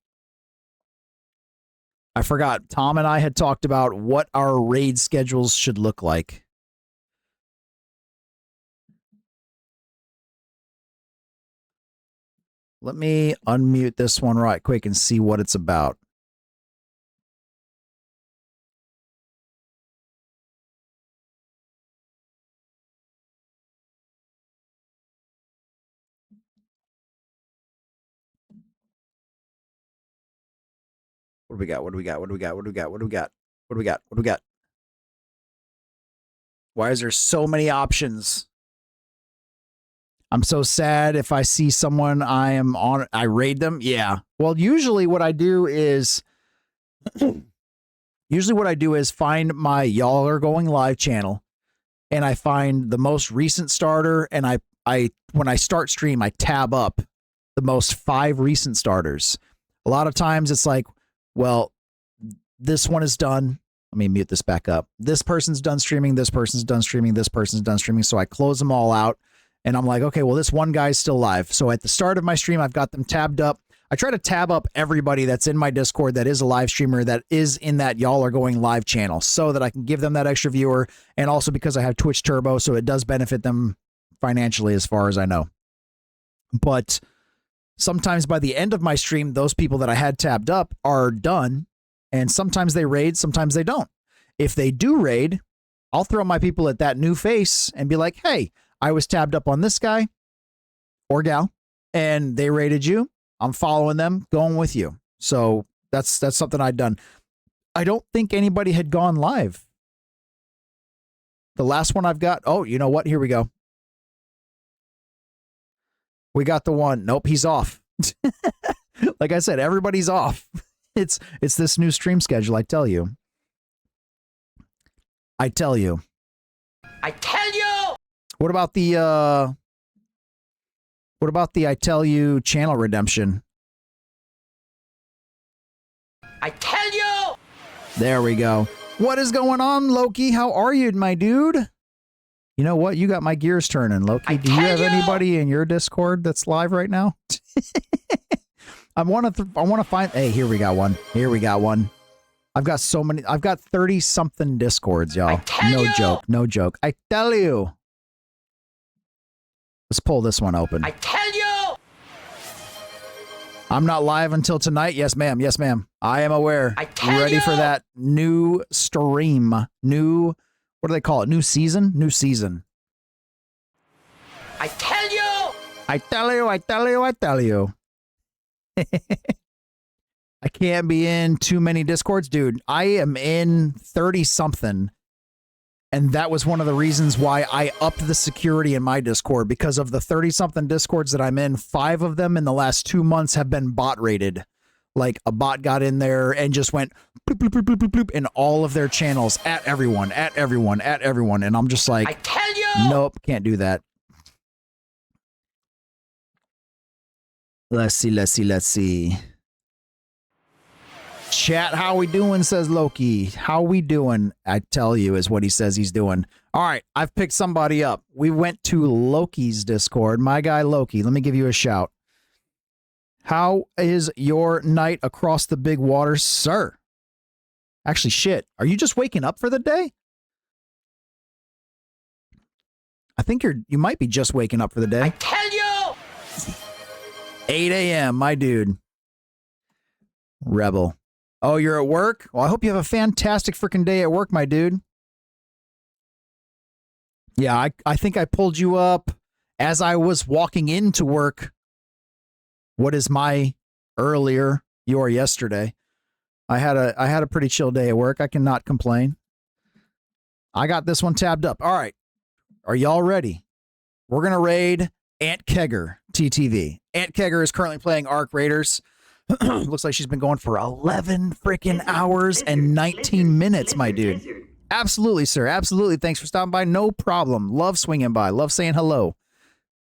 I forgot. Tom and I had talked about what our raid schedules should look like. Let me unmute this one right quick and see what it's about. What do we got? Why is there so many options? I'm so sad if I see someone I raid them. Yeah. Well, usually what I do is find my Y'all Are Going Live channel, and I find the most recent starter, and I when I start stream, I tab up the most 5 recent starters. A lot of times it's like, well, this one is done. Let me mute this back up. This person's done streaming. This person's done streaming. This person's done streaming. So I close them all out. And I'm like, okay, well, this one guy's still live. So at the start of my stream, I've got them tabbed up. I try to tab up everybody that's in my Discord that is a live streamer that is in that Y'all Are Going Live channel so that I can give them that extra viewer. And also because I have Twitch Turbo, so it does benefit them financially as far as I know. But sometimes by the end of my stream, those people that I had tabbed up are done. And sometimes they raid, sometimes they don't. If they do raid, I'll throw my people at that new face and be like, hey, I was tabbed up on this guy or gal, and they raided you. I'm following them, going with you. So that's something I'd done. I don't think anybody had gone live. The last one I've got, oh, you know what? Here we go. We got the one. Nope, he's off. Like I said, everybody's off. It's this new stream schedule, I tell you. I tell you. What about the I tell you channel redemption? I tell you! There we go. What is going on, Loki? How are you, my dude? You know what? You got my gears turning, Loki. Do you have anybody in your Discord that's live right now? I want to find. Hey, here we got one. Here we got one. I've got so many. I've got 30 something Discords, y'all. No joke. No joke. I tell you. Let's pull this one open. I tell you! I'm not live until tonight. Yes, ma'am. Yes, ma'am. I am aware. I tell Ready you! for that new stream. New, what do they call it? New season? New season. I tell you! I tell you, I tell you, I tell you. I can't be in too many Discords. Dude, I am in 30 something. And that was one of the reasons why I upped the security in my Discord, because of the 30 something Discords that I'm in. 5 of them in the last 2 months have been bot rated. Like a bot got in there and just went bloop, bloop, bloop, bloop, bloop, bloop, in all of their channels at everyone, at everyone, at everyone. And I'm just like, I tell you! nope, can't do that. Let's see, let's see, let's see. Chat, how we doing, says Loki. How we doing, I tell you, is what he says he's doing. All right, I've picked somebody up. We went to Loki's Discord. My guy Loki, let me give you a shout. How is your night across the big water, sir? Actually, shit, are you just waking up for the day? I think you might be just waking up for the day. I tell you! 8 a.m., my dude. Rebel. Oh, you're at work? Well, I hope you have a fantastic freaking day at work, my dude. Yeah, I think I pulled you up as I was walking into work. What is my earlier, your yesterday? I had a pretty chill day at work. I cannot complain. I got this one tabbed up. All right. Are y'all ready? We're going to raid Aunt Kegger TTV. Aunt Kegger is currently playing Arc Raiders. Looks like she's been going for 11 freaking hours and 19 minutes, my dude. Absolutely, sir. Absolutely. Thanks for stopping by. No problem. Love swinging by. Love saying hello.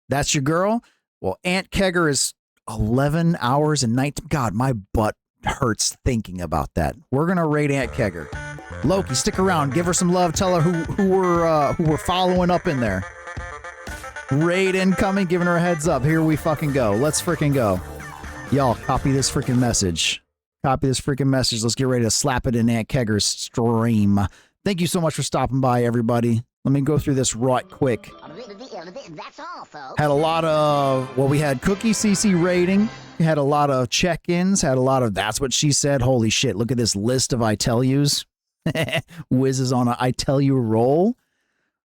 That's your girl? Well, Aunt Kegger is 11 hours and 19. God, my butt hurts thinking about that. We're going to raid Aunt Kegger. Loki, stick around. Give her some love. Tell her who we're following up in there. Raid incoming. Giving her a heads up. Here we fucking go. Let's freaking go. Y'all, copy this freaking message. Copy this freaking message. Let's get ready to slap it in Aunt Kegger's stream. Thank you so much for stopping by, everybody. Let me go through this right quick. That's all, folks. Had a lot of, well, we had Cookie CC rating. We had a lot of check-ins. Had a lot of that's what she said. Holy shit, look at this list of I tell yous. Wiz is on a I tell you roll.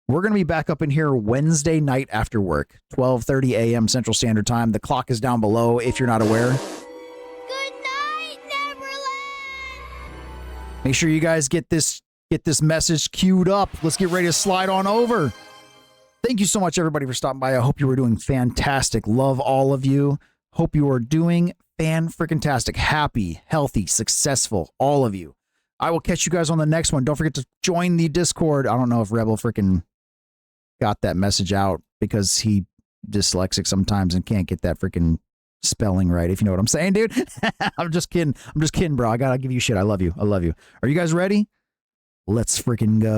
We're going to be back up in here Wednesday night after work, 12:30 a.m. Central Standard Time. The clock is down below if you're not aware. Good night, Neverland! Make sure you guys get this message queued up. Let's get ready to slide on over. Thank you so much, everybody, for stopping by. I hope you were doing fantastic. Love all of you. Hope you are doing fan-freaking-tastic. Happy, healthy, successful, all of you. I will catch you guys on the next one. Don't forget to join the Discord. I don't know if Rebel freaking got that message out because he dyslexic sometimes and can't get that freaking spelling right, if you know what I'm saying, dude. I'm just kidding. I'm just kidding, bro. I gotta give you shit. I love you. I love you. Are you guys ready? Let's freaking go.